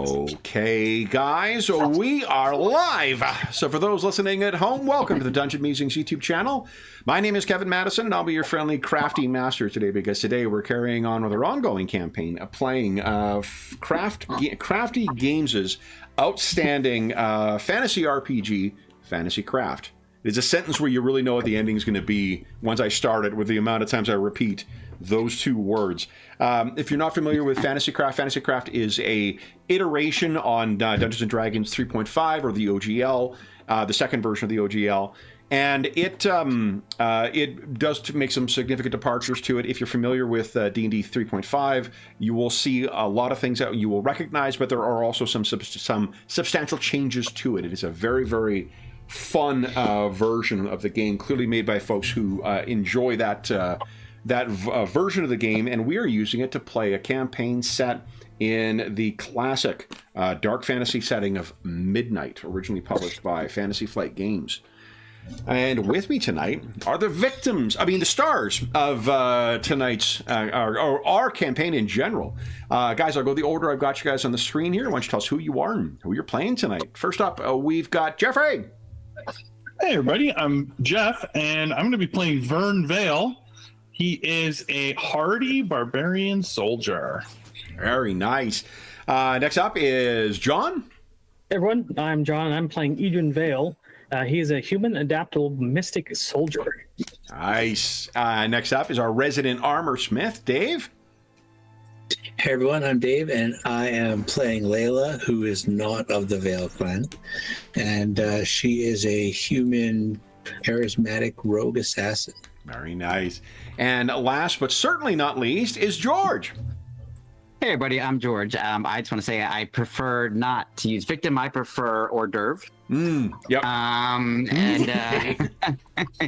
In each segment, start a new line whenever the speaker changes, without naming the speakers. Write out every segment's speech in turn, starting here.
Okay, guys, we are live. So for those listening at home, welcome to the Dungeon Musings YouTube channel. My name is Kevin Madison, and I'll be your friendly crafty master today, because today we're carrying on with our ongoing campaign of playing Crafty Games' outstanding fantasy RPG, Fantasy Craft. It's a sentence where you really know what the ending is going to be once I start it, with the amount of times I repeat those two words. If you're not familiar with Fantasy Craft is a iteration on Dungeons & Dragons 3.5, or the OGL, the second version of the OGL. And it does make some significant departures to it. If you're familiar with D&D 3.5, you will see a lot of things that you will recognize, but there are also some substantial changes to it. It is a very, very fun version of the game, clearly made by folks who enjoy that version of the game, and we are using it to play a campaign set in the classic dark fantasy setting of Midnight, originally published by Fantasy Flight Games. And with me tonight are the stars of tonight's, or our campaign in general. Guys, I'll go the order I've got you guys on the screen here. Why don't you tell us who you are and who you're playing tonight? First up, we've got Jeffrey.
Hey everybody, I'm Jeff, and I'm going to be playing Vern Vale. He is a hardy barbarian soldier.
Very nice. Next up is John.
Hey everyone, I'm John, and I'm playing Edwin Vale. He is a human adaptable mystic soldier.
Nice. Next up is our resident armor smith, Dave.
Hey everyone, I'm Dave, and I am playing Layla, who is not of the Vale clan, and she is a human charismatic rogue assassin.
Very nice. And last but certainly not least is George.
Hey everybody, I'm George. I just want to say I prefer not to use victim. I prefer hors d'oeuvre.
Yep.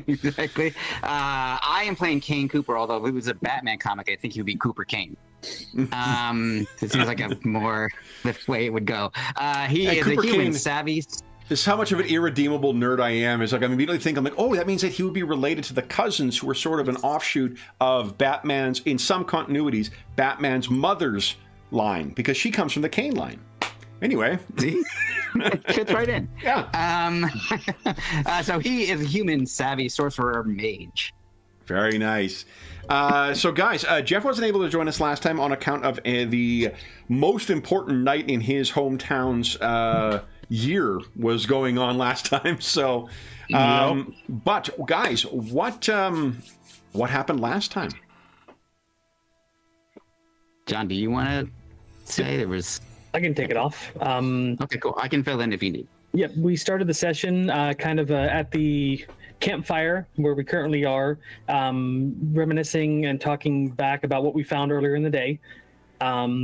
Exactly. I am playing Kane Cooper, although if it was a Batman comic, I think he would be Cooper Kane. It seems like a more the way it would go. He is Cooper a human Kane. Savvy.
This is how much of an irredeemable nerd I am. Is like I immediately think, I'm like, oh, that means that he would be related to the cousins who are sort of an offshoot of Batman's, in some continuities, Batman's mother's line, because she comes from the Kane line. Anyway.
See? It fits right in.
Yeah.
So he is a human savvy sorcerer mage.
Very nice. So guys, Jeff wasn't able to join us last time on account of the most important night in his hometown's year was going on last time. So, but guys, what happened last time?
John, do you want to say there was?
I can take it off.
Okay, cool. I can fill in if you need.
Yep, we started the session kind of at the campfire where we currently are, reminiscing and talking back about what we found earlier in the day.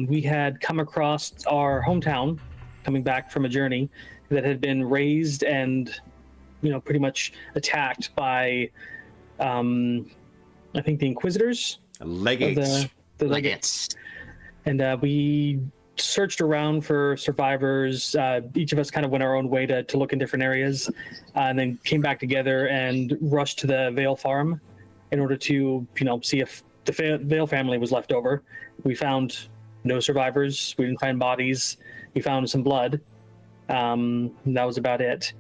We had come across our hometown, coming back from a journey that had been razed and, pretty much attacked by, I think the Inquisitors.
Legates.
The Legates. And we searched around for survivors. Each of us kind of went our own way to look in different areas, and then came back together and rushed to the Vale farm in order to, see if the Vale family was left over. We found no survivors. We didn't find bodies. We found some blood. That was about it.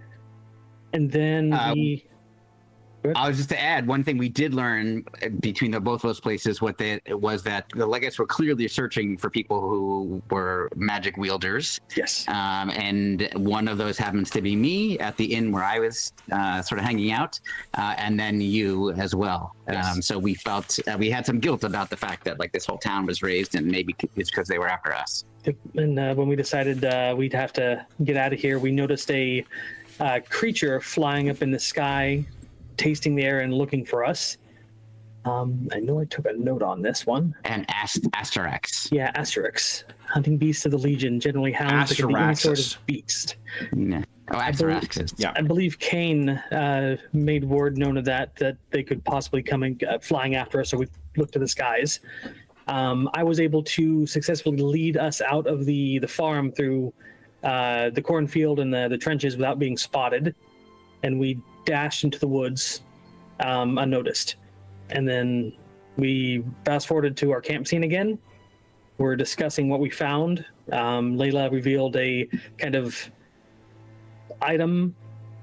And then
I was just to add one thing we did learn between both those places. Was that the Legates were clearly searching for people who were magic wielders.
Yes.
And one of those happens to be me at the inn where I was sort of hanging out, and then you as well. Yes. So we felt we had some guilt about the fact that this whole town was raised, and maybe it's because they were after us.
And when we decided we'd have to get out of here, we noticed a creature flying up in the sky, tasting the air and looking for us. I know I took a note on this one.
And Asterix.
Yeah, Asterix. Hunting beast of the Legion, generally hounds that can be any sort of beast.
Yeah. Oh, Asterix.
Yeah.
I believe Kane made word known of that they could possibly come and flying after us, so we looked to the skies. I was able to successfully lead us out of the farm through the cornfield and the trenches without being spotted, and we dashed into the woods unnoticed. And then we fast forwarded to our camp scene again, were discussing what we found, Layla revealed a kind of item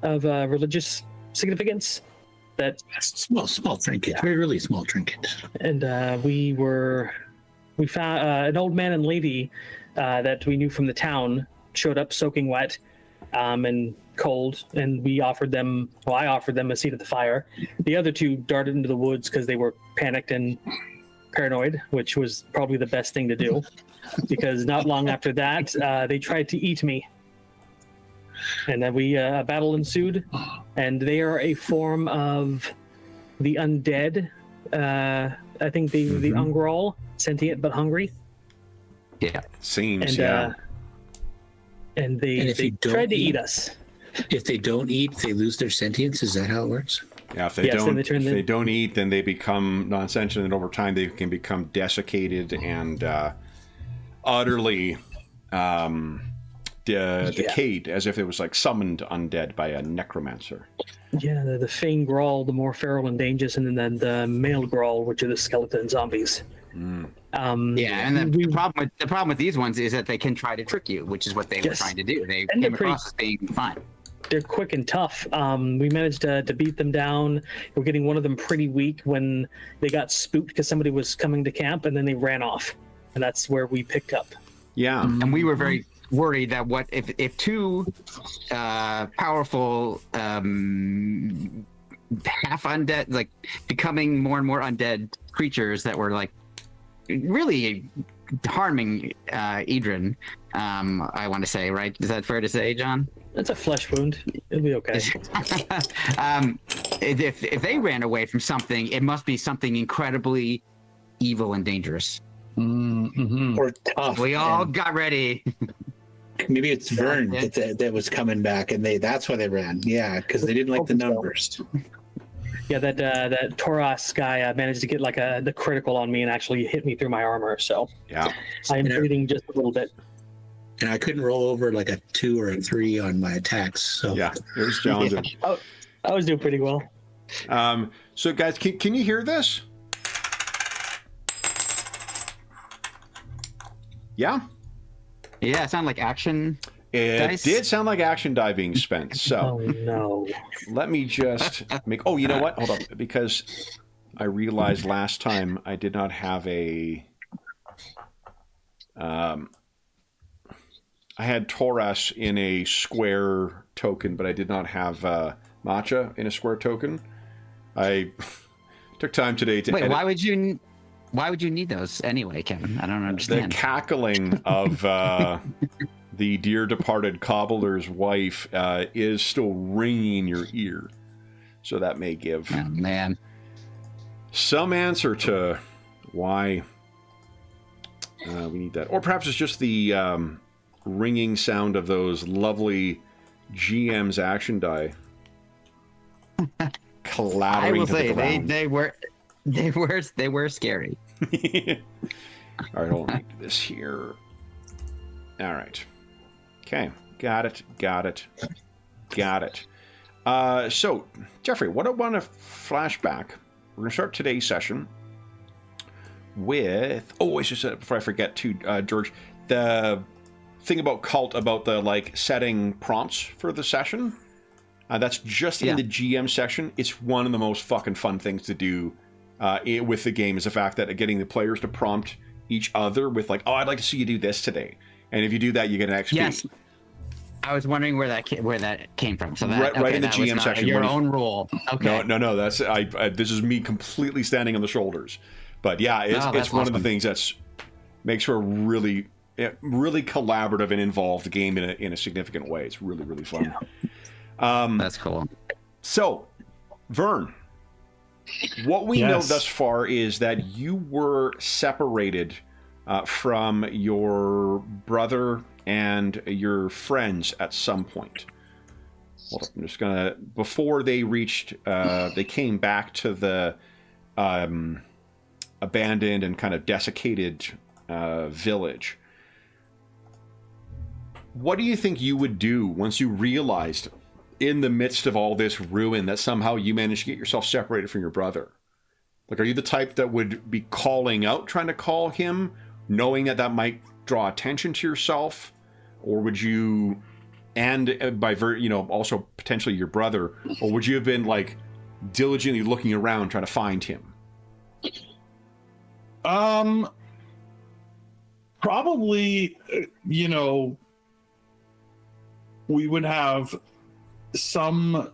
of religious significance that
Small trinket, really small trinket.
and we found an old man and lady that we knew from the town showed up soaking wet and cold, and I offered them a seat at the fire. The other two darted into the woods because they were panicked and paranoid, which was probably the best thing to do, because not long after that they tried to eat me, and then a battle ensued, and they are a form of the undead. I think the Ungral, sentient but hungry.
Yeah.
Seems,
and, and they tried to eat us.
If they don't eat, they lose their sentience. Is that how it works?
Yeah, if they don't eat, then they become non-sentient, and over time they can become desiccated and utterly decayed, as if it was like summoned undead by a necromancer.
Yeah, the Fang Grawl, the more feral and dangerous, and then the male Grawl, which are the skeleton zombies.
And the problem with these ones is that they can try to trick you, which is what they were trying to do. They came across as being fine.
They're quick and tough. We managed to beat them down. We're getting one of them pretty weak when they got spooked because somebody was coming to camp, and then they ran off, and that's where we picked up.
Yeah,
and we were very worried that what if two powerful half undead, like becoming more and more undead creatures that were like really harming Idrin. I want to say, right? Is that fair to say, John?
That's a flesh wound. It'll be okay.
If they ran away from something, it must be something incredibly evil and dangerous.
Or tough.
We all got ready.
Maybe it's Vern that was coming back, and that's why they ran. Yeah, because they didn't like the numbers.
Yeah, that Tauros guy managed to get like the critical on me and actually hit me through my armor. So
yeah,
I'm bleeding just a little bit.
And I couldn't roll over like a 2 or a 3 on my attacks. So
yeah, it was challenging.
I was doing pretty well.
So guys, can you hear this? Yeah.
Yeah, it sounded like action.
It did sound like action die being spent. So
oh no.
Let me just make. Oh, you know what? Hold on, because I realized last time I did not have a. I had Tauros in a square token, but I did not have Matcha in a square token. I took time today to.
Wait,
edit.
Why would you need those anyway, Kevin? I don't understand.
The cackling of the dear departed cobbler's wife is still ringing in your ear, so that may give some answer to why we need that, or perhaps it's just the ringing sound of those lovely GM's action die clattering
I will
to the
say
ground.
they were scary.
All right, hold on. Make this here. All right. Okay. Got it. So, Jeffrey, what I want to flashback. We're going to start today's session with... Oh, I should say it before I forget too, George. The thing about Cult, about the setting prompts for the session, that's just in the GM section. It's one of the most fucking fun things to do with the game, is the fact that getting the players to prompt each other with oh, I'd like to see you do this today. And if you do that, you get an XP.
Yes. I was wondering where that came from. So that
right in the GM section.
Your own rule. Okay.
No. That's this is me completely standing on the shoulders. But yeah, it's one of the things that's makes for a really collaborative and involved game in a significant way. It's really, really fun.
Yeah.
That's cool.
So, Vern, what we know thus far is that you were separated from your brother and your friends at some point. Hold up, I'm just gonna, before they reached, they came back to the abandoned and kind of desiccated village. What do you think you would do once you realized, in the midst of all this ruin, that somehow you managed to get yourself separated from your brother? Are you the type that would be calling out, trying to call him? knowing that that might draw attention to yourself, or would you, and also potentially your brother, or would you have been like diligently looking around trying to find him?
Probably, we would have some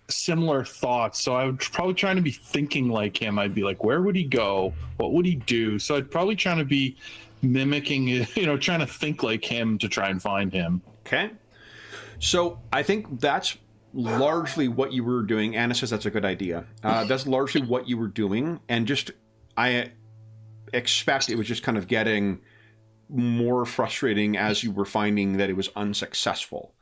similar thoughts. So I would probably trying to be thinking like him. I'd be like, where would he go? What would he do? So I'd probably trying to be mimicking, trying to think like him to try and find him.
Okay. So I think that's largely what you were doing. Anna says that's a good idea. That's largely what you were doing. And just, I expect it was just kind of getting more frustrating as you were finding that it was unsuccessful.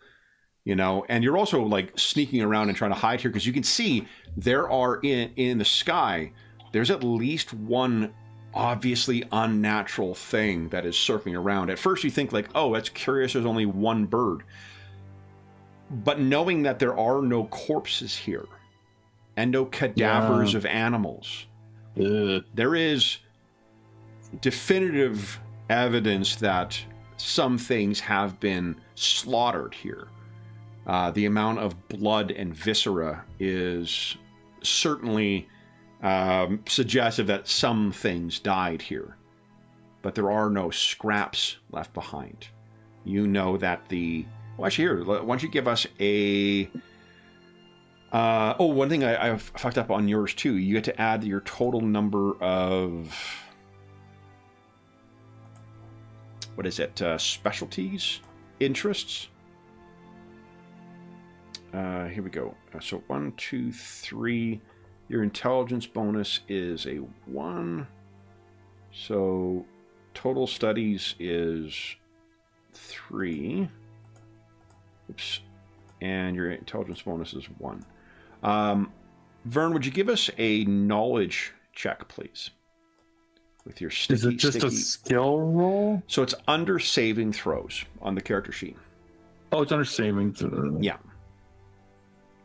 And you're also like sneaking around and trying to hide here because you can see there are in the sky, there's at least one obviously unnatural thing that is circling around. At first you think like, oh, that's curious, there's only one bird. But knowing that there are no corpses here and no cadavers of animals, there is definitive evidence that some things have been slaughtered here. The amount of blood and viscera is certainly suggestive that some things died here. But there are no scraps left behind. You know that well, actually, here, why don't you give us a... one thing I fucked up on yours, too. You get to add your total number of... What is it? Specialties? Interests? Here we go. So 1, 2, 3. Your intelligence bonus is a 1. So total studies is 3. Oops. And your intelligence bonus is 1. Vern, would you give us a knowledge check, please? With your sticky,
is it just a skill roll?
So it's under saving throws on the character sheet.
Oh, it's under saving throws.
Yeah.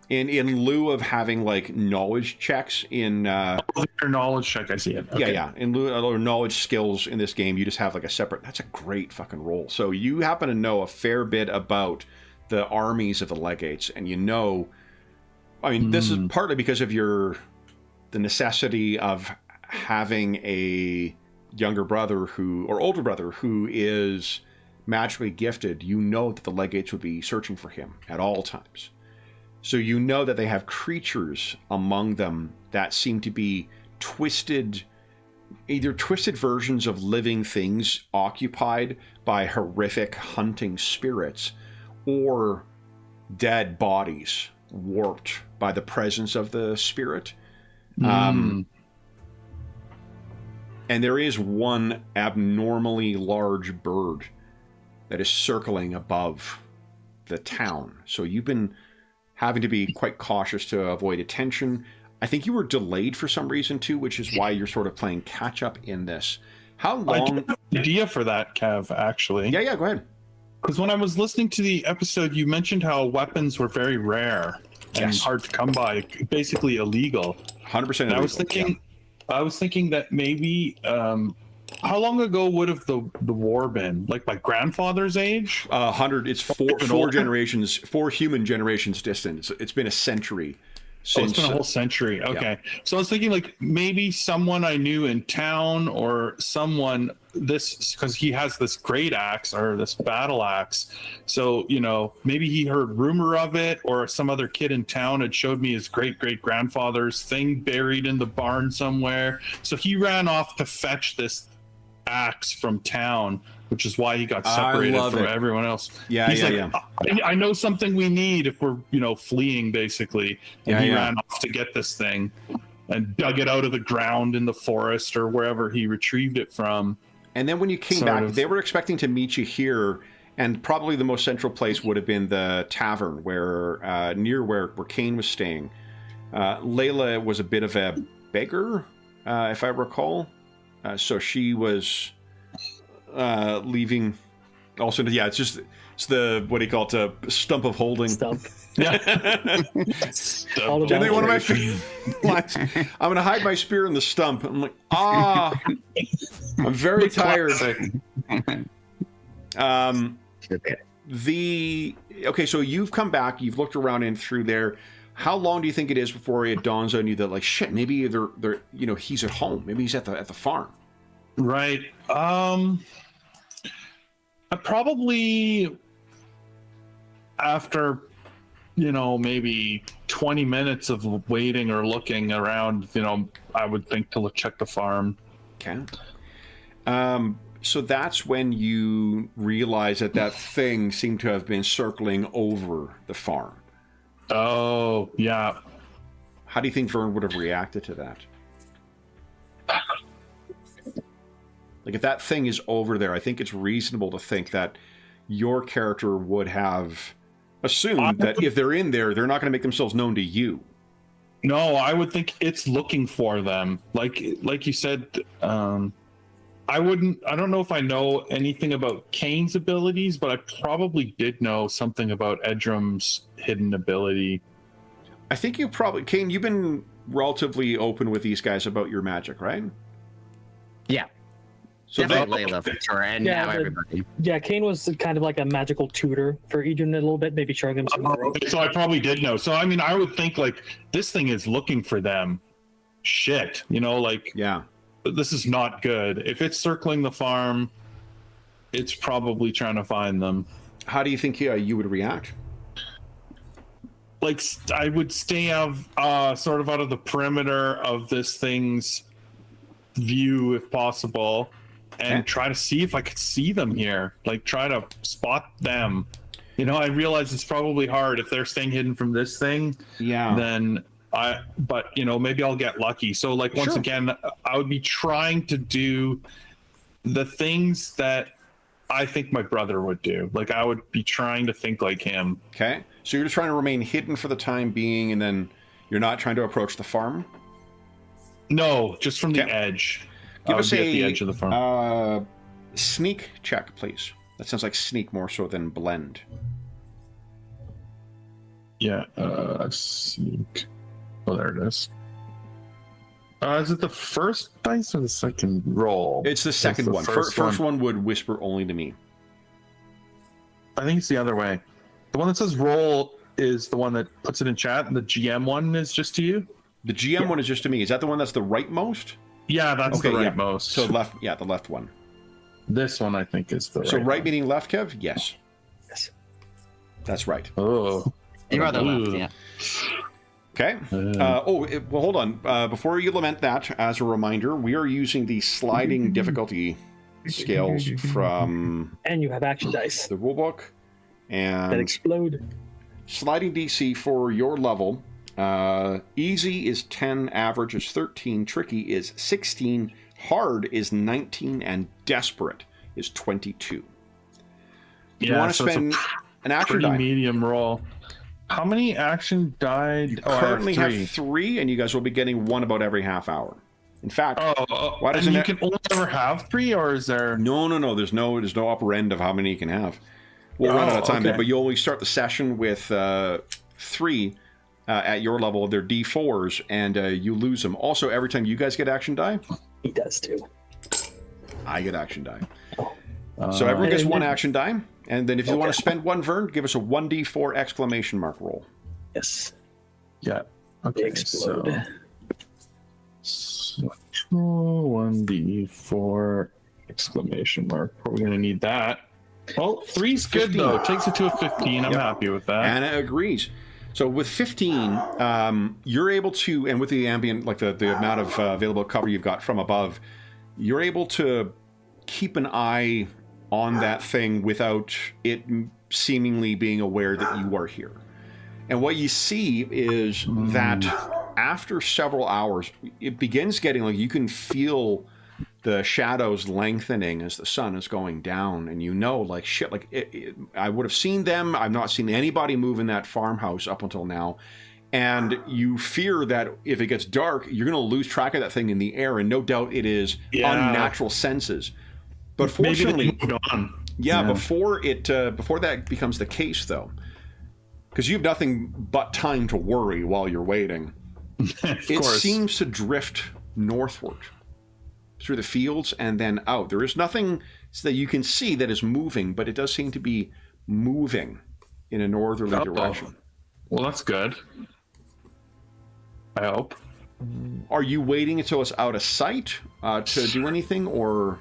In lieu of having like knowledge checks in
your knowledge check, I see it. Okay.
Yeah. In lieu of knowledge skills in this game, you just have like a separate. That's a great fucking roll. So you happen to know a fair bit about the armies of the legates, and this is partly because of the necessity of having a younger brother or older brother who is magically gifted. You know that the legates would be searching for him at all times. So you know that they have creatures among them that seem to be either twisted versions of living things occupied by horrific hunting spirits, or dead bodies warped by the presence of the spirit. And there is one abnormally large bird that is circling above the town. So you've been having to be quite cautious to avoid attention. I think you were delayed for some reason too, which is why you're sort of playing catch up in this. How long?
I have an idea for that, Kev, actually.
Yeah, go ahead.
Because when I was listening to the episode, you mentioned how weapons were very rare and hard to come by, basically illegal.
100% illegal.
I was thinking that maybe, how long ago would have the war been? Like my grandfather's age?
100. It's four generations, 4 human generations distant. It's been a century.
It's been a whole century. Okay. Yeah. So I was thinking like maybe someone I knew in town, or someone because he has this great axe or this battle axe. So, maybe he heard rumor of it, or some other kid in town had showed me his great grandfather's thing buried in the barn somewhere. So he ran off to fetch this axe from town, which is why he got separated from everyone else. He's like, I know something we need if we're, fleeing, basically. And he ran off to get this thing and dug it out of the ground in the forest or wherever he retrieved it from.
And then when you came back, they were expecting to meet you here, and probably the most central place would have been the tavern where near where Kane was staying. Layla was a bit of a beggar, if I recall. So she was leaving Also, yeah, it's the what do you call it? A stump of holding.
Stump.
Yeah.
All the
And then one of my
battles.
favorite lines, I'm going to hide my spear in the stump. I'm like, I'm very tired. Okay, so you've come back, you've looked around and through there. How long do you think it is before it dawns on you that, like, shit, maybe they're he's at home, maybe he's at the farm?
Right. I probably after maybe 20 minutes of waiting or looking around, I would think to check the farm.
Okay. So that's when you realize that thing seemed to have been circling over the farm.
Oh, yeah.
How do you think Vern would have reacted to that? Like, if that thing is over there, I think it's reasonable to think that your character would have assumed that if they're in there, they're not going to make themselves known to you.
No, I would think it's looking for them. Like you said, I don't know if I know anything about Kane's abilities, but I probably did know something about Edrum's hidden ability.
I think you probably, Kane, you've been relatively open with these guys about your magic, right?
Yeah.
So
definitely Layla for sure, and
Yeah,
now everybody.
Yeah, Kane was kind of like a magical tutor for Eden a little bit, maybe showing him some.
So I probably did know. So I mean, I would think like this thing is looking for them. Shit,
yeah.
This is not good. If it's circling the farm, it's probably trying to find them.
How do you think you would react?
Like, I would stay sort of out of the perimeter of this thing's view if possible, and try to see if I could see them here. Like, try to spot them. I realize it's probably hard if they're staying hidden from this thing.
Yeah.
Then but maybe I'll get lucky. So like once again, I would be trying to do the things that I think my brother would do. Like, I would be trying to think like him.
Okay. So you're just trying to remain hidden for the time being, and then you're not trying to approach the farm?
No, just from the edge.
Give us
at the edge of the farm.
Sneak check, please. That sounds like sneak more so than blend.
Yeah, sneak. Oh, there it is. Is it the first dice or the second roll?
It's the second one. First one would whisper only to me.
I think it's the other way. The one that says roll is the one that puts it in chat, and the GM one is just to you?
The GM one is just to me. Is that the one that's the rightmost?
Yeah, that's the rightmost.
So left, the left one.
This one, I think, is the
So right
one.
meaning left, Kev? Yes.
Yes.
That's right.
Oh.
You are the left, yeah.
Okay. Well, hold on. Before you lament that, as a reminder, we are using the sliding difficulty scales from
And you have action dice
the rulebook.
that
And
explode.
sliding DC for your level. Easy is 10, average is 13, tricky is 16, hard is 19, and desperate is 22. You want to spend an action die.
Medium roll. How many action die?
You currently have 3, and you guys will be getting 1 about every half hour. In fact, why
and
doesn't
you
it...
can only ever have 3, or is there?
No. There's no upper end of how many you can have. We'll run out of time there, but you only start the session with 3 at your level. They're D4s, and you lose them. Also, every time you guys get action die,
He does too.
I get action die. So everyone gets 1 action die, and then if you want to spend 1, Vern, give us a 1d4 exclamation mark roll.
Yes.
Yeah.
They
Okay.
explode.
So 1d4 exclamation mark. We're going to need that. Well, 3's good
15.
though. It takes it to a 15. I'm happy with that.
Anna agrees. So with 15, you're able to, and with the ambient, like the amount of available cover you've got from above, you're able to keep an eye on that thing without it seemingly being aware that you are here. And what you see is that after several hours, it begins getting like you can feel the shadows lengthening as the sun is going down, and like shit, like I would have seen them. I've not seen anybody move in that farmhouse up until now. And you fear that if it gets dark, you're going to lose track of that thing in the air, and no doubt it is unnatural senses. But fortunately, Yeah, before that becomes the case, though, because you have nothing but time to worry while you're waiting. It seems to drift northward through the fields and then out. There is nothing that you can see that is moving, but it does seem to be moving in a northerly direction.
Well, that's good. I hope.
Are you waiting until it's out of sight to do anything, or?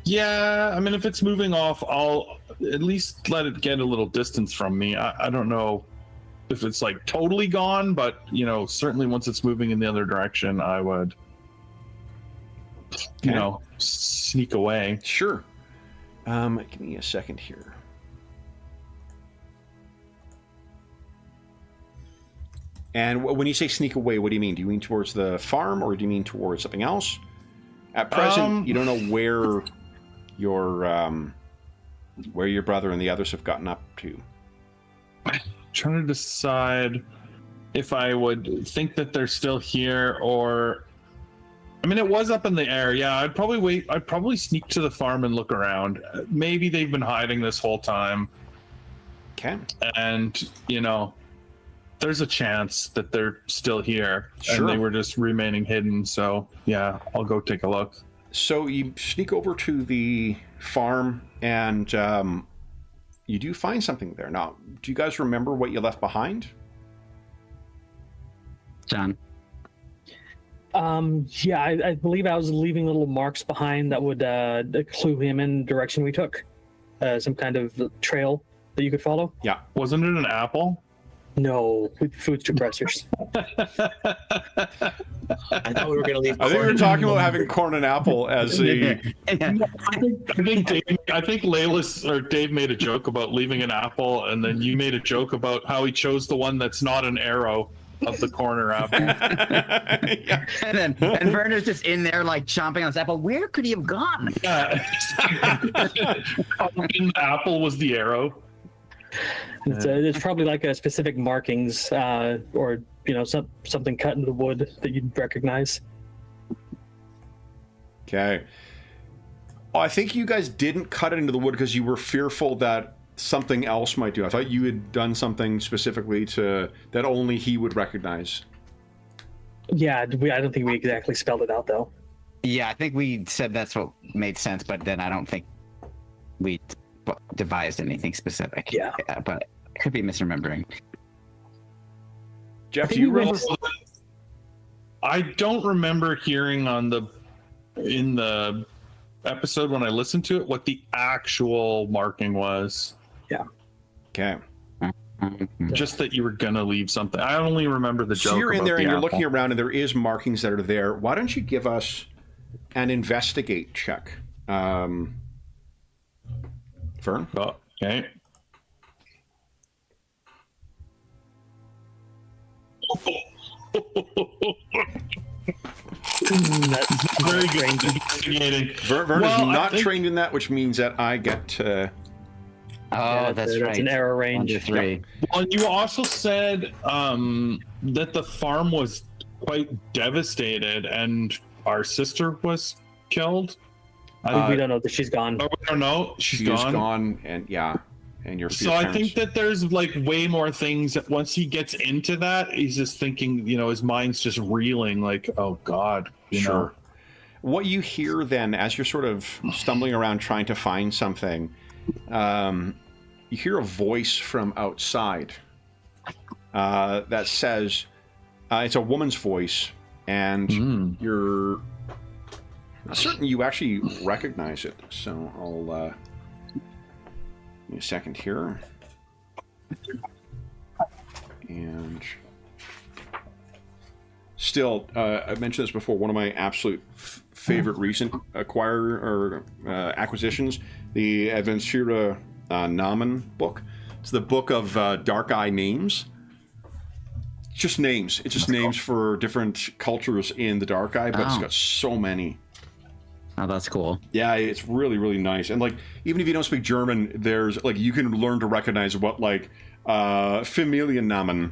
Yeah, I mean, if it's moving off, I'll at least let it get a little distance from me. I don't know if it's like totally gone, but you know, certainly once it's moving in the other direction, I would, you know, sneak away.
Sure. Give me a second here. And when you say sneak away, what do you mean? Do you mean towards the farm, or do you mean towards something else? At present, you don't know where your brother and the others have gotten up to.
Trying to decide if I would think that they're still here, or I mean, it was up in the air. Yeah, I'd probably wait. I'd probably sneak to the farm and look around. Maybe they've been hiding this whole time.
Okay.
And you know, there's a chance that they're still here,
Sure.
and they were just remaining hidden. So yeah, I'll go take a look.
So you sneak over to the farm, and you do find something there. Now, do you guys remember what you left behind?
John.
Yeah, I believe I was leaving little marks behind that would clue him in the direction we took. Some kind of trail that you could follow.
Yeah.
Wasn't it an apple?
No, food suppressors.
I thought we were going to leave.
I think we were talking about having corn and apple as the...
I think Layla or Dave made a joke about leaving an apple, and then you made a joke about how he chose the one that's not an arrow of the corner apple.
Yeah.
And Werner's just in there like chomping on his apple. Where could he have gone?
Yeah. Apple was the arrow.
It's probably like a specific markings, or you know, something cut in the wood that you'd recognize.
Okay. Oh, I think you guys didn't cut it into the wood because you were fearful that something else might do. I thought you had done something specifically that only he would recognize.
Yeah, I don't think we exactly spelled it out though.
Yeah, I think we said that's what made sense, but then I don't think we devised anything specific.
Yeah.
But I could be misremembering.
Jeff, do you remember?
I don't remember hearing in the episode when I listened to it what the actual marking was.
Yeah.
Okay.
Just that you were gonna leave something. I only remember the joke.
So you're in
about
there
the
and you're
apple.
looking around, and there is markings that are there. Why don't you give us an investigate check? Fern?
Oh, okay.
That's
Very good. Investigating.
Vern
Well,
is
I
not
think-
trained in that, which means that I get to...
Oh, that's right.
That's an error range.
1-3.
Well, you also said that the farm was quite devastated and our sister was killed.
We don't know that she's gone.
Oh, we don't know. She's
She is gone, and yeah, and your
So I think that there's like way more things that once he gets into that, he's just thinking, you know, his mind's just reeling like, oh God, you know.
Sure. What you hear then, as you're sort of stumbling around trying to find something, you hear a voice from outside that says, it's a woman's voice, and you're not certain you actually recognize it. So I'll give me a second here. And still, I mentioned this before, one of my absolute favorite recent acquisitions, the Aventura Namen book. It's the book of dark eye names. Just names. It's just names for different cultures in the dark eye, but it's got so many.
Oh, that's cool.
Yeah, it's really, really nice. And like, even if you don't speak German, there's like, you can learn to recognize what like Familiennamen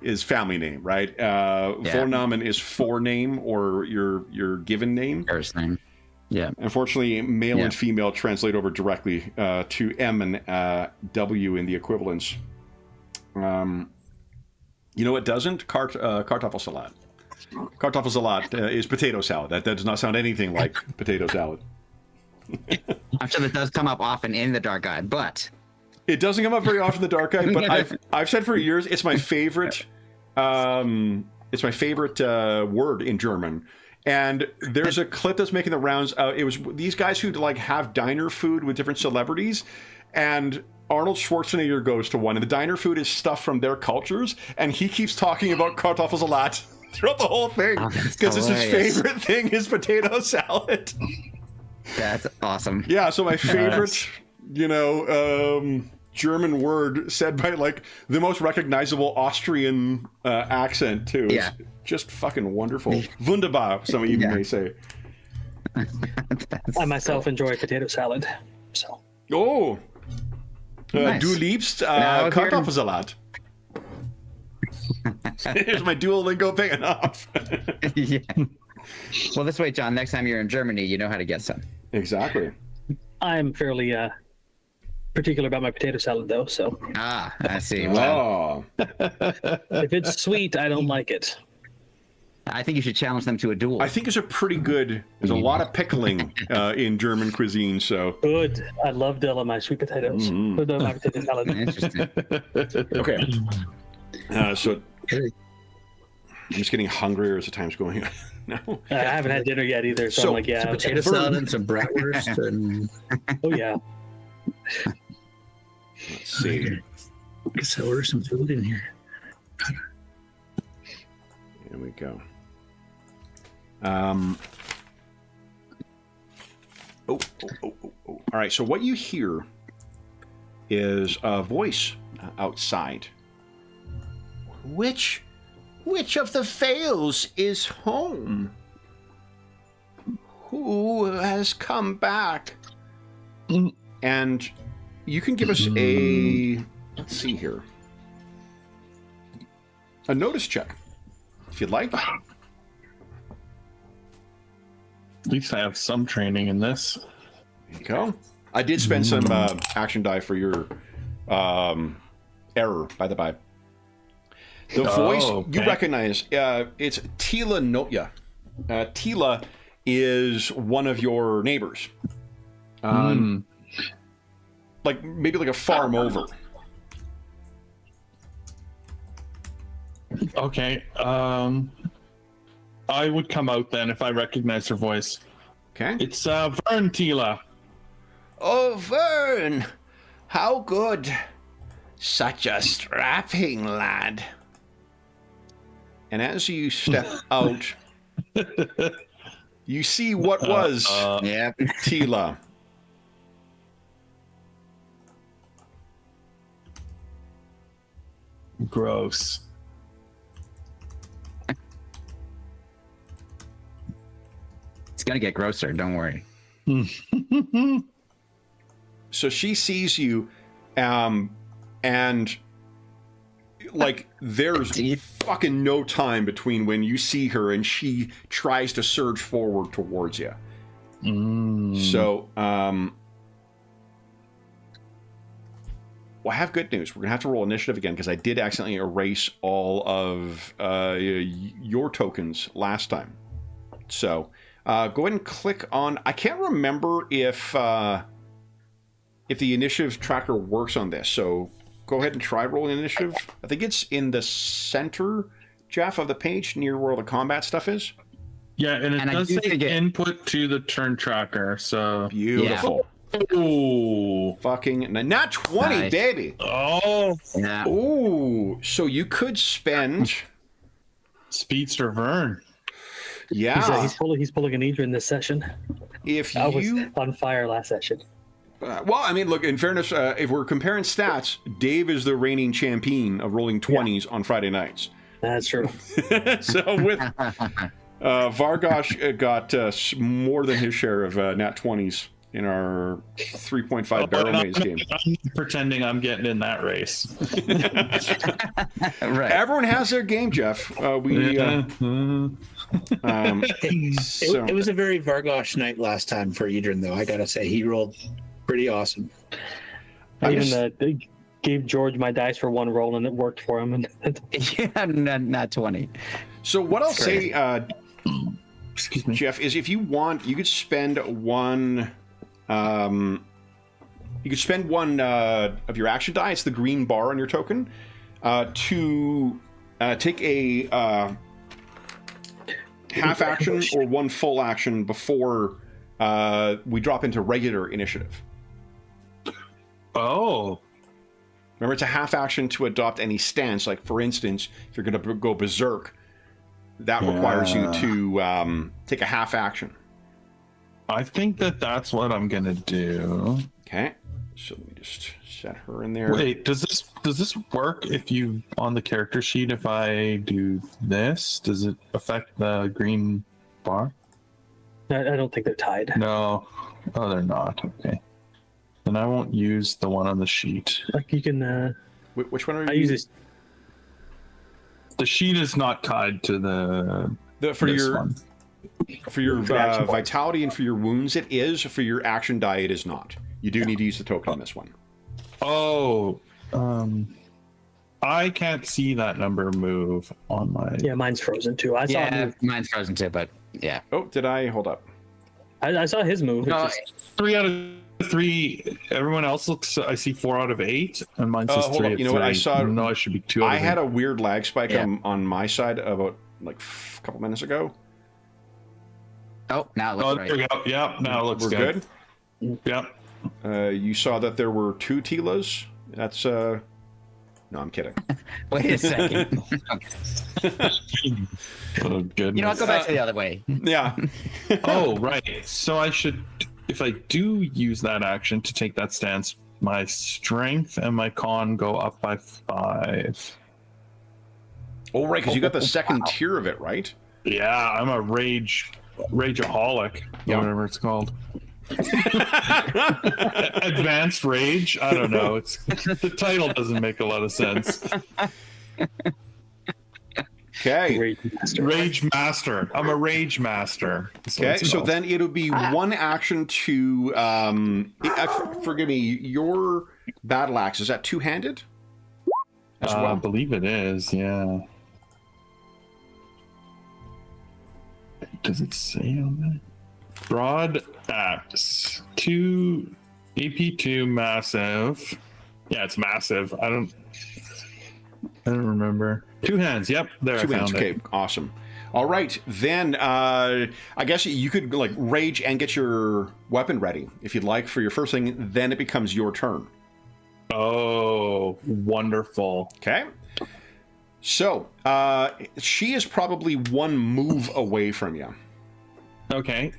is family name, right? Vornamen is forename or your given name.
First name. Yeah.
Unfortunately, male and female translate over directly to M and W in the equivalents. You know what doesn't? Kartoffelsalat. Kartoffelsalat is potato salad. That does not sound anything like potato salad.
I'm sure that does come up often in the Dark Guide, but
it doesn't come up very often in the Dark Guide. But I've said for years it's my favorite. It's my favorite word in German. And there's a clip that's making the rounds. It was these guys who like have diner food with different celebrities, and Arnold Schwarzenegger goes to one, and the diner food is stuff from their cultures, and he keeps talking about Kartoffelsalat throughout the whole thing because it's his favorite thing is potato salad.
That's awesome.
Yeah, so my favorite, German word said by like the most recognizable Austrian accent too. It's just fucking wonderful. Wunderbar, some even may say.
I myself enjoy potato salad. So.
Oh.
Nice.
Du liebst Kartoffelsalat. Here's my Duolingo paying off.
Yeah. Well, this way, John, next time you're in Germany, you know how to get some.
Exactly.
I'm fairly particular about my potato salad, though. So.
Ah, I see. Well,
if it's sweet, I don't like it.
I think you should challenge them to a duel.
I think there's a lot of pickling in German cuisine, so.
Good. I love my sweet potatoes. My potato salad.
Interesting.
Okay. So I'm just getting hungrier as the time's going on. No.
I haven't had dinner yet either, so I'm like, yeah.
Potato salad and some bratwurst and...
Oh, yeah.
Let's see.
I guess I order some food in here.
Here we go. All right, so what you hear is a voice outside. Which of the Vales is home? Who has come back? And you can give us let's see here, a notice check, if you'd like.
At least I have some training in this.
There you go. I did spend some action die for your error, by the by. The voice you recognize, it's Tila Notya. Tila is one of your neighbors. Like maybe like a farm over.
Okay. I would come out then if I recognize her voice.
Okay.
It's Vern Tila.
Oh, Vern! How good. Such a strapping lad. And as you step out, you see what was Tila.
Gross.
It's gonna get grosser, don't worry.
So she sees you, and like there's fucking no time between when you see her and she tries to surge forward towards you. So, well, I have good news. We're gonna have to roll initiative again because I did accidentally erase all of your tokens last time. So, go ahead and click on. I can't remember if the initiative tracker works on this. So, go ahead and try rolling initiative. I think it's in the center, Jeff, of the page near where all the combat stuff is.
Yeah, and it does say input to the turn tracker. So
beautiful.
Yeah. Ooh,
fucking not 20, nice. Baby.
Oh,
yeah.
Ooh, so you could spend
Speedster Vern.
Yeah,
he's pulling an Idra in this session.
If
I was on fire last session.
Well, I mean, look, in fairness, if we're comparing stats, Dave is the reigning champion of rolling 20s on Friday nights.
That's true.
So with Vargosh got more than his share of nat 20s in our 3.5 barrel maze game.
I'm pretending I'm getting in that race.
Right.
Everyone has their game, Jeff. So,
It was a very Vargosh night last time for Edrin, though. I gotta say, he rolled pretty awesome.
I even gave George my dice for one roll, and it worked for him. And
Yeah, not 20.
so what I'll say,
Excuse me.
Jeff, is if you want, you could spend one. You could spend one of your action die. It's the green bar on your token to take a half action or one full action before we drop into regular initiative.
Oh.
Remember, it's a half action to adopt any stance. Like, for instance, if you're going to go berserk, that requires you to take a half action.
I think that's what I'm gonna do.
Okay, so let me just set her in there.
Wait, does this work if you on the character sheet? If I do this, does it affect the green bar?
I don't think they're tied.
No. Oh, they're not. Okay. Then I won't use the one on the sheet.
Like you can.
Which one are you?
I use this.
The sheet is not tied to
For
this
your
one.
for your
For action points.
vitality and for your wounds. It is. For your action die, it is not. You do need to use the token on this one.
Oh, I can't see that number move on my.
Yeah, mine's frozen too. I saw. It
Yeah,
move.
mine's frozen too, but yeah.
Oh, did I? Hold up.
I saw his move.
No,
It's just-
3 out of 3. Everyone else looks. I see 4 out of 8, and mine says
Hold
3
up.
out
You know
of
what?
3.
I saw-
No, I should be 2 out
I
of
had
8.
a weird lag spike
Yeah.
on my side about like a couple minutes ago.
Oh, now it
Oh,
looks
there we
right.
go. Yeah, now it looks
We're
good.
good.
Yep.
You saw that there were 2 Tilas. That's no, I'm kidding.
Wait a second.
Oh
You
goodness.
know what? Go back to the other way.
Yeah.
Oh right. So I should, if I do use that action to take that stance, my strength and my con go up by 5.
Oh, right, because you got the second tier of it, right?
Yeah, I'm a rageaholic,
Yeah.
or whatever it's called. Advanced rage. I don't know. It's the title doesn't make a lot of sense.
Okay.
Great master.
Rage master. I'm a rage master.
Okay,
it's
so
called.
then it'll be one action to forgive me, your battle axe, is that two-handed? As
I
well.
believe it is. Yeah. Does it say on that? Broad axe. 2 AP2 massive. Yeah, it's massive. I don't remember. 2 hands. Yep, there.
Two
I
hands.
found
Okay,
it.
awesome. All right, then I guess you could like rage and get your weapon ready if you'd like for your first thing. Then it becomes your turn.
Oh, wonderful.
Okay. So she is probably one move away from you.
Okay.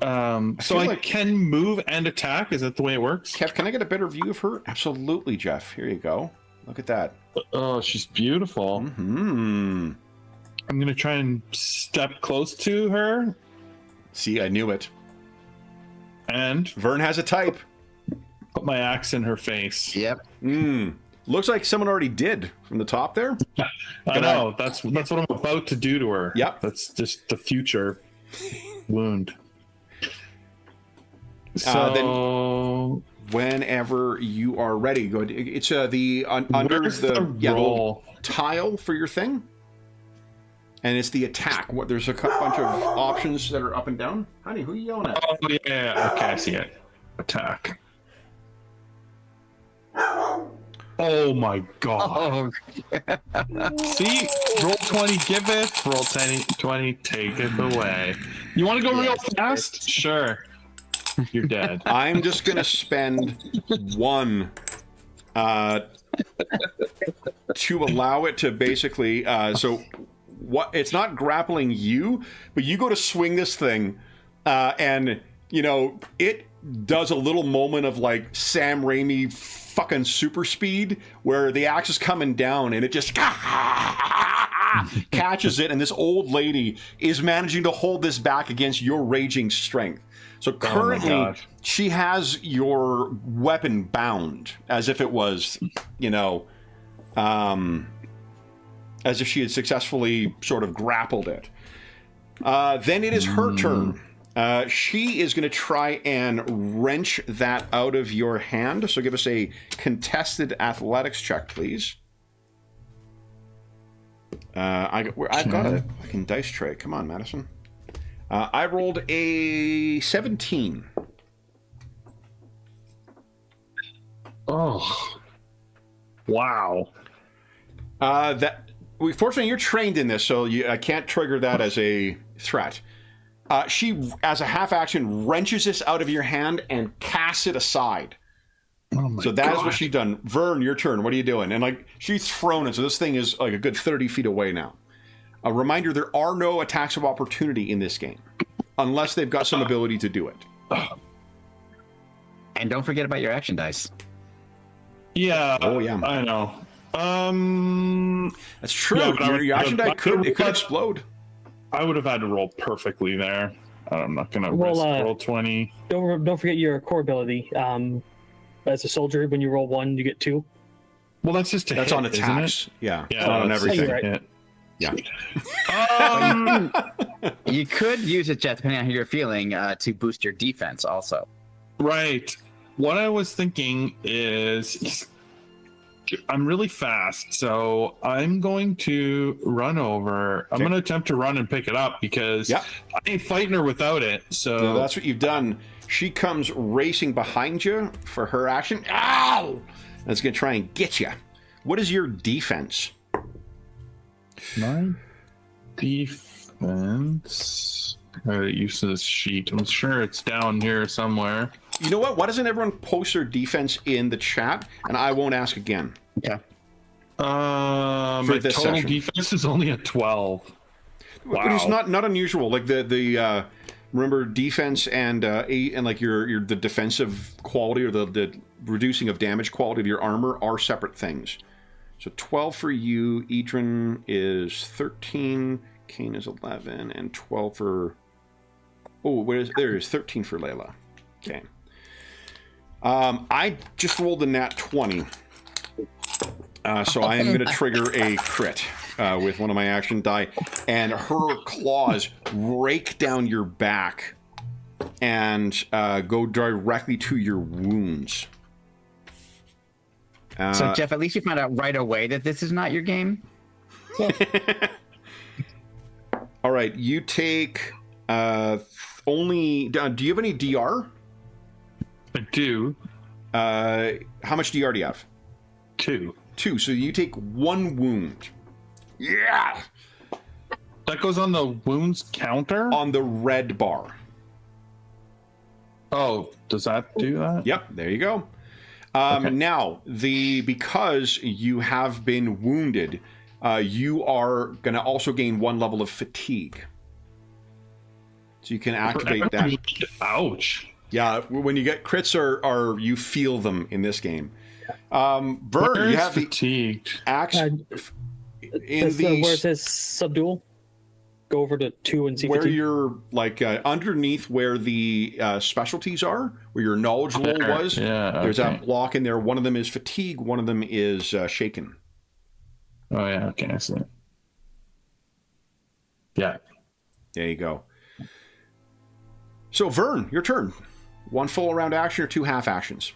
So
feel
I
like-
can move and attack. Is that the way it works?
Kev, can I get a better view of her? Absolutely, Jeff. Here you go. Look at that.
Oh, she's beautiful.
Hmm.
I'm gonna try and step close to her,
See, I knew it.
and
Vern has a type.
put my axe in her face.
Yep.
Looks like someone already did from the top there.
I know. That's what I'm about to do to her.
Yep.
That's just the future wound.
Then-
So
Whenever you are ready, go. It's under
where's
the little
roll?
tile for your thing, and it's the attack. What? There's a bunch of options that are up and down. Honey, who are you yelling at?
Oh yeah. Okay, I see it. Attack. Oh my god.
Oh,
See? Roll 20 giveth, roll 20 taketh away. You want to go real fast? Sure. You're dead.
I'm just gonna spend one to allow it to basically. So what? It's not grappling you, but you go to swing this thing, and you know it does a little moment of like Sam Raimi fucking super speed where the axe is coming down and it just catches it, and this old lady is managing to hold this back against your raging strength. So currently, she has your weapon bound as if it was, as if she had successfully sort of grappled it. Then it is her turn. She is going to try and wrench that out of your hand. So give us a contested athletics check, please. I've got a fucking dice tray. Come on, Madison. I rolled a 17.
Oh, wow.
Fortunately, you're trained in this, so I can't trigger that as a threat. She, as a half action, wrenches this out of your hand and casts it aside.
Oh my
so that
God.
is what she's done. Vern, your turn. What are you doing? And she's thrown it, so this thing is like a good 30 feet away now. A reminder: there are no attacks of opportunity in this game, unless they've got some ability to do it.
And don't forget about your action dice.
Yeah.
Oh yeah.
I know.
That's true.
Yeah,
your action die could explode.
I would have had to roll perfectly there. I'm not gonna roll 20.
Don't forget your core ability. As a soldier, when you roll 1, you get 2.
Well, that's just
that's
hit,
on attacks.
Yeah,
it's not on everything.
Right.
Yeah.
You could use it, Jeff, depending on how you're feeling, to boost your defense also.
Right. What I was thinking is I'm really fast, so I'm going to run over. I'm going to attempt to run and pick it up because I ain't fighting her without it. So
that's what you've done. She comes racing behind you for her action. Ow! That's going to try and get you. What is your defense?
My defense. I got use of this sheet. I'm sure it's down here somewhere.
You know what? Why doesn't everyone post their defense in the chat, and I won't ask again?
Yeah.
My total defense is only a 12. Wow.
Which is not unusual. Like the remember defense and like your the defensive quality or the reducing of damage quality of your armor are separate things. So 12 for you. Edrin is 13. Kane is 11, and 12 for. Oh, there is 13 for Layla. Okay. I just rolled a nat 20. So I am going to trigger a crit with one of my action die, and her claws rake down your back and go directly to your wounds.
So, Jeff, at least you found out right away that this is not your game.
All right, you take only. Do you have any DR?
I do.
How much DR do you have?
2.
2. So you take 1 wound. Yeah.
That goes on the wounds counter?
On the red bar.
Oh, does that do that?
Yep. There you go.
Okay.
Now, because you have been wounded, you are going to also gain 1 level of fatigue. So you can activate that.
Ouch.
Yeah, when you get crits, are you feel them in this game. Vern, you have
fatigued.
the axe in
where it says subdual. Go over to 2 and see
where
fatigue.
you're like underneath where the specialties are, where your knowledge roll was.
Yeah,
there's that block in there. One of them is fatigue. One of them is shaken.
Oh yeah, okay, I see it. Yeah.
There you go. So Vern, your turn. 1 full round action or 2 half actions.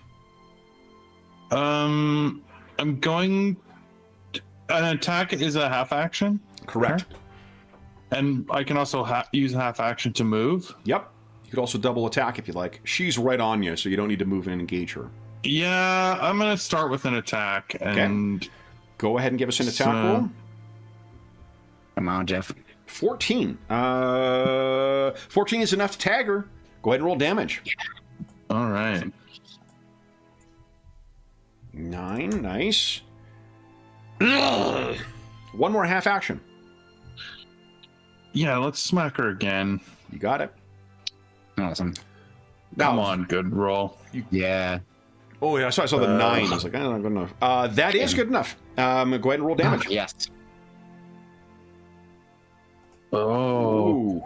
I'm going. An attack is a half action.
Correct.
Okay. And I can also use a half action to move.
Yep. You could also double attack if you like. She's right on you, so you don't need to move and engage her.
Yeah, I'm gonna start with an attack and
go ahead and give us an attack roll.
Come on, Jeff.
14. 14 is enough to tag her. Go ahead and roll damage.
All right.
9, nice. Ugh. 1 more half action.
Yeah, let's smack her again.
You got it.
Awesome.
Come on, good roll.
Yeah.
Oh yeah, I saw the 9. I was like, oh, not good enough. That is good enough. Go ahead and roll damage.
Yes.
Oh,
Ooh.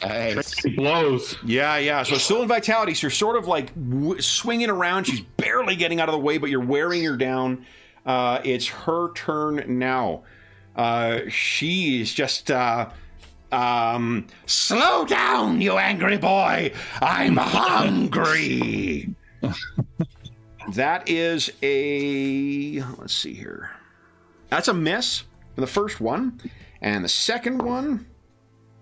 Nice.
he blows.
Yeah. So still in vitality, so you're sort of like swinging around. She's barely getting out of the way, but you're wearing her down. It's her turn now. She is just slow down, you angry boy. I'm hungry. That is a, let's see here. That's a miss for the first one, and the second one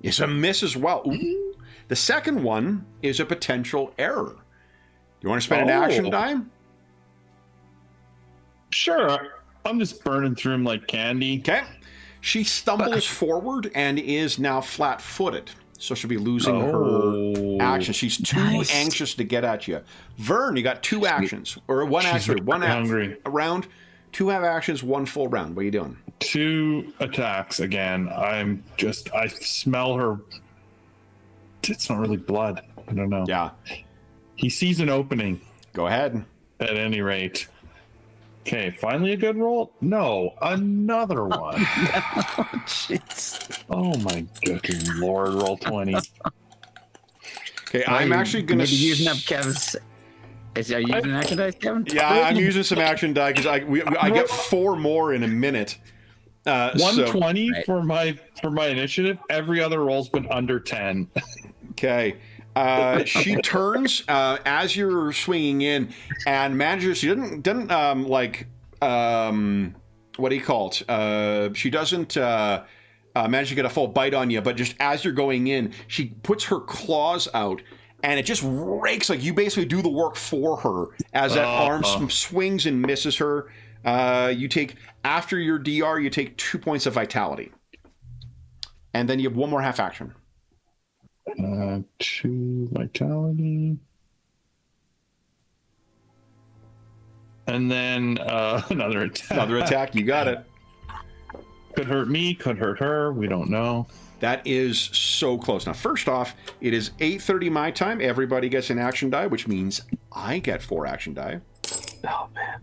is a miss as well. Ooh. The second one is a potential error. You want to spend an action die?
Sure. I'm just burning through him like candy.
Okay. She stumbles forward and is now flat-footed, so she'll be losing her action. She's too anxious to get at you. Vern, you got two actions, or one action, one
hungry.
a round. Two have actions, one full round. What are you doing?
2 attacks again. I smell her. It's not really blood. I don't know.
Yeah.
He sees an opening.
Go ahead.
At any rate. Okay, finally a good roll? No, another one.
Jeez.
Oh my good lord, roll 20.
Okay, I'm actually going to...
Maybe using up Kev's... Are you using action dice, Kevin?
Yeah, I'm using some action die because I get 4 more in a minute.
120
Right.
for my initiative. Every other roll's been under 10.
Okay. She turns as you're swinging in and manages. She doesn't what do you call it? She doesn't manage to get a full bite on you, but just as you're going in, she puts her claws out. And it just rakes, like you basically do the work for her as that arm swings and misses her. You take, after your DR, you take 2 points of vitality. And then you have one more half action.
2 vitality. And then another attack.
Another attack, you got it.
Could hurt me, could hurt her. We don't know.
That is so close. Now, first off, it is 8:30 my time. Everybody gets an action die, which means I get 4 action die.
Oh man.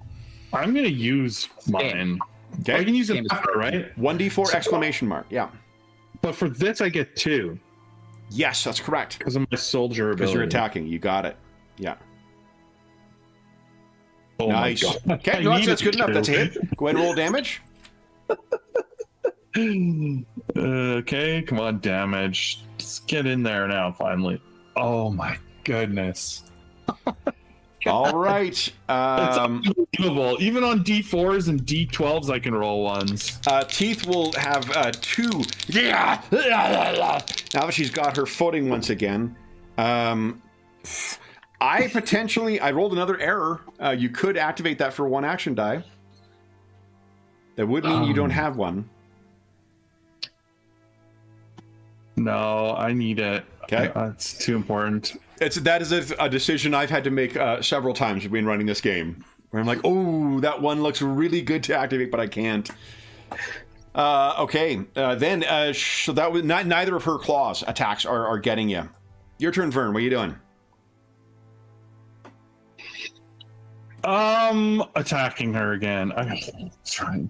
I'm gonna use mine.
Okay.
I can use it after, right?
1d4 exclamation mark. Yeah.
But for this, I get 2
Yes, that's correct.
because of my soldier ability.
Because you're attacking. You got it. Yeah.
Oh
Nice.
my God.
Okay,
I
no, that's
needed
good enough.
to.
That's a hit. Go ahead and roll damage.
Okay, come on, damage. Let's get in there now, finally. Oh my goodness.
All right.
It's unbelievable. Even on D4s and D12s, I can roll ones.
Teeth will have 2. Yeah. Now that she's got her footing once again. I rolled another error. You could activate that for 1 action die. That would mean you don't have one.
No, I need it.
Okay.
It's too important.
That is a decision I've had to make several times when running this game. Where I'm like, oh, that one looks really good to activate, but I can't. Okay. So that was neither of her claws attacks are getting you. Your turn, Vern. What are you doing?
Attacking her again. I'm trying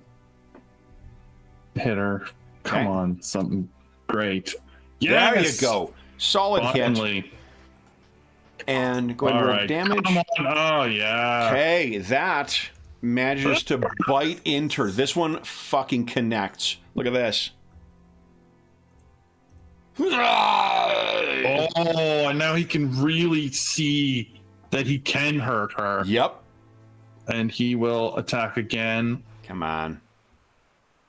to hit her. Come
Okay.
on, something great.
There you
Yes!
go. Solid hit.
Finally.
And go ahead and roll
Alright,
damage.
come on. Oh, yeah.
Okay, that manages to bite into her. This one fucking connects. Look at this.
Oh, and now he can really see that he can hurt her.
Yep.
And he will attack again.
Come on.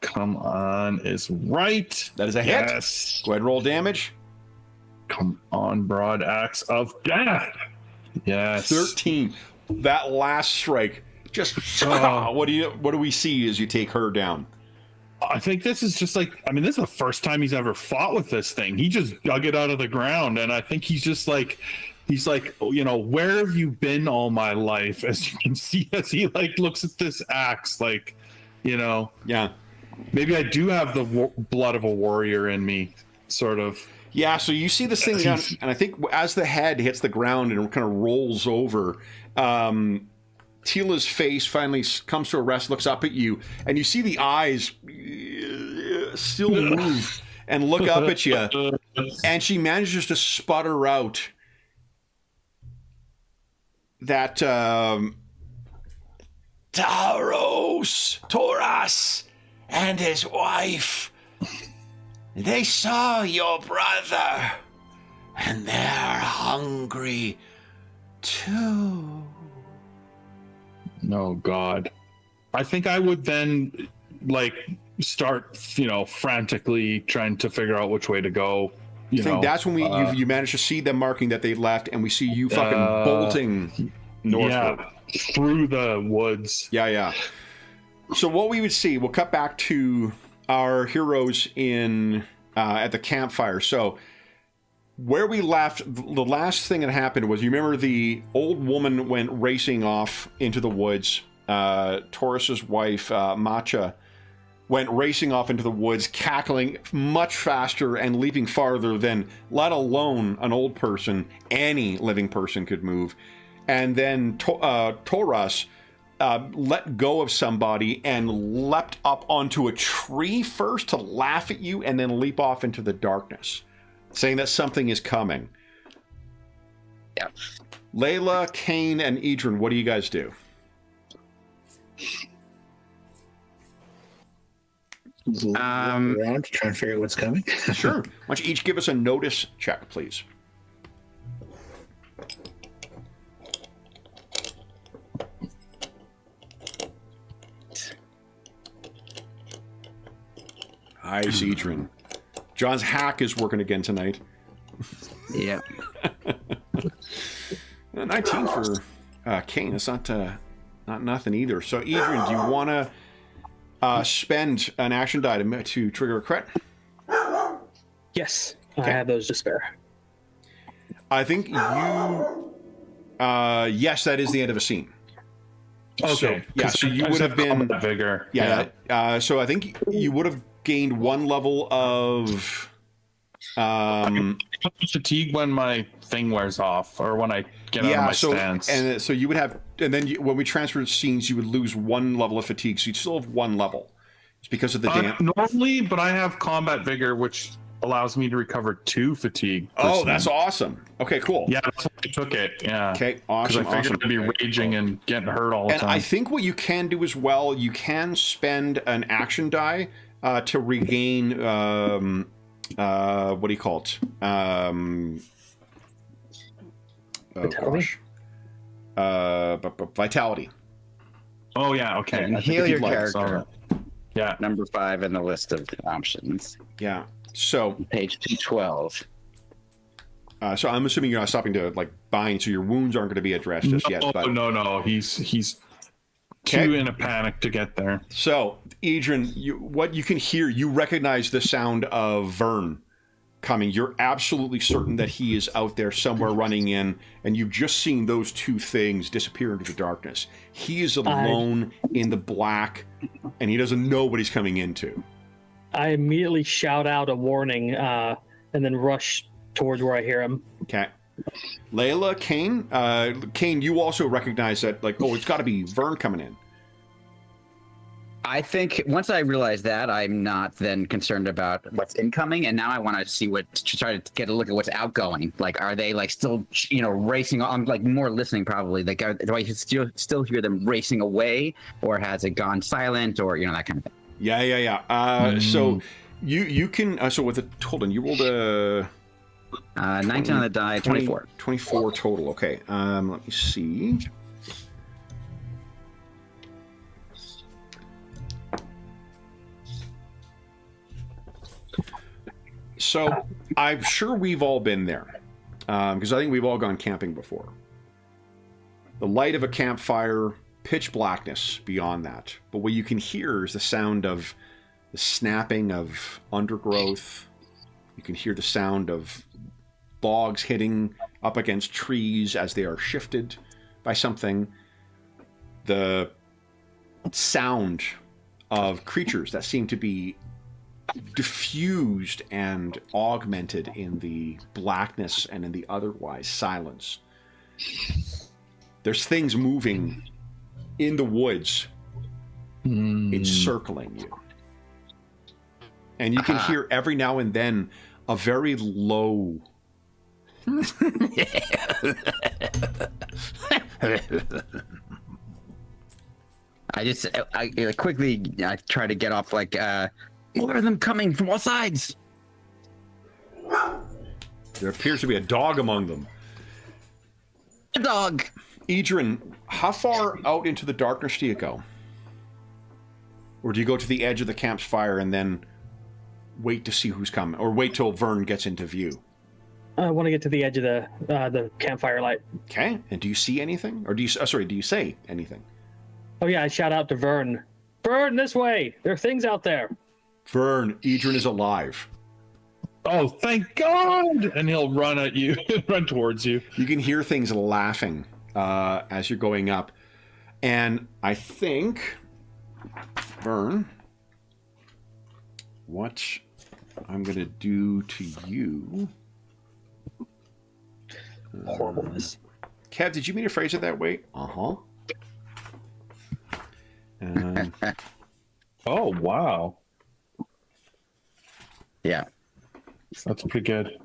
Come on, is right.
That is a hit.
Yes.
Go ahead and roll damage.
Come on, broad axe of death. Yes.
13. That last strike. Just what do we see as you take her down?
I think this is just like, I mean, this is the first time he's ever fought with this thing. He just dug it out of the ground, and I think he's like, you know, where have you been all my life? As you can see, as he like looks at this axe, like, you know,
Yeah.
maybe I do have the blood of a warrior in me, sort of.
Yeah, so you see this thing down, and I think as the head hits the ground and it kind of rolls over, Tila's face finally comes to a rest, looks up at you, and you see the eyes still move and look up at you, and she manages to sputter out that Taurus and his wife, they saw your brother, and they're hungry too.
Oh God. I think I would then start, frantically trying to figure out which way to go.
I think that's when you manage to see them marking that they left, and we see you fucking bolting northward.
Yeah, through the woods.
Yeah. So what we would see, we'll cut back to our heroes in at the campfire. So where we left, the last thing that happened was, you remember the old woman went racing off into the woods. Taurus's wife, Matcha, went racing off into the woods, cackling much faster and leaping farther than, let alone an old person, any living person could move. And then Taurus let go of somebody and leapt up onto a tree first to laugh at you, and then leap off into the darkness, saying that something is coming.
Yeah.
Layla, Kane, and Idrin, what do you guys do?
Around to try and figure out what's coming.
Sure. Why don't you each give us a notice check, please? Nice, Idrin. John's hack is working again tonight.
Yeah.
19 for Kane. That's not nothing either. So, Idrin, do you want to spend an action die to trigger a crit?
Yes,
Okay.
I have those to spare.
I think you... yes, that is the end of a scene.
Okay.
So you would have been...
combat vigor.
Yeah. So I think you would have gained one level of...
fatigue when my thing wears off, or when I get out of my stance.
And so you would have... And then when we transferred scenes, you would lose one level of fatigue, so you'd still have one level. It's because of the damp.
Normally, but I have combat vigor, which allows me to recover 2 fatigue.
Oh, that's awesome. Okay, cool.
Yeah, that's why I took it. Yeah.
Okay, awesome.
Because I figured I'd be raging and getting hurt all the time.
I think what you can do as well, you can spend an action die to regain, what do you call it?
Vitality?
Vitality.
Oh, yeah, okay.
And
I think
heal
if
your
you'd like,
character.
Yeah.
Number 5 in the list of options.
Yeah. So
Page 212.
so I'm assuming you're not stopping to bind, so your wounds aren't going to be addressed just yet. But...
No. He's
Okay.
too in a panic to get there.
So, Idrin, what you can hear, you recognize the sound of Vern coming. You're absolutely certain that he is out there somewhere running in, and you've just seen those two things disappear into the darkness. He is alone in the black, and he doesn't know what he's coming into.
I immediately shout out a warning and then rush towards where I hear him.
Okay. Layla, Kane, Kane, you also recognize that, it's got to be Vern coming in.
I think once I realize that, I'm not then concerned about what's incoming, and now I want to see try to get a look at what's outgoing. Are they still, racing? I'm more listening probably. Do I still hear them racing away, or has it gone silent, or that kind of thing?
Yeah. So you can. So with hold on, you rolled a
19 on the die, 24.
24 total. Okay. Let me see. So I'm sure we've all been there, because I think we've all gone camping before. The light of a campfire, pitch blackness beyond that. But what you can hear is the sound of the snapping of undergrowth. You can hear the sound of logs hitting up against trees as they are shifted by something. The sound of creatures that seem to be diffused and augmented in the blackness and in the otherwise silence. There's things moving in the woods, encircling you. And you can hear every now and then a very low.
I quickly try to get off, like, more of them coming from all sides.
There appears to be a dog among them.
A dog.
Idrin, how far out into the darkness do you go? Or do you go to the edge of the camp's fire and then wait to see who's coming? Or wait till Vern gets into view?
I want to get to the edge of the campfire light.
Okay. And do you see anything? Or do you do you say anything?
Oh yeah, I shout out to Vern. Vern, this way! There are things out there.
Vern, Idrin is alive.
Oh, thank God! And he'll run at you, run towards you.
You can hear things laughing as you're going up. And I think, Vern, what I'm going to do to you...
Horribleness.
Kev, did you mean to phrase it that way? Uh-huh.
Oh, wow.
Yeah.
That's pretty good.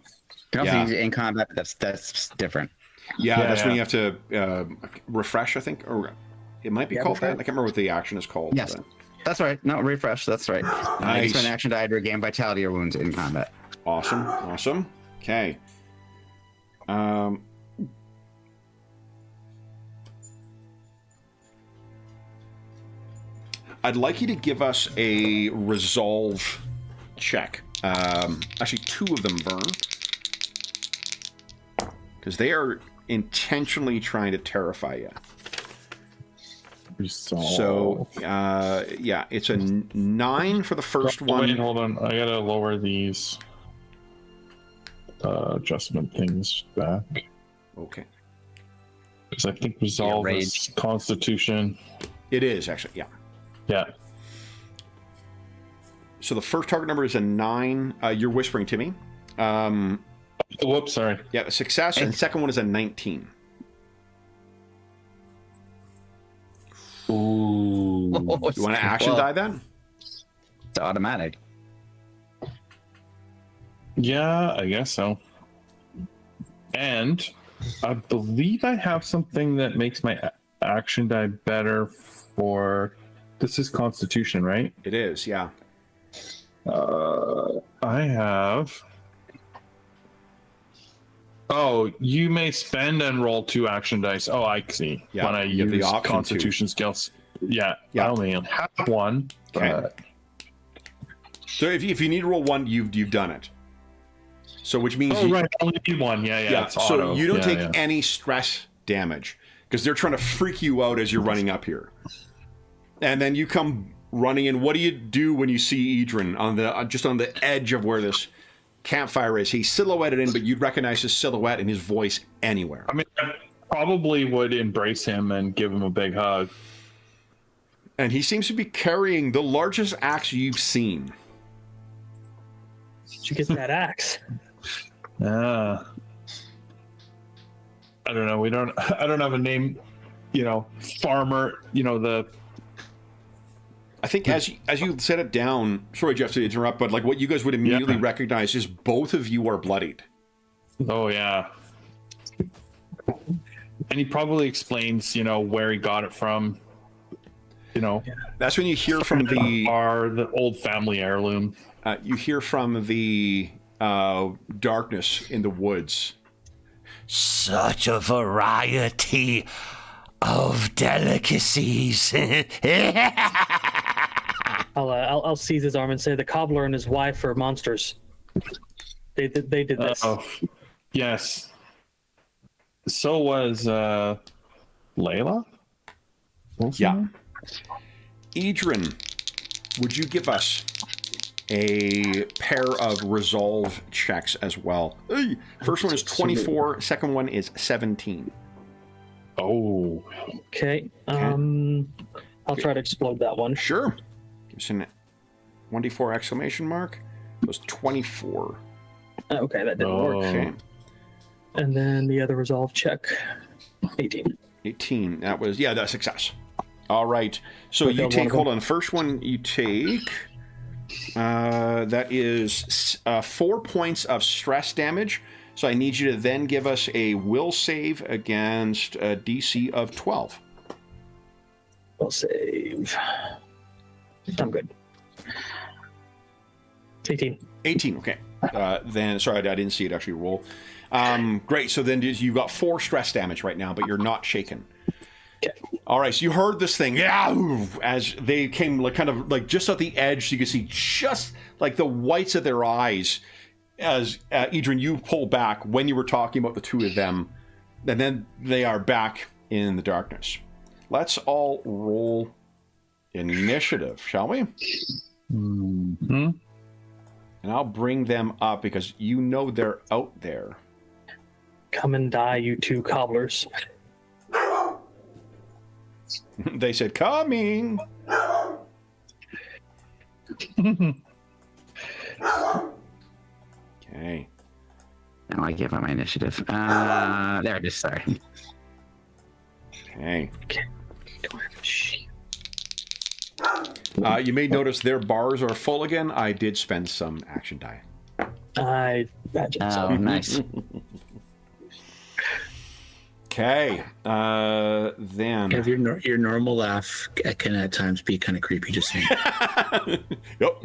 Can also
Yeah.
use it in combat. That's different.
Yeah, that's when
yeah.
you have to refresh, I think, or it might be called that. I can't remember what the action is called.
Yes.
but-
That's right. No, refresh. That's right. You
Nice.
spend action die to regain vitality or wounds in combat.
Awesome, awesome. Okay. I'd like you to give us a resolve check. Actually, two of them, Vern. Because they are intentionally trying to terrify you. So, yeah, it's a 9 for the first one.
Wait, hold on. I gotta lower these adjustment things back.
Okay.
Because I think resolve
Yeah,
is Constitution.
It is, actually, yeah.
Yeah.
So the first target number is a 9. You're whispering to me.
Whoops, sorry.
Yeah, a success. And the second one is a 19.
Ooh.
You want to action die then?
It's automatic.
Yeah, I guess so. And I believe I have something that makes my action die better for... This is Constitution, right?
It is, yeah.
I have... Oh, you may spend and roll 2 action dice. Oh, I see.
Yeah,
when I
you have the
use
option to.
Constitution skills. Yeah,
Yeah.
I only have one.
Okay.
But
So if you need to roll 1, you've done it. So which means
oh, right. I only need one. Yeah.
yeah.
It's
So
auto.
you don't
Yeah,
take
yeah.
any stress damage because they're trying to freak you out as you're running up here. And then you come running in. What do you do when you see Idrin on the just on the edge of where this campfire is? He's silhouetted in, but you'd recognize his silhouette and his voice anywhere.
I mean, I probably would embrace him and give him a big hug.
And he seems to be carrying the largest axe you've seen.
She gets that axe.
I don't know. I don't have a name. Farmer.
I think as you set it down, sorry Jeff to interrupt, but like what you guys would immediately recognize is both of you are bloodied.
Oh yeah. And he probably explains, where he got it from.
That's when you hear from
the old family heirloom.
you hear from the darkness in the woods.
Such a variety of delicacies.
I'll seize his arm and say the cobbler and his wife are monsters. They did this.
Yes. So was Layla?
Yeah. Idrin, would you give us a pair of resolve checks as well? Hey, first one is 24, second one is 17.
Oh.
Okay. I'll try to explode that one.
Sure. Give us an 1d4 exclamation mark. It was 24.
Okay, that didn't work.
Okay.
And then the other resolve check, 18.
18. That was, yeah, that's success. All right. So
Okay,
you
one
take,
of
hold
them.
on. First one you take That is 4 points of stress damage. So I need you to then give us a will save against a DC of 12.
Will save. I'm good. 18.
18, okay. Then, sorry, I didn't see it actually roll. Great, so then you've got 4 stress damage right now, but you're not shaken.
Okay.
All right, so you heard this thing, yeah, as they came like kind of like just at the edge, so you can see just like the whites of their eyes as Adrian, you pull back when you were talking about the two of them, and then they are back in the darkness. Let's all roll initiative, shall we?
Mm-hmm.
And I'll bring them up because you know they're out there.
Come and die, you two cobblers.
They said, coming. Okay.
Now I give up my initiative. There it is, sorry.
Okay. You may notice their bars are full again. I did spend some action die.
I imagine
Oh,
so.
nice.
Okay. Then.
Have your normal laugh can at times be kind of creepy. Just saying.
Yep.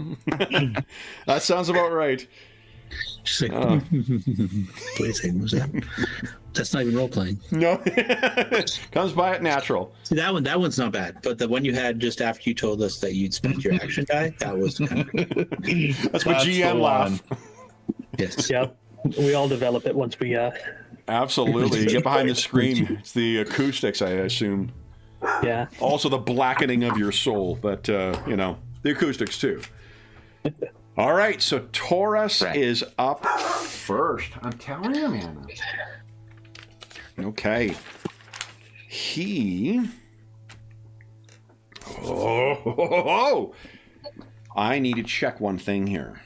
That sounds about right.
Just like, wait a second, what's that? That's not even role playing.
No. Comes by it natural.
See, that one's not bad. But the one you had just after you told us that you'd spent your action die, that was kind of
That's my GM laugh.
yes.
Yeah, we all develop it once we.
Absolutely. You get behind the screen. It's the acoustics, I assume.
Yeah.
Also the blackening of your soul, but, the acoustics too. All right, so Taurus is up first. I'm telling you, man. Okay. I need to check one thing here.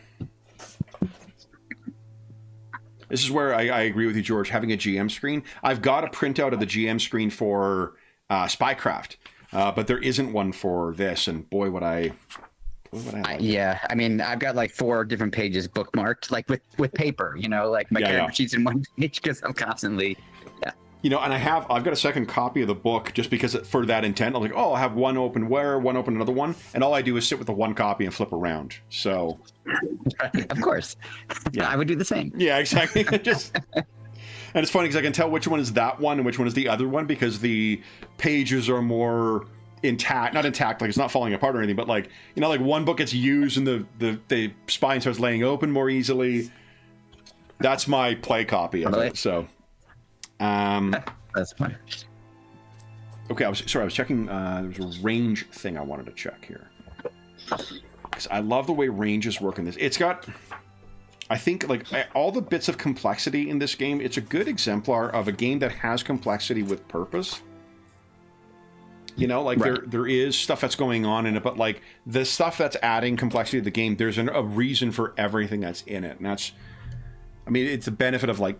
This is where I agree with you, George, having a GM screen. I've got a printout of the GM screen for Spycraft, but there isn't one for this, and boy, would I like
Yeah, I mean, I've got like 4 different pages bookmarked, like with paper, like my character sheets in one page because I'm constantly,
and I've got a second copy of the book just because for that intent. I'm like, I'll have one open one open another one, and all I do is sit with the one copy and flip around. So,
of course, I would do the same.
Yeah, exactly. And it's funny because I can tell which one is that one and which one is the other one because the pages are more intact, not intact, like it's not falling apart or anything, but like one book gets used and the spine starts laying open more easily. That's my play copy of it. So
that's fine.
Okay, I was checking. There was a range thing I wanted to check here because I love the way ranges work in this. It's got, I think, like all the bits of complexity in this game. It's a good exemplar of a game that has complexity with purpose. There is stuff that's going on in it, but like the stuff that's adding complexity to the game, there's a reason for everything that's in it, and that's, it's a benefit of like.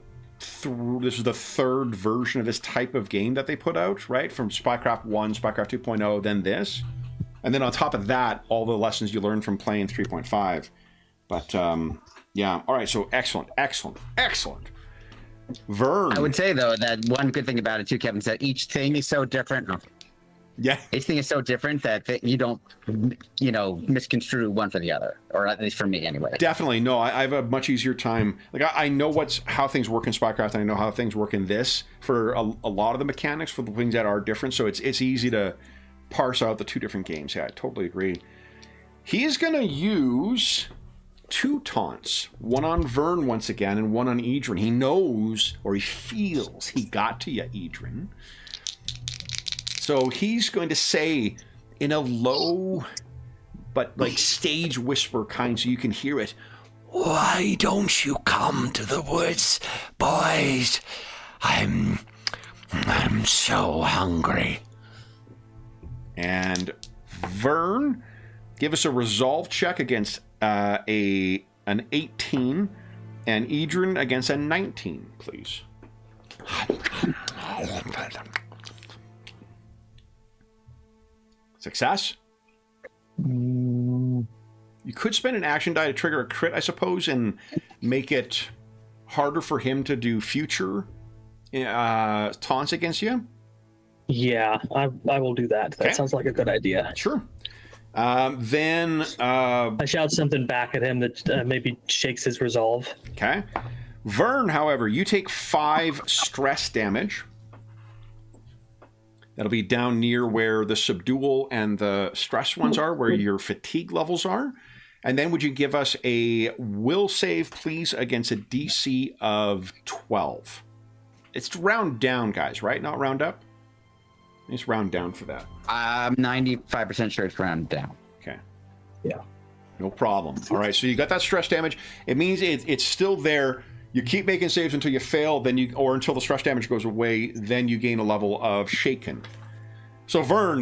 This is the third version of this type of game that they put out, right? From Spycraft 1, Spycraft 2.0, then this. And then on top of that, all the lessons you learned from playing 3.5. But, yeah. All right, so excellent. Vern.
I would say, though, that one good thing about it, too, Kevin, is that each thing is so different.
Yeah.
Each thing is so different that you don't, misconstrue one for the other, or at least for me anyway.
Definitely. No, I have a much easier time. Like, I know how things work in Spycraft, and I know how things work in this for a lot of the mechanics, for the things that are different. So it's easy to parse out the two different games. Yeah, I totally agree. He's going to use 2 taunts. One on Vern once again, and one on Idrin. He knows, or he feels, he got to you, Idrin. So he's going to say in a low, but like stage whisper kind so you can hear it.
Why don't you come to the woods, boys? I'm so hungry.
And Vern, give us a resolve check against an 18, and Idrin against a 19, please. Success? You You could spend an action die to trigger a crit, I suppose, and make it harder for him to do future taunts against you.
Yeah, I will do that. That sounds like a good idea.
Sure. Then
I shout something back at him that maybe shakes his resolve.
Okay. Vern, however, you take 5 stress damage. That'll be down near where the subdual and the stress ones are, where your fatigue levels are. And then would you give us a will save, please, against a DC of 12? It's round down, guys, right? Not round up? It's round down for that.
I'm 95% sure it's round down.
Okay.
Yeah.
No problem. All right, so you got that stress damage. It means it's still there. You keep making saves until you fail, or until the stress damage goes away, then you gain a level of shaken. So Vern,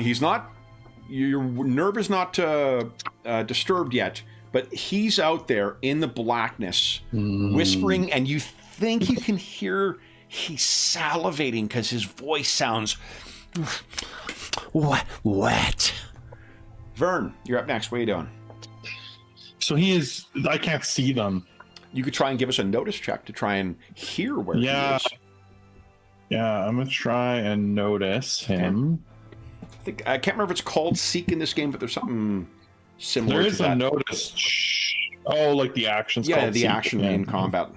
your nerve is not disturbed yet, but he's out there in the blackness, whispering, and you think you can hear he's salivating because his voice sounds
Wet.
Vern, you're up next. What are you doing?
So I can't see them.
You could try and give us a notice check to try and hear where he is.
Yeah, I'm going to try and notice him.
I can't remember if it's called Seek in this game, but there's something similar
There
to
is
that.
a notice. Oh, like the actions.
Yeah,
called
the
Seek.
action in combat.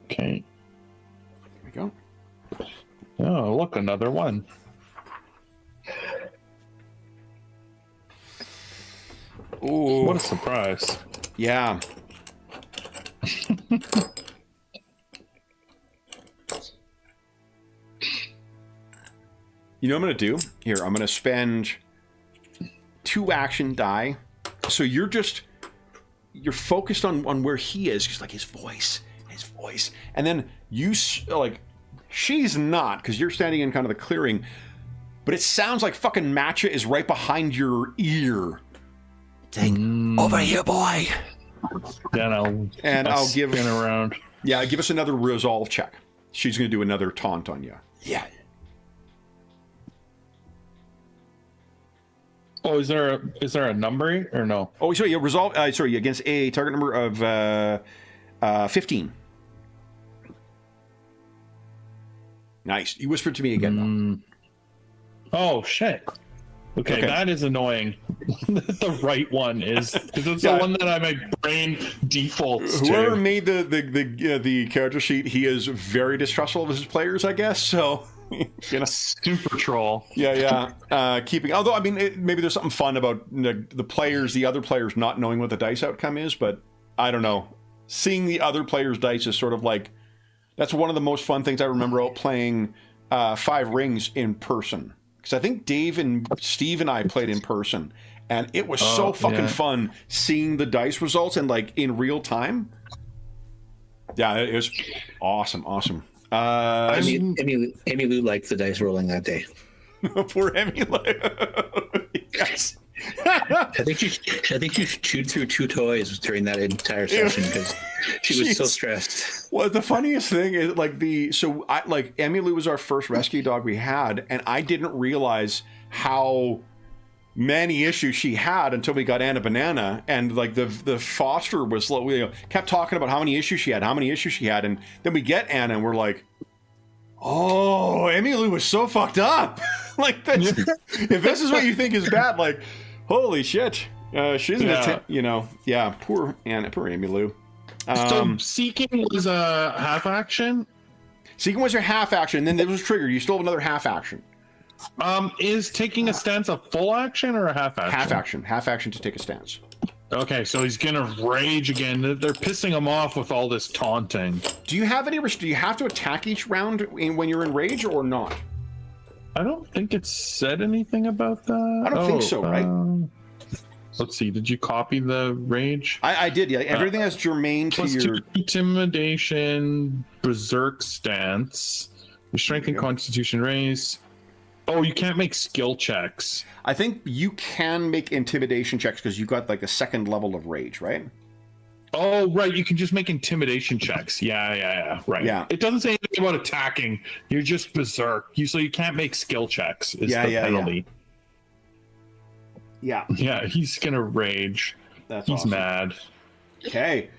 Okay.
There we go.
Oh, look, another one.
Ooh.
What a surprise.
Yeah. You know what I'm going to do? Here, I'm going to spend 2 action die. So you're focused on where he is, just like his voice. And then she's not, because you're standing in kind of the clearing, but it sounds like fucking Matcha is right behind your ear.
Saying, over here, boy.
Then I'll
give
spin around.
Yeah, give us another resolve check. She's going to do another taunt on you.
Yeah.
Oh, is there a number or no?
Oh, sorry, yeah, resolve. Sorry, against a target number of 15. Nice. You whispered to me again, though.
Oh shit. Okay, that is annoying. The right one is, because it's the one that my brain defaults to.
Whoever made the character sheet, he is very distrustful of his players, I guess. So, you know,
super troll.
Yeah. Although, I mean, maybe there's something fun about the other players not knowing what the dice outcome is, but I don't know. Seeing the other players' dice is sort of like, that's one of the most fun things I remember out playing 5 Rings in person. Because I think Dave and Steve and I played in person, and it was so fucking fun seeing the dice results and like in real time. Yeah, it was awesome.
Amy Lou liked the dice rolling that day.
Poor Amy Lou. Yes.
I think she chewed through 2 toys during that entire session because she was so stressed.
Well, the funniest thing is Amy Lou was our first rescue dog we had, and I didn't realize how many issues she had until we got Anna Banana, and like the foster was kept talking about how many issues she had, and then we get Anna, and we're like, oh, Amy Lou was so fucked up. Like this, if this is what you think is bad, like, holy shit, she's poor Amy Lou.
So Seeking was a half action.
Seeking was your half action, and then it was triggered. You still have another half action.
Is taking a stance a full action or a half action?
Half action to take a stance.
Okay, so he's gonna rage again. They're pissing him off with all this taunting.
Do you have to attack each round when you're in rage or not?
I don't think it said anything about that.
I don't think so, right?
Let's see. Did you copy the rage?
I did, yeah. Everything that's germane to your
intimidation, berserk stance, your strength and constitution raise. Oh, you can't make skill checks.
I think you can make intimidation checks because you got like a 2nd level of rage, right?
Oh, right. You can just make intimidation checks. Yeah. Right.
Yeah.
It doesn't say anything about attacking. You're just berserk. So you can't make skill checks. Is the penalty.
Yeah.
Yeah, he's gonna rage.
That's
He's
awesome.
mad.
Okay.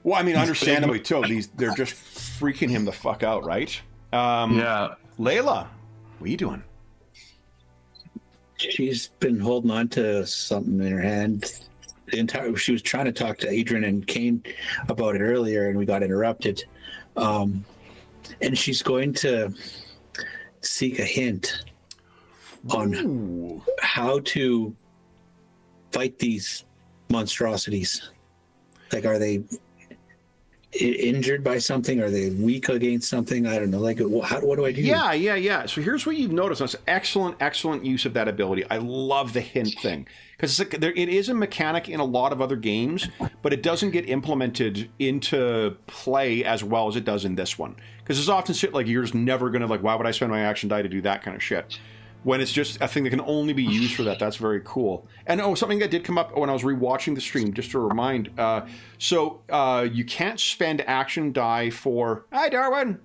Well, I mean, understandably too. They're just freaking him the fuck out, right?
Yeah.
Layla, what are you doing?
She's been holding on to something in her hand. She was trying to talk to Adrian and Kane about it earlier, and we got interrupted. And she's going to seek a hint on how to fight these monstrosities. Like, are they injured by something? Are they weak against something? I don't know. Like, what do I do?
Yeah. So here's what you've noticed. That's excellent use of that ability. I love the hint thing because it is a mechanic in a lot of other games, but it doesn't get implemented into play as well as it does in this one. Because there's often shit like you're just never gonna like, why would I spend my action die to do that kind of shit? When it's just a thing that can only be used for that. That's very cool. And something that did come up when I was rewatching the stream, just to remind. You can't spend action die for. Hi, Darwin.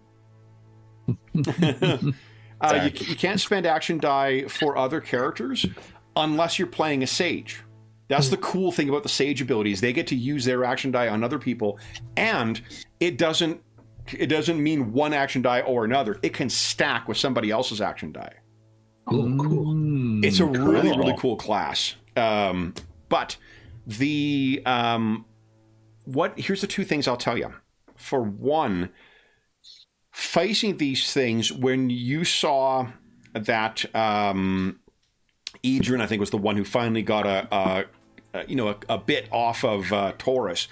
You can't spend action die for other characters unless you're playing a sage. That's the cool thing about the sage abilities. They get to use their action die on other people, and it doesn't mean one action die or another. It can stack with somebody else's action die.
Oh, cool.
It's a really cool class. But the here's the two things I'll tell you. For one, facing these things, when you saw that Adrian, I think, was the one who finally got a bit off of Taurus.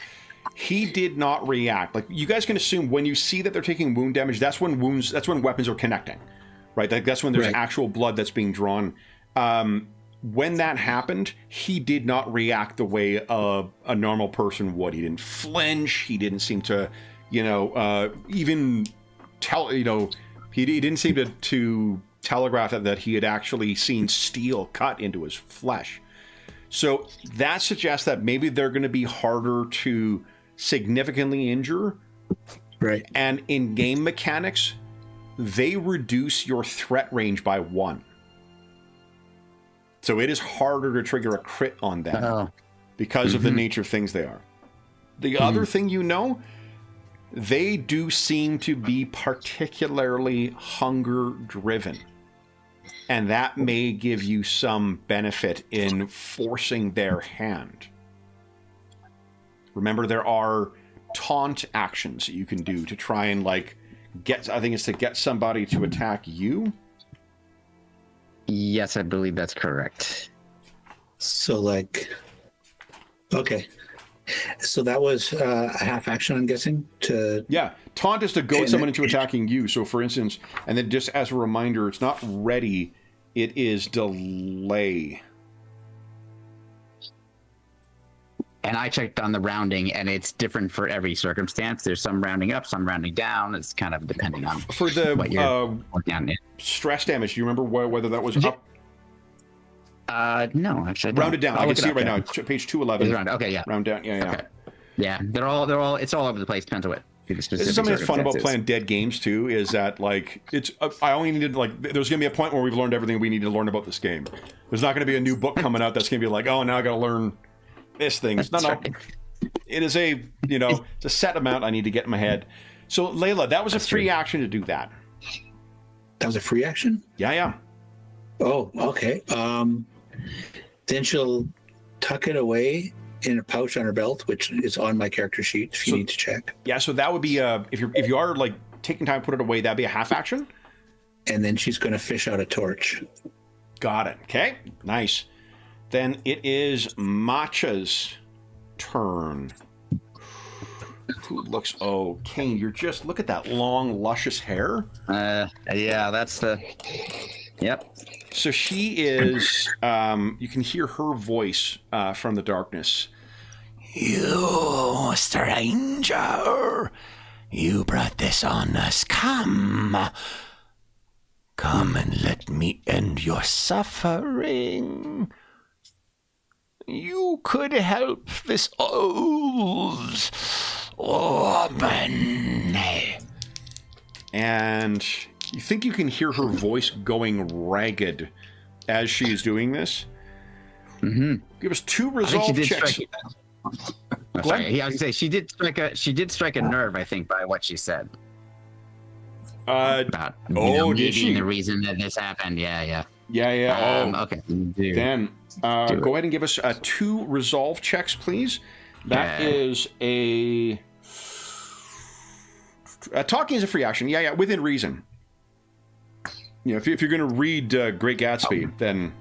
He did not react. Like, you guys can assume when you see that they're taking wound damage, that's when weapons are connecting. Right, that's when there's actual blood that's being drawn. When that happened, he did not react the way a normal person would. He didn't flinch. He didn't seem to, even tell. He didn't seem to telegraph that he had actually seen steel cut into his flesh. So that suggests that maybe they're going to be harder to significantly injure.
Right.
And in game mechanics, they reduce your threat range by 1. So it is harder to trigger a crit on them because of the nature of things they are. The other thing they do seem to be particularly hunger driven. And that may give you some benefit in forcing their hand. Remember, there are taunt actions that you can do to try and get somebody to attack you.
Yes, I believe that's correct.
So, okay. So that was a half action, I'm guessing,
taunt is to goad someone into attacking you. So, for instance, and then just as a reminder, it's not ready, it is delay.
And I checked on the rounding, and it's different for every circumstance. There's some rounding up, some rounding down. It's kind of depending on
for the
what you're down in.
Stress damage. Do you remember whether that was up?
No, actually.
Rounded down. I can see it right now. It's page 211.
Okay, yeah.
Round down. Yeah.
Okay. Yeah, they're all. It's all over the place. Depends on what.
This is something that's fun about playing dead games too. Is that it's? I only needed there's going to be a point where we've learned everything we need to learn about this game. There's not going to be a new book coming out that's going to be like, oh, now I got to learn this thing. No. Right. It is it's a set amount I need to get in my head. So Layla, that was a free action to do that.
That was a free action?
Yeah.
Oh, okay. Then she'll tuck it away in a pouch on her belt, which is on my character sheet if you need to check.
Yeah, so that would be if you are taking time to put it away, that'd be a half action.
And then she's going to fish out a torch.
Got it. Okay, nice. Then it is Matcha's turn. Who looks... Oh, Kane, you're just... Look at that long, luscious hair.
Yeah, that's the... Yep.
So she is... you can hear her voice from the darkness.
You, stranger. You brought this on us. Come and let me end your suffering. You could help this old woman.
And you think you can hear her voice going ragged as she is doing this.
Mm-hmm.
Give us 2
I think
resolve
she did
checks.
strike. Oh, sorry. I was gonna say she did strike a nerve. I think by what she said about me
did she?
being the reason that this happened. Yeah.
Yeah.
Okay.
Then go ahead and give us 2 resolve checks, please. That is a talking is a free action. Yeah, within reason. If you're going to read Great Gatsby, then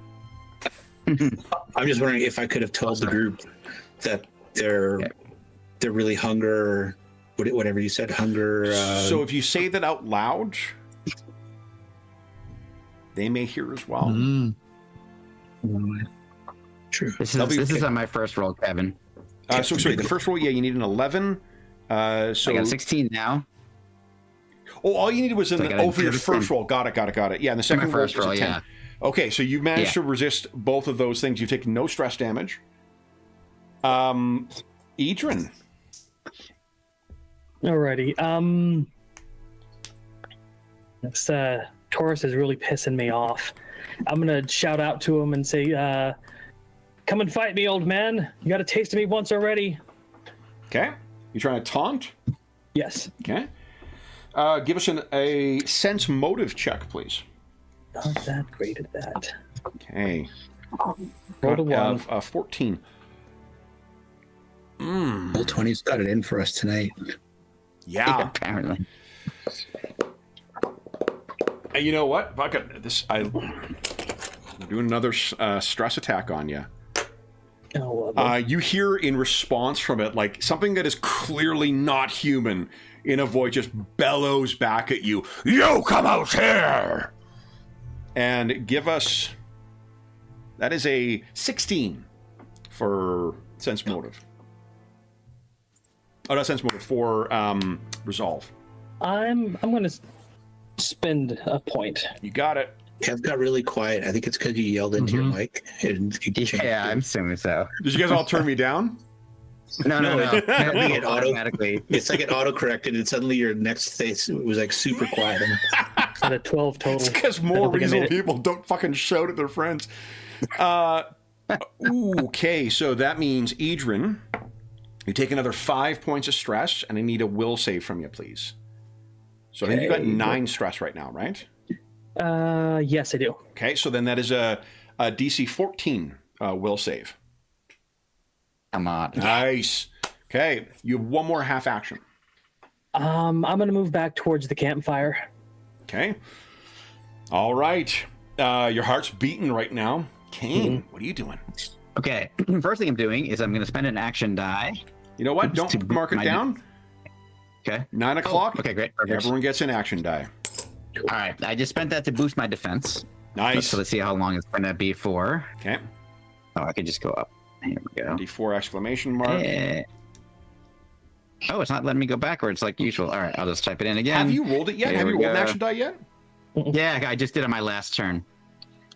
I'm just wondering if I could have told the group that they're really hunger, whatever you said, hunger.
So if you say that out loud, they may hear as well.
True.
This is on my first roll, Kevin.
So sorry, the first roll, you need an 11. So
I got 16 now.
Oh, all you needed was for your first roll. Got it. Yeah, and the second roll was a 10.
Yeah.
Okay, so you managed to resist both of those things. You've taken no stress damage. Idrin.
Alrighty. This Taurus is really pissing me off. I'm gonna shout out to him and say, "Come and fight me, old man. You got a taste of me once already."
Okay. You trying to taunt?
Yes.
Okay. Give us a sense motive check, please.
Not that great at that.
Okay.
Roll a 1.
14.
Roll 20's got it in for us tonight.
Yeah.
Apparently.
And you know what? Fuck it. I'm doing another stress attack on you.
Oh, lovely.
You hear in response from it, like something that is clearly not human in a voice just bellows back at you. You come out here! And give us... That is a 16 for sense motive. Oh, not sense motive, for resolve.
I'm going to spend a point.
You got it.
Kev got really quiet. I think it's because you yelled into your mic. And
Yeah, I'm assuming so.
Did you guys all turn me down?
No.
It
Automatically.
It's like it auto-corrected, and suddenly your next face was like super quiet.
At a 12 total.
It's because
I
more
don't think I made
reasonable
it.
people don't fucking shout at their friends. Okay, so that means Idrin, you take another 5 points of stress, and I need a will save from you, please. So I think you got 9 stress right now, right?
Yes, I do.
Okay, so then that is a DC 14 will save.
Come on.
Nice. Okay, you have 1 more half action.
I'm going to move back towards the campfire.
Okay. All right. Your heart's beating right now. Kane, what are you doing?
Okay. First thing I'm doing is I'm going to spend an action die.
You know what?
Oops,
Don't mark it down.
Okay.
9 o'clock.
Okay, great. Perfect.
Everyone gets an action die.
All right. I just spent that to boost my defense.
Nice.
So let's see how long it's going to be for.
Okay.
Oh, I could just go up. Here we go.
D4 exclamation mark.
Oh, it's not letting me go backwards like usual. All right, I'll just type it in again.
Have you rolled it yet?
There
Have you
we
rolled an
go.
action die yet?
Yeah, I just did on my last turn.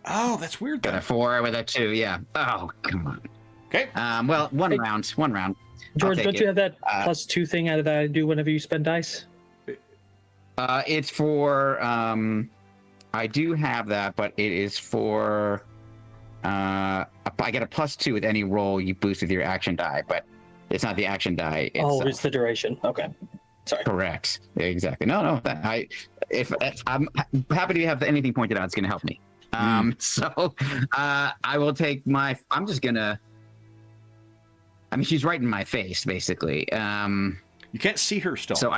Oh, that's weird.
Got
Then.
a 4 with a 2. Yeah. Oh, come on.
Okay.
Well, one round.
George, don't
it.
you have that +2 thing that I do whenever you spend dice?
It's for. I do have that, but it is for. I get a +2 with any roll you boost with your action die, but it's not the action die.
It's the duration. Okay. Sorry.
Correct. Exactly. No. I'm happy to have anything pointed out. It's going to help me. So I will take my. I'm just gonna. I mean, she's right in my face, basically.
You can't see her still.
So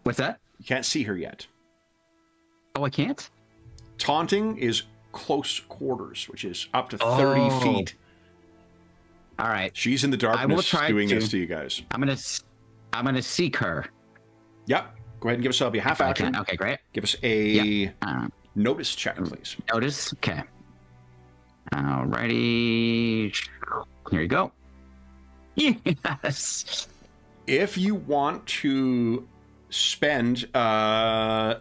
What's that?
You can't see her yet.
Oh, I can't.
Taunting is close quarters, which is up to 30 feet.
All right.
She's in the darkness doing this to you guys.
I'm gonna seek her.
Yep. Go ahead and give us a half action.
Okay, great.
Give us a notice check, please.
Notice. Okay. Alrighty. Here you go. Yes.
If you want to spend, so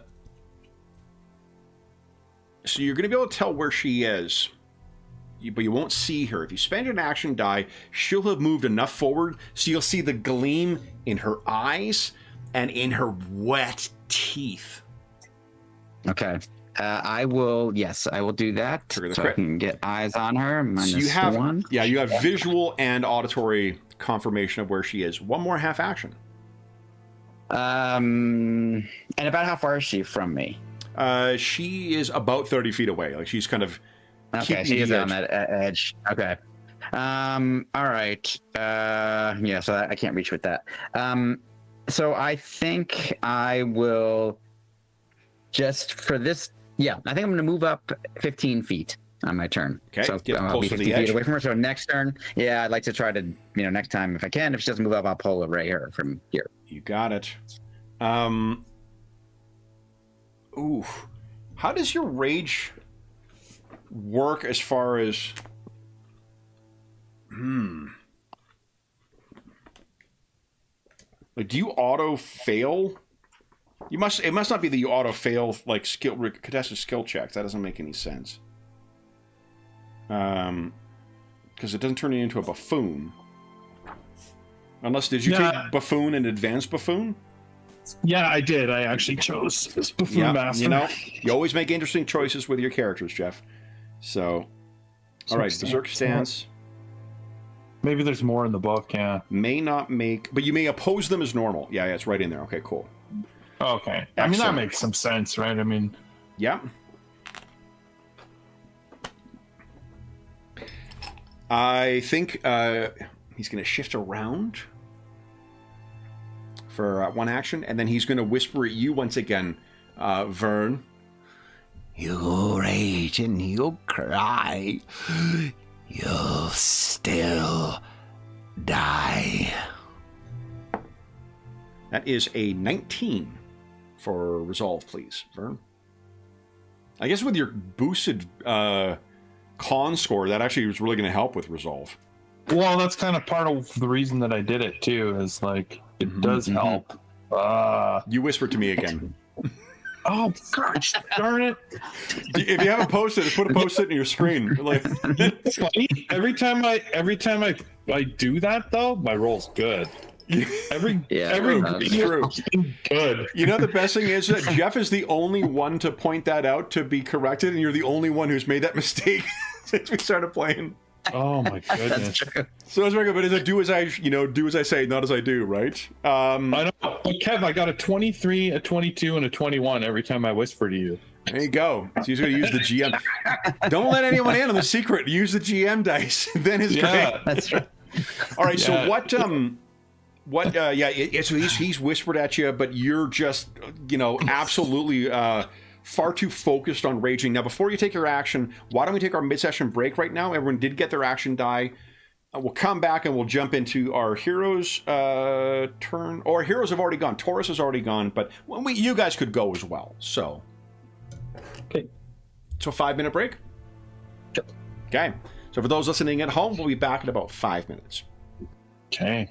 you're going to be able to tell where she is, but you won't see her. If you spend an action die, she'll have moved enough forward so you'll see the gleam in her eyes and in her wet teeth.
Okay. I will. Yes, I will do that.
Trigger the
so
crit.
I can get eyes on her.
So you have
-1.
you have visual and auditory confirmation of where she is. One more half action.
And about how far is she from me?
She is about 30 feet away. Like she's kind of
Okay, she is on that edge. Okay. All right. Yeah. So I can't reach with that. So I think I will just for this. Yeah, I think I'm going to move up 15 feet on my turn.
Okay,
So
get
I'll
closer
be
to the
50
edge.
feet away from her. So next turn, yeah, I'd like to try to, next time if I can, if she doesn't move up, I'll pull her right here from here.
You got it. Ooh. How does your rage work as far as... Like, do you auto-fail? It must not be that you auto-fail, like, contested skill checks. That doesn't make any sense. Because it doesn't turn you into a buffoon. Unless, did you take buffoon and advanced buffoon?
Yeah, I did. I actually chose this buffoon master.
You always make interesting choices with your characters, Jeff. So, all right, Berserk Stance.
Maybe there's more in the book, yeah.
May not make, but you may oppose them as normal. Yeah, it's right in there. Okay, cool.
Okay.
Excellent.
I mean, that makes some sense, right? I mean...
Yeah. I think he's going to shift around for one action, and then he's going to whisper at you once again, Vern.
You rage and you cry. You'll still die.
That is a 19 for resolve, please, Vern. I guess with your boosted con score, that actually was really going to help with resolve.
Well, that's kind of part of the reason that I did it, too, is like, it does help.
You whispered to me again.
Oh, gosh, darn it.
If you haven't posted, just put a post-it in your screen. Like,
it's funny. Every time I do that, though, my roll's good. Every
true.
Good.
You know, the best thing is that Jeff is the only one to point that out to be corrected, and you're the only one who's made that mistake since we started playing.
Oh my goodness.
So it's very good, but it's a do as I say, not as I do, right?
I know, but Kev, I got a 23, a 22, and a 21 every time I whisper to you.
There you go. So he's going to use the GM. Don't let anyone in on the secret. Use the GM dice. Then it's great.
That's right.
All right. So he's whispered at you, but you're just, absolutely far too focused on raging. Now, before you take your action, why don't we take our mid-session break right now? Everyone did get their action die. We'll come back and we'll jump into our heroes' turn. Or heroes have already gone. Taurus has already gone, but you guys could go as well. So,
okay.
So 5-minute break?
Sure.
Okay. So for those listening at home, we'll be back in about 5 minutes.
Okay.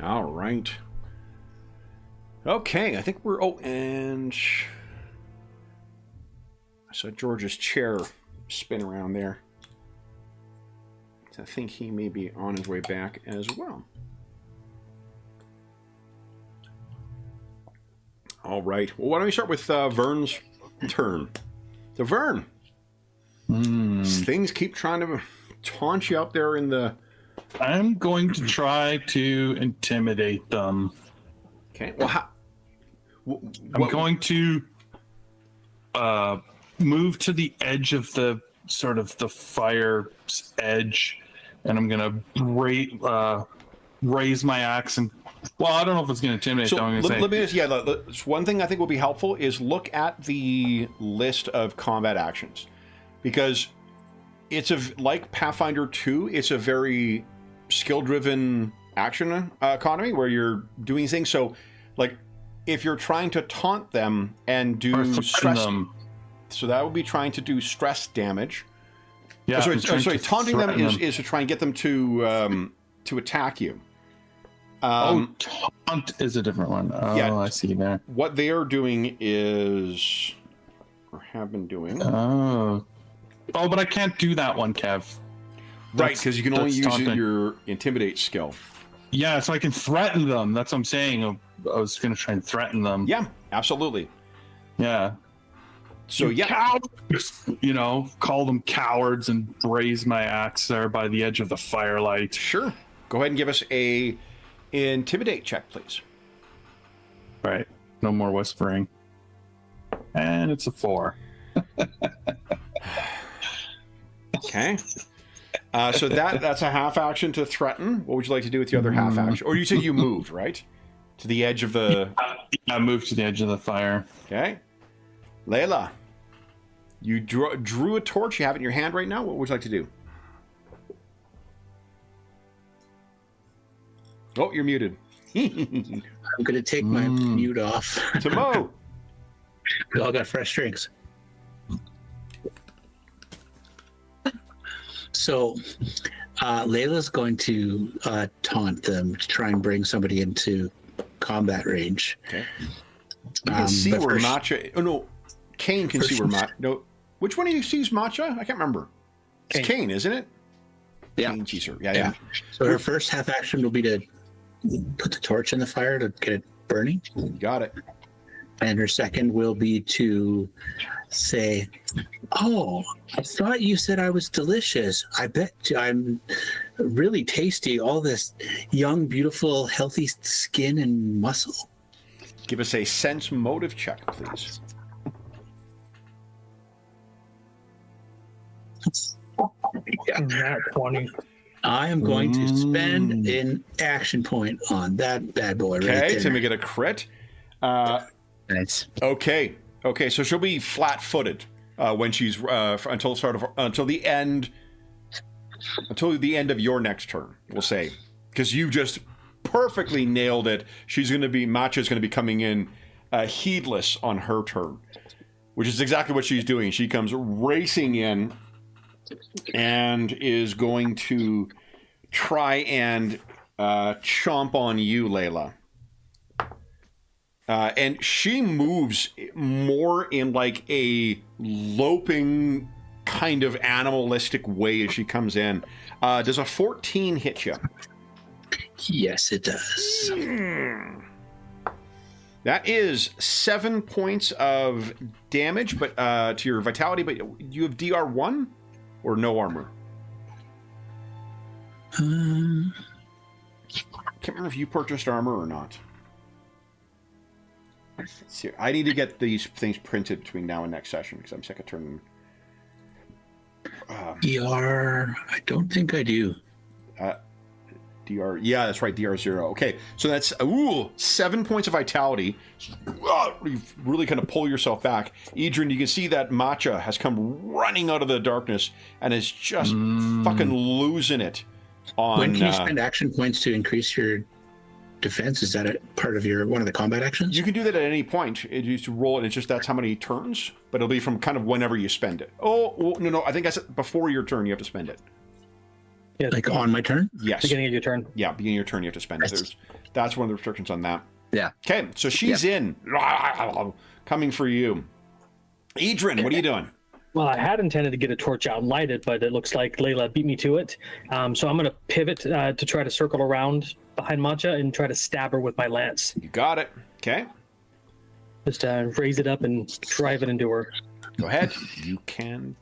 All right. Okay, I think we're... Oh, and... I saw George's chair spin around there. I think he may be on his way back as well. All right. Well, why don't we start with Vern's turn? So, Vern, things keep trying to taunt you out there in the...
I'm going to try to intimidate them.
Okay. Well,
I'm going to move to the edge of the sort of the fire's edge, and I'm going to raise my axe and... Well, I don't know if it's going to intimidate.
So
them.
let me just, one thing I think will be helpful is look at the list of combat actions, because it's like Pathfinder 2. It's a very skill-driven action economy where you're doing things. So, like, if you're trying to taunt them and do stress, so that would be trying to do stress damage.
Yeah.
Sorry. Taunting them is to try and get them to attack you.
Taunt is a different one. Oh, yeah, I see there.
What they are doing is, or have been doing.
Oh, but I can't do that one, Kev.
Right, because you can only use
taunting.
your intimidate skill.
Yeah, so I can threaten them. That's what I'm saying. I was going to try and threaten them.
Yeah, absolutely.
Yeah.
So, yeah.
Cowards! You know, call them cowards and raise my axe there by the edge of the firelight.
Sure. Go ahead and give us a intimidate check, please.
Right. No more whispering. And it's a 4.
Okay. So that's a half action to threaten. What would you like to do with the other half action? Or you said you moved, right? To the edge of the...
I moved to the edge of the fire.
Okay. Layla, you drew a torch. You have it in your hand right now. What would you like to do? Oh, you're muted.
I'm going to take my mute off.
Timo.
We all got fresh drinks. So, Layla's going to taunt them to try and bring somebody into combat range.
Okay. You can see where Matcha... Oh, no. Kane can see where Matcha... No. Which one of you sees Matcha? I can't remember. It's Kane, isn't it?
Yeah.
Kane sees her. Yeah.
So her first half action will be to put the torch in the fire to get it burning.
Got it.
And her second will be to say, "Oh, I thought you said I was delicious. I bet I'm really tasty. All this young, beautiful, healthy skin and muscle."
Give us a sense motive check, please.
Yeah, 20.
I am going to spend an action point on that bad boy right there.
Okay, so we get a crit.
Nice.
Okay, so she'll be flat-footed when she's until the end of your next turn. We'll say, because you just perfectly nailed it. Matcha's going to be coming in heedless on her turn, which is exactly what she's doing. She comes racing in and is going to try and chomp on you, Layla. And she moves more in like a loping kind of animalistic way as she comes in. Does a 14 hit you?
Yes, it does.
That is 7 points of damage, but to your vitality. But you have DR1 or no armor? Can't remember if you purchased armor or not. I need to get these things printed between now and next session because I'm sick of turning.
DR, I don't think I do.
DR, yeah, that's right, DR0. Okay, so that's 7 points of vitality. You really kind of pull yourself back. Adrian, you can see that Matcha has come running out of the darkness and is just fucking losing it on.
When can you spend action points to increase your defense? Is that a part of your one of the combat actions?
You can do that at any point. You just roll it. It's just that's how many turns, but it'll be from kind of whenever you spend it. Oh, well, no. I think that's before your turn. You have to spend it.
Yeah,
Like on my turn?
Yes.
beginning of your turn.
Yeah, beginning of your turn, you have to spend it. That's one of the restrictions on that.
Yeah.
Okay, so she's in. Coming for you. Idrin, what are you doing?
Well, I had intended to get a torch out and light it, but it looks like Layla beat me to it. So I'm going to pivot to try to circle around behind Matcha and try to stab her with my lance.
You got it. Okay,
Just raise it up and drive it into her.
go ahead. You can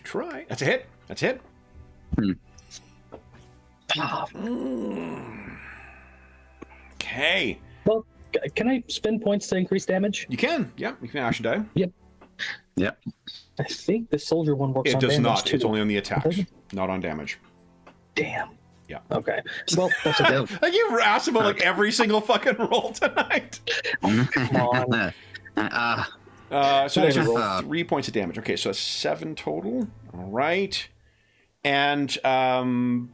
try. That's a hit. That's a hit. Okay.
Well, can I spend points to increase damage?
You can. Yeah, you can action die.
Yep.
I think the soldier one works
It
on
does
damage
not.
too.
It's only on the attacks,
Does it?
not on damage.
Damn.
Yeah.
Okay. Well, that's okay.
Like you asked about like every single fucking roll tonight.
Come on.
So there's
Whatever.
your 3 points of damage. Okay, so that's 7 total. All right. And you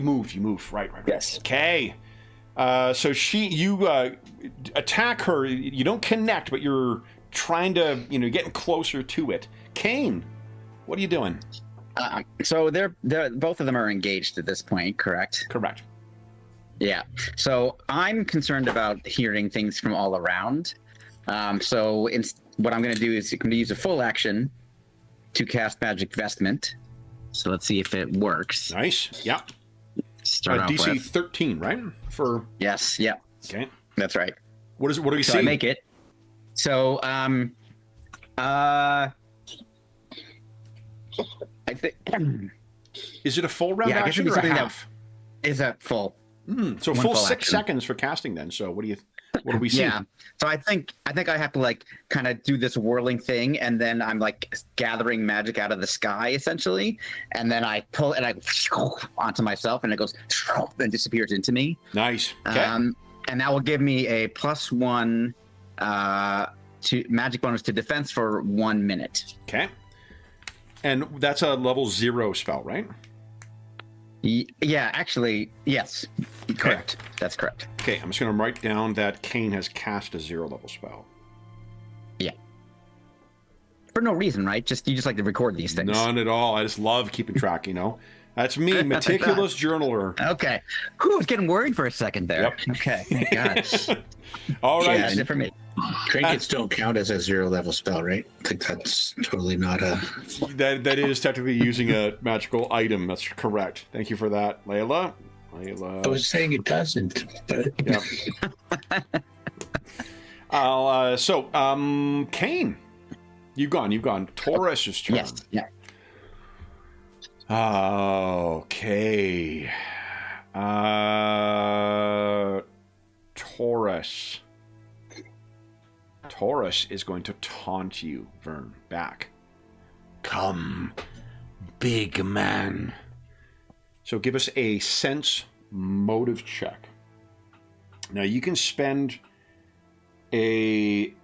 moved. You moved. Right.
Yes.
Okay. So you attack her. You don't connect, but you're trying to, getting closer to it. Kane, what are you doing?
So they're both of them are engaged at this point, correct?
Correct.
Yeah. So I'm concerned about hearing things from all around. So what I'm going to do is I'm going to use a full action to cast Magic Vestment. So let's see if it works.
Nice. Yeah.
Start off
DC
with.
13, right? For
Yes. Yeah.
okay.
That's right.
What is it? What do we
So
see?
I make it. So I think
Is it a full round
Yeah, I guess
action
it'd
or
be
a
something
half?
is that full.
So
one
full
full
6
action.
seconds for casting then. So what do we see?
Yeah. So I think I have to like kind of do this whirling thing, and then I'm like gathering magic out of the sky essentially, and then I pull and I onto myself, and it goes and disappears into me.
Nice. Okay.
And that will give me a +1 to magic bonus to defense for 1 minute.
Okay. And that's a level 0 spell, right?
Yeah, actually, yes. Correct. That's correct.
Okay, I'm just going to write down that Kane has cast a 0 level spell.
Yeah. For no reason, right? You just like to record these things.
None at all. I just love keeping track, That's me, meticulous journaler.
Okay. Whew, I was getting worried for a second there.
Yep.
Okay. Thank God.
All right.
Yeah, it for me.
Trinkets don't count as a 0 level spell, right? I think that's totally not a.
That is technically using a magical item. That's correct. Thank you for that, Layla.
I was saying it doesn't, but
yeah. Kane, you've gone. Taurus's turn.
Yes. Yeah.
Okay. Taurus. Taurus is going to taunt you, Vern, back.
Come, big man.
So give us a sense motive check. Now you can spend a...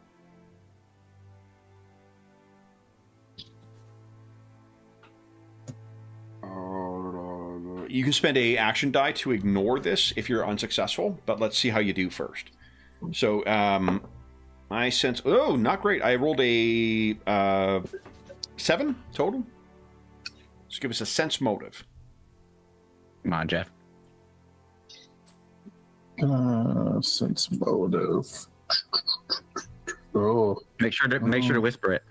You can spend a action die to ignore this if you're unsuccessful, but let's see how you do first. So, my sense... Oh, not great. I rolled a 7 total. Just give us a sense motive.
Come on, Jeff.
Sense motive. Oh,
Make sure to whisper it.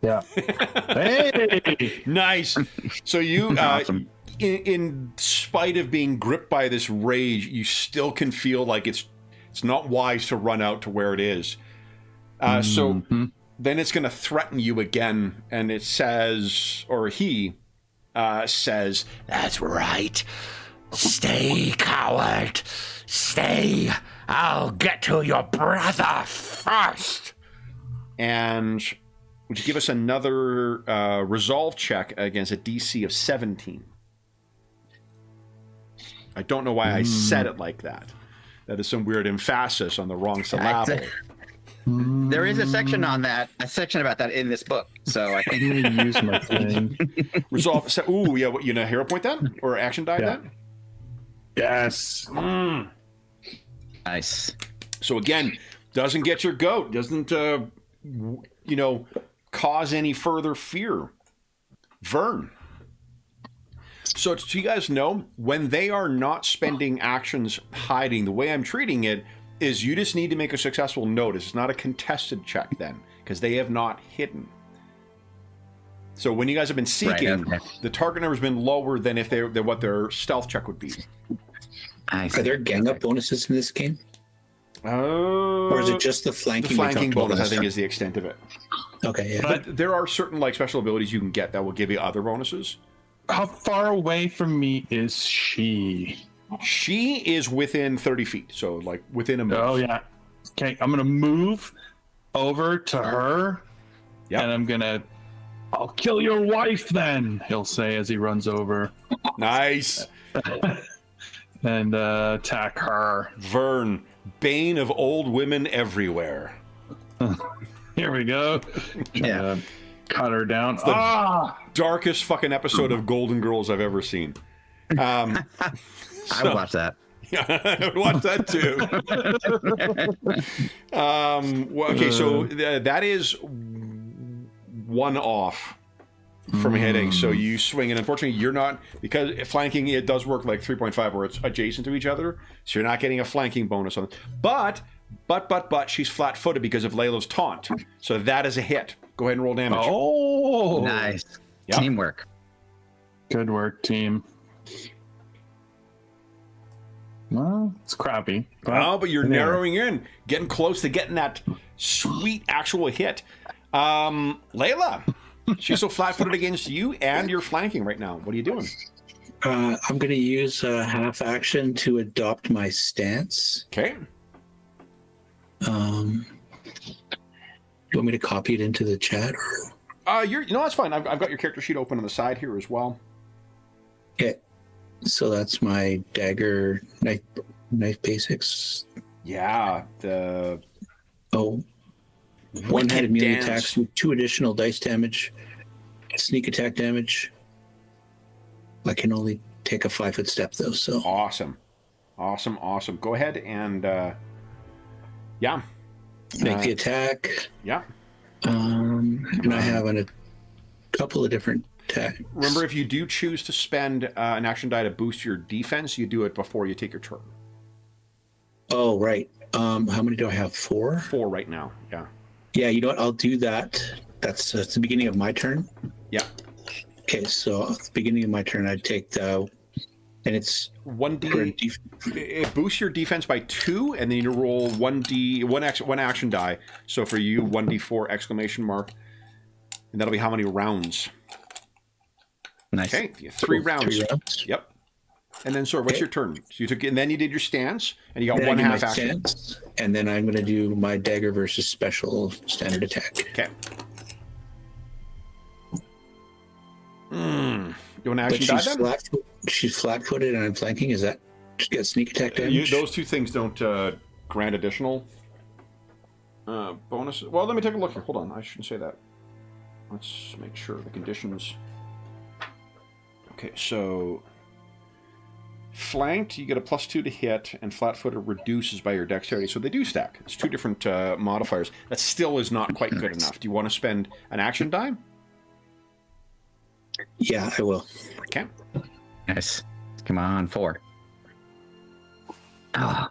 yeah. Hey!
Nice. So you,
Awesome.
in spite of being gripped by this rage, you still can feel like it's not wise to run out to where it is. So then it's going to threaten you again, and it says, or he says,
That's right. Stay, coward. Stay. I'll get to your brother first.
and would you give us another resolve check against a DC of 17? I don't know why I said it like that. That is some weird emphasis on the wrong syllable.
There is a section on that, a section about that in this book. So I think
I'm gonna use my thing.
Resolve. Ooh, yeah. What, hero point that or action die that?
Yes.
nice.
So again, doesn't get your goat. Doesn't cause any further fear. Vern. So you guys know, when they are not spending actions hiding, the way I'm treating it is you just need to make a successful notice. It's not a contested check then, because they have not hidden. So when you guys have been seeking, the target number has been lower than if than what their stealth check would be.
Are there gang up bonuses in this game? Or is it just the flanking?
The flanking bonus, I think, is the extent of it.
Okay, yeah.
But there are certain like special abilities you can get that will give you other bonuses.
How far away from me is she?
She is within 30 feet, so like within a move.
Oh yeah. Okay, I'm gonna move over to her, and I'll kill your wife then, he'll say as he runs over.
Nice.
And attack her.
Vern, bane of old women everywhere.
Here we go.
Yeah.
Cut her down.
Darkest fucking episode of Golden Girls I've ever seen.
I would watch that.
Yeah, I would watch that too. Okay, so that is one off from hitting. So you swing, and unfortunately, you're not, because flanking, it does work like 3.5 where it's adjacent to each other. So you're not getting a flanking bonus on it. But she's flat-footed because of Layla's taunt. So that is a hit. Go ahead and roll damage.
Oh,
Nice.
Yep.
Teamwork.
Good work, team. Well, it's crappy.
But you're narrowing in, getting close to getting that sweet actual hit. Layla, she's so flat-footed against you, and you're flanking right now. What are you doing?
I'm going to use a half action to adopt my stance.
Okay.
You want me to copy it into the chat?
That's fine. I've got your character sheet open on the side here as well.
Okay. So that's my dagger knife basics.
Yeah.
One-handed melee attacks with 2 additional dice damage, sneak attack damage. I can only take a 5-foot step though. So
awesome. Go ahead and
make the attack.
Yeah.
And I have a couple of different attacks.
Remember, if you do choose to spend an action die to boost your defense, you do it before you take your turn.
Oh, right. How many do I have? 4?
4 right now. Yeah.
Yeah, you know what? I'll do that. That's the beginning of my turn.
Yeah.
Okay, so at the beginning of my turn, I'd take the... And it's
1d. It boosts your defense by 2, and then you roll 1 action die. So for you, 1d4 exclamation mark, and that'll be how many rounds?
Nice.
Okay, 3 rounds.
3 rounds.
Yep. And then, what's your turn? So you took, and then you did your stance, and you got
Then
1
I do
half
my
action.
stance, and then I'm going to do my dagger versus special standard attack.
Okay. You want to
But
action die then?
she's flat-footed and I'm flanking. Is that just get sneak attack damage?
Those 2 things don't grant additional bonuses. Well, let me take a look here. Hold on, I shouldn't say that. Let's make sure the conditions. Okay, so flanked, you get a +2 to hit, and flat-footed reduces by your dexterity. So they do stack. It's 2 different modifiers. That still is not quite good enough. Do you want to spend an action die?
Yeah, I will.
Okay.
Nice. Come on, 4. Ah,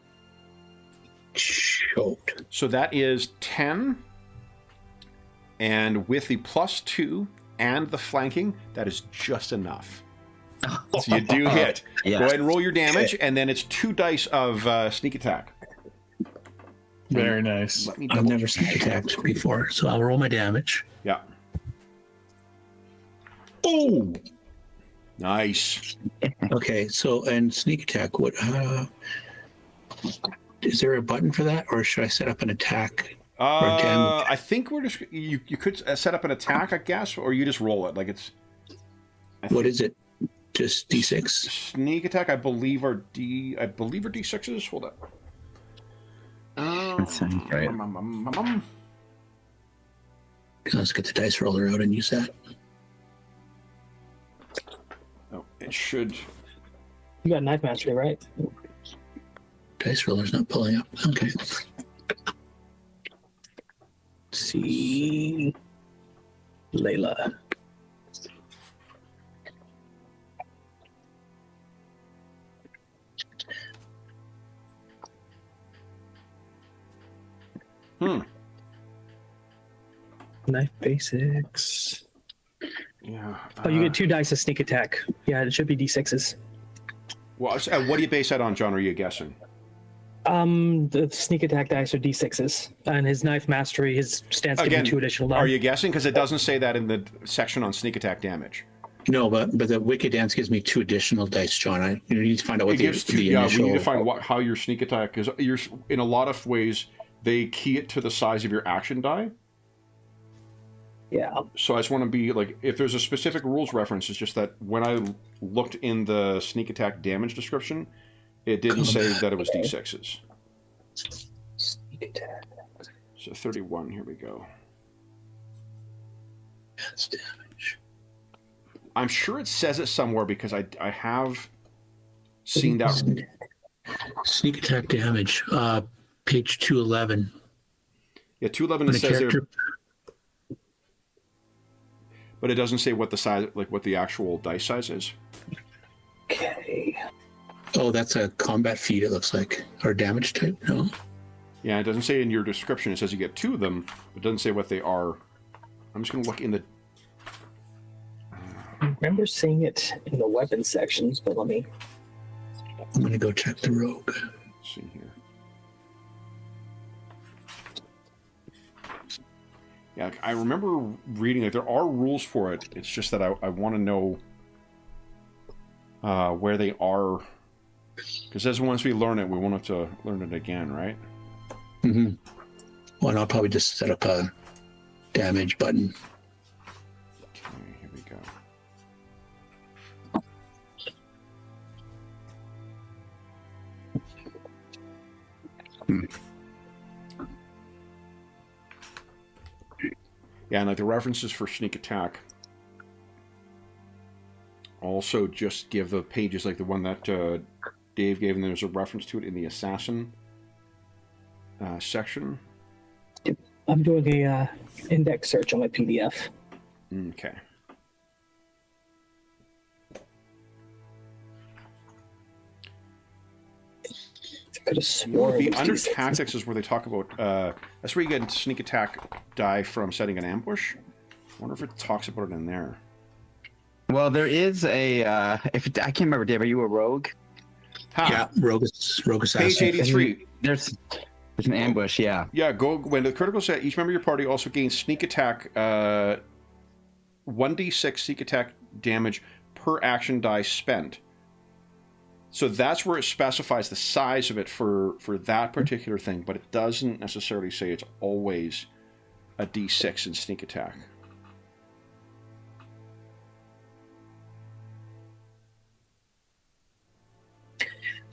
Choked.
So that is 10. And with the +2 and the flanking, that is just enough. So you do hit.
Yeah.
Go ahead and roll your damage, and then it's 2 dice of sneak attack.
Very nice.
Let me
I've
double
never sneak attacked before, so I'll roll my damage.
Yeah.
Oh!
Nice.
Okay, so, and sneak attack, what, is there a button for that, or should I set up an attack? damage?
I think we're just you could set up an attack, I guess, or you just roll it like it's.
What is it? Just D6?
Sneak attack, I believe are D6s. Hold up.
Let's see. Right.
Let's get the dice roller out and use that.
Oh, it should.
You got knife mastery, right?
Dice roller's not pulling up. Okay. Let's see. Layla.
Knife basics.
Yeah.
Oh, you get 2 dice of sneak attack. Yeah, it should be D6s.
Well, what do you base that on, John? Are you guessing?
The sneak attack dice are D6s, and his knife mastery, his stance gives him 2 additional dice.
Are you guessing? Because it doesn't say that in the section on sneak attack damage.
No, but the Wicked Dance gives me 2 additional dice, John. You need to find out what
It gives two.
the
Yeah,
initial...
we need to find how your sneak attack is. You're in a lot of ways they key it to the size of your action die.
Yeah.
So I just want to be like, if there's a specific rules reference, it's just that when I looked in the sneak attack damage description, it didn't say that it was D6s.
Sneak attack.
So 31. Here we go.
That's damage.
I'm sure it says it somewhere because I have seen that.
Sneak attack damage. Page 211.
Yeah, 211
When
it
a
says
character...
there, but it doesn't say what the size, like what the actual dice size is.
Okay.
Oh, that's a combat feat, it looks like. Or damage type? No.
Yeah, it doesn't say in your description. It says you get 2 of them, but it doesn't say what they are. I'm just going to look in the...
I remember seeing it in the weapon sections, but let me...
I'm going to go check the rogue.
Let's see here. Yeah, I remember reading it. There are rules for it. It's just that I want to know where they are. Because as once we learn it, we won't have to learn it again, right?
Mm-hmm. Well, and I'll probably just set up a damage button.
Okay, here we go. Yeah, and like the references for sneak attack also just give the pages like the one that Dave gave, and there's a reference to it in the assassin section.
I'm doing a index search on my PDF.
Okay.
Could have sworn
The
it was
under
D6s.
tactics is where they talk about that's where you get sneak attack die from setting an ambush. I wonder if it talks about it in there.
Well, there is a. If I can't remember, Dave, are you a rogue?
Ha!
Yeah, rogue assassin.
Page 83.
There's an ambush, yeah.
Yeah, go when the critical set. Each member of your party also gains sneak attack 1d6 sneak attack damage per action die spent. So that's where it specifies the size of it for that particular thing, but it doesn't necessarily say it's always a d6 in sneak attack.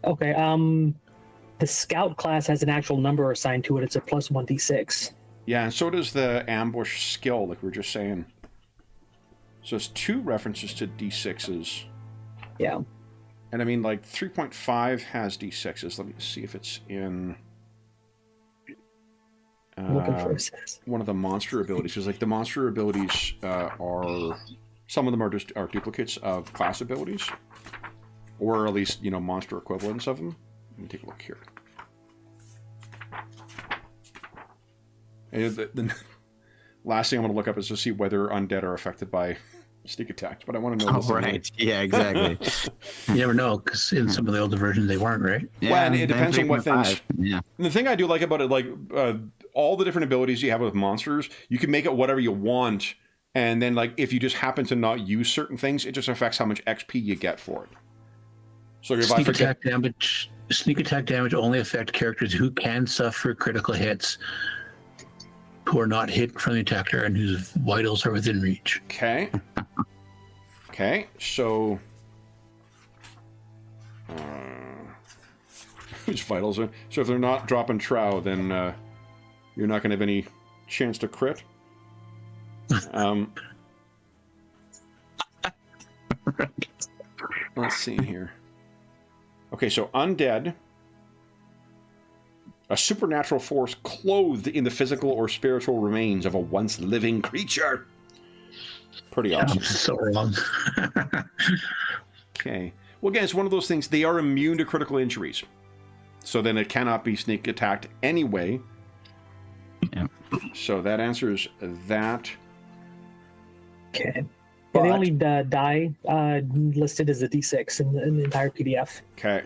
Okay, the scout class has an actual number assigned to it. It's a plus 1d6.
Yeah, and so does the ambush skill, like we were just saying. So it's 2 references to d6s.
Yeah.
And I mean, like, 3.5 has d6s. Let me see if it's in
Looking for assassin.
one of the monster abilities. Because, like, the monster abilities are... Some of them are just duplicates of class abilities. Or at least, you know, monster equivalents of them. Let me take a look here. And the last thing I'm going to look up is to see whether undead are affected by sneak attacks. But I want to know this.
Right. Yeah, exactly.
You never know, because in some of the older versions they weren't, right?
Well, and it depends on what things...
Yeah.
And the thing I do like about it, like, all the different abilities you have with monsters, you can make it whatever you want. And then, like, if you just happen to not use certain things, it just affects how much XP you get for it. So if I forget...
Sneak attack damage only affect characters who can suffer critical hits, who are not hit from the attacker, and whose vitals are within reach.
Okay. Okay, so... Whose vitals are... So if they're not dropping trow, then you're not going to have any chance to crit. Let's see here. Okay, so undead. A supernatural force clothed in the physical or spiritual remains of a once living creature. Pretty awesome.
I'm so wrong.
Okay. Well, again, it's one of those things. They are immune to critical injuries. So then it cannot be sneak attacked anyway.
Yeah.
So that answers that.
Okay. Yeah, the only die listed is a D6 in the entire PDF.
Okay.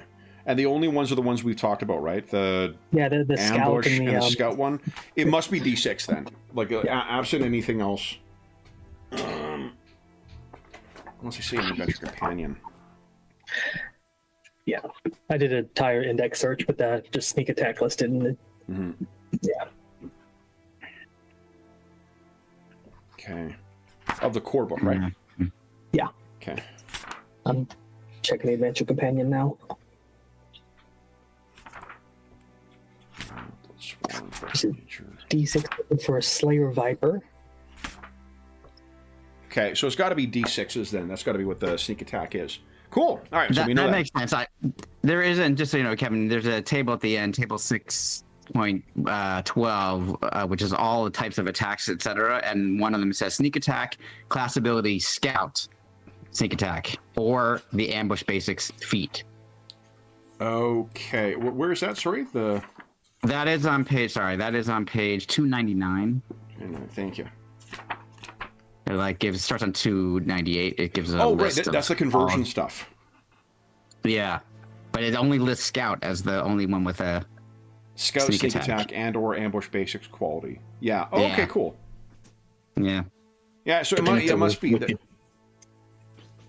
And the only ones are the ones we've talked about, right? The
scout
ambush
and
and the scout one. It must be D6 then. Like, absent anything else. Unless I see an adventure companion.
Yeah, I did an entire index search with that just sneak attack listed. And yeah.
Okay. Of the core book, right?
Yeah.
Okay.
I'm checking the adventure companion now. D6 for a Slayer Viper.
Okay, so it's got to be D6s then. That's got to be what the sneak attack is. Cool. All right, so we know
that
that.
makes sense. There isn't, just so you know, Kevin, there's a table at the end, table 6.12, which is all the types of attacks, etc. And one of them says sneak attack, class ability, scout, sneak attack, or the ambush basics feat.
Okay, where is that? Sorry,
That is on page 299.
Thank you.
It starts on 298. It gives a
right,
list
that's the conversion stuff.
Yeah, but it only lists scout as the only one with a
scout, sneak attack, and or ambush basics quality. Yeah. Oh,
yeah.
Okay, cool.
Yeah.
Yeah, so it must be that.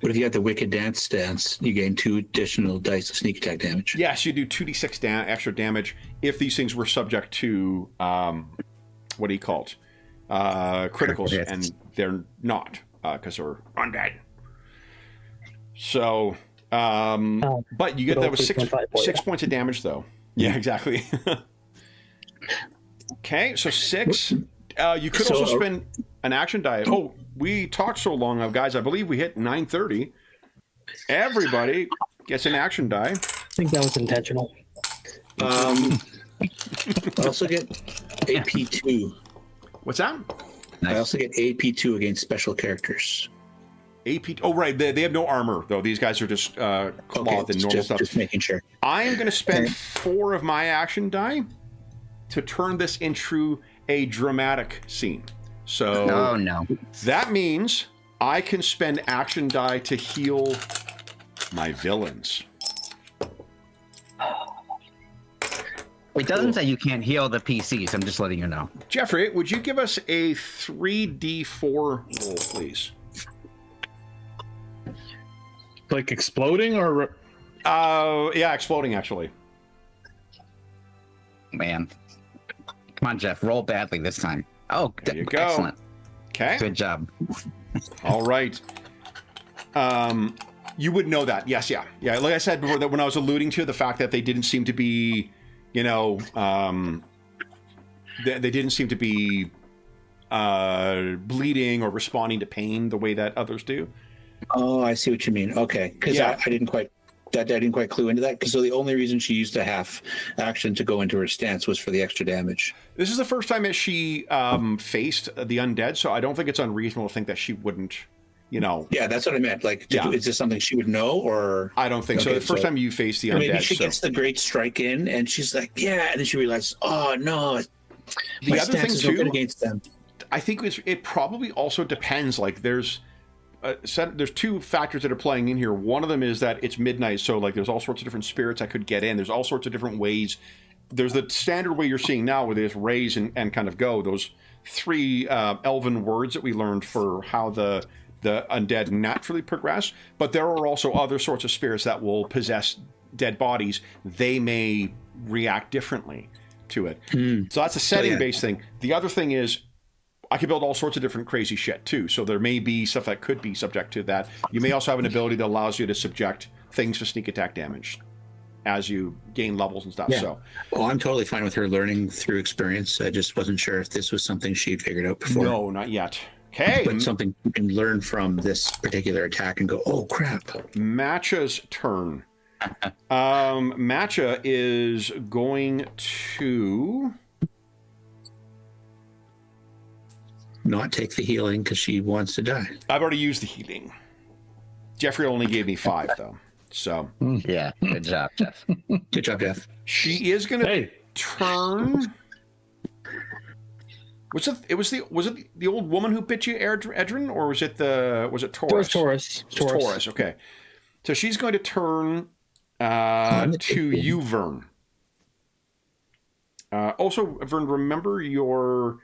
But if you got the Wicked Dance stance, you gain 2 additional dice of sneak attack damage.
Yes, you do 2d6 extra damage if these things were subject to what do you call it? Criticals, and they're not because they're undead. So, but you get that with 6 points of damage, though. Yeah, exactly. Okay, so 6. You could also spend an action die. Oh, we talked so long, guys. I believe we hit 9:30. Everybody gets an action die.
I think that was intentional.
I also get AP2.
What's that?
I also get AP2 against special characters.
AP. Oh, right. They have no armor, though. These guys are just cloth and normal stuff.
Just making sure.
I am going to spend 4 of my action die to turn this into a dramatic scene. So
Oh, no.
that means I can spend action die to heal my villains.
It doesn't say you can't heal the PCs. I'm just letting you know.
Jeffrey, would you give us a 3d4 roll, please?
Like exploding or?
Yeah, exploding, actually.
Man. Come on, Jeff. Roll badly this time. Oh,
There you go.
excellent.
Okay.
Good job.
All right. You would know that. Yes, yeah. Yeah, like I said before, that when I was alluding to the fact that they didn't seem to be, they didn't seem to be bleeding or responding to pain the way that others do.
Oh, I see what you mean. Okay, because
Yeah.
I didn't quite clue into that. Because so the only reason she used a half action to go into her stance was for the extra damage.
This is the first time that she faced the undead, so I don't think it's unreasonable to think that she wouldn't,
Yeah, that's what I meant. Like, is this something she would know, or
I don't think so.
Okay,
The first time you face the
or
undead,
maybe she gets the great strike in, and she's like, yeah, and then she realizes, oh no, my
other thing
stance is no good
too,
against them.
I think it probably also depends. Like, there's 2 factors that are playing in here. One of them is that it's midnight, so like there's all sorts of different spirits that could get in. There's all sorts of different ways. There's the standard way you're seeing now, where they just raise and kind of go. Those 3 elven words that we learned for how the undead naturally progress. But there are also other sorts of spirits that will possess dead bodies. They may react differently to it. So that's a setting-based thing. The other thing is, I can build all sorts of different crazy shit too. So there may be stuff that could be subject to that. You may also have an ability that allows you to subject things to sneak attack damage. as you gain levels and stuff.
Yeah.
So
Oh, I'm totally fine with her learning through experience. I just wasn't sure if this was something she'd figured out before.
no, not yet. Okay,
But something you can learn from this particular attack and go, oh crap.
Matcha's turn. Matcha is going to
Not take the healing because she wants to die.
I've already used the healing. Jeffrey only gave me 5 though. So
Yeah, good job, Jeff.
Good job, Jeff.
she is going to
Hey,
turn. Was it the old woman who bit you, Edrin, or was it Taurus?
It was Taurus.
It's Taurus. Okay, so she's going to turn to you, Vern. Also, Vern, remember your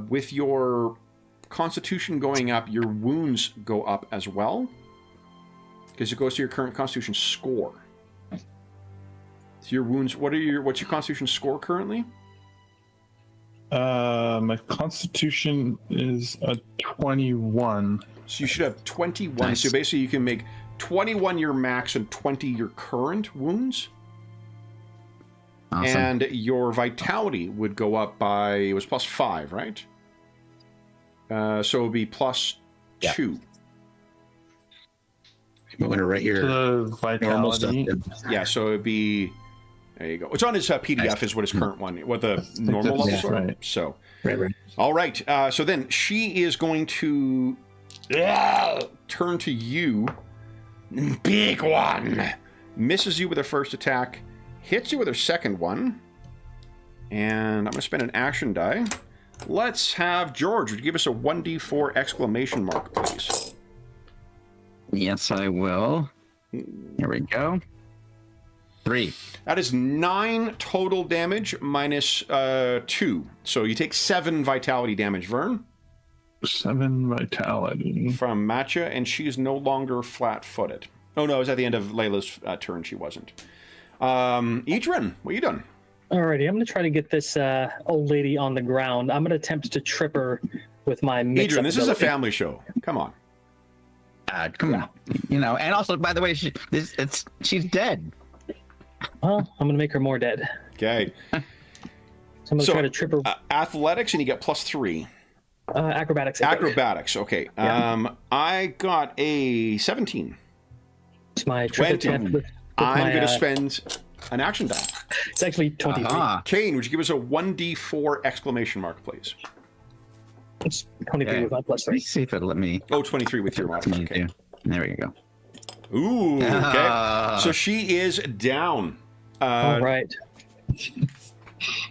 with your Constitution going up, your wounds go up as well, because it goes to your current Constitution score. So your wounds. What's your Constitution score currently?
my Constitution is a 21.
So you should have 21.
Nice.
So basically, you can make 21 your max and 20 your current wounds.
Awesome.
And your vitality would go up by, it was plus 5, right? So it would be plus 2.
I'm going to write your
The
normal stuff.
vitality.
Yeah, so it would be, there you go. It's on his PDF,
Nice.
is what his current one, what the normal
that's
levels are.
right.
So,
Right.
all right. So then she is going to turn to you. Big one. Misses you with her first attack. Hits you with her second one. And I'm going to spend an action die. Let's have George. Would you give us a 1d4 exclamation mark, please?
Yes, I will. Here we go. 3.
That is 9 total damage minus 2. So you take 7 vitality damage, Vern,
7 vitality.
from Matcha, and she is no longer flat-footed. Oh, no, it was at the end of Layla's turn. She wasn't. Idrin, what are you doing?
Alrighty, I'm going to try to get this old lady on the ground. I'm going to attempt to trip her with my mix-up
Idrin, this is a
ability.
family show. Come on.
Come on. You know, and also, by the way, she's dead.
Well, I'm going to make her more dead.
Okay.
So I'm going to
So,
try to trip her.
Athletics, and you get plus 3.
Acrobatics. I think.
Acrobatics, okay.
Yeah.
I got a 17.
It's my trip
20.
attempt with
I'm
my,
going to spend an action die.
It's actually 23.
Ah,
Kane, would you give us a 1d4 exclamation mark, please?
It's 23
Okay.
with my plus
let me
3.
see if it'll let me.
Oh, 23 with your mod. Okay.
There we go.
Ooh, okay.
Ah.
So she is down.
All right.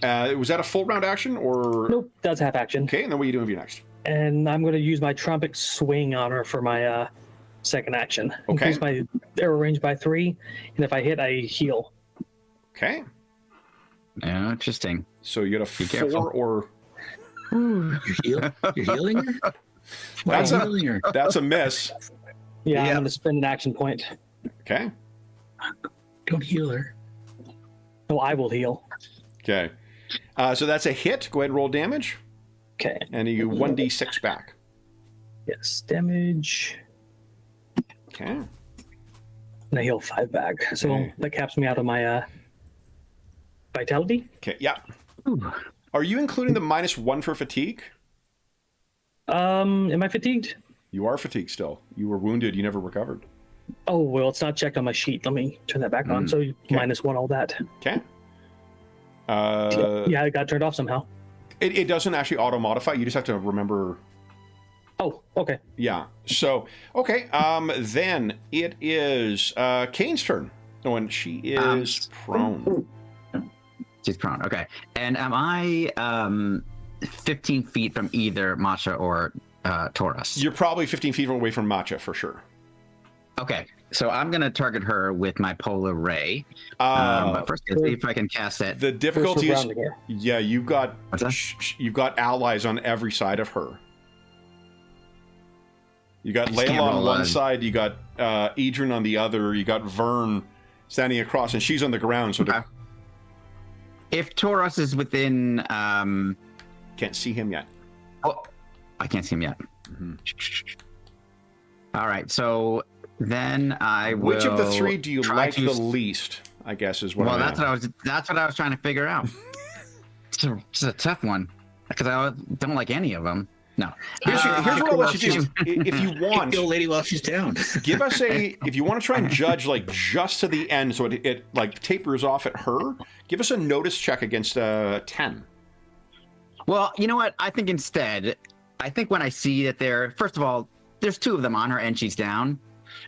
Was that a full round action or?
Nope, that's half action.
Okay, and then what are you doing with your next?
And I'm going to use my trumpet swing on her for my second action.
Okay.
Increase my arrow range by 3, and if I hit, I heal.
Okay.
Yeah, interesting.
So you got a 4
careful.
or
You're healing her? Why
That's
are you
a-
healing her?
that's a miss.
Yeah, I'm
Yeah.
going to spend an action point.
Okay.
Don't heal her.
No, I will heal.
Okay. So that's a hit. Go ahead and roll damage,
Okay.
and you 1d6 back.
Yes, damage.
Okay.
And I heal 5 back. So
Okay.
that caps me out of my vitality.
Okay. Yeah. Are you including the -1 for fatigue?
Am I fatigued?
You are fatigued still. You were wounded. You never recovered.
Oh, well, it's not checked on my sheet. Let me turn that back on. So -1 all that.
Okay.
Yeah, it got turned off somehow.
It doesn't actually auto modify. You just have to remember.
Oh, okay.
Yeah. So okay. Then it is Kane's turn. Oh, and she is prone.
She's prone. Okay. And am I 15 feet from either Matcha or Taurus?
You're probably 15 feet away from Matcha for sure.
Okay. So I'm going to target her with my polar ray. But first, let's see if I can cast it.
The difficulty
First
is,
we're rounding here.
yeah, you've got
What's that?
you've got allies on every side of her. You got
just can't
Layla on
roll
one
a-
side, you got Idrin on the other, you got Vern standing across, and she's on the ground, so
Okay. If Taurus is within,
can't see him yet.
oh, I can't see him yet.
Mhm.
All right. So then I will.
Which of the 3 do you
try
like
to
the least? I guess is what.
Well,
I'm
that's what I was trying to figure out. It's a tough one because I don't like any of them. No.
Here's what I'll let you do. If you want,
kill lady while she's down.
give us if you want to try and judge like just to the end, so it like tapers off at her. Give us a notice check against 10.
Well, you know what? I think instead, when I see that first of all, there's 2 of them on her and she's down.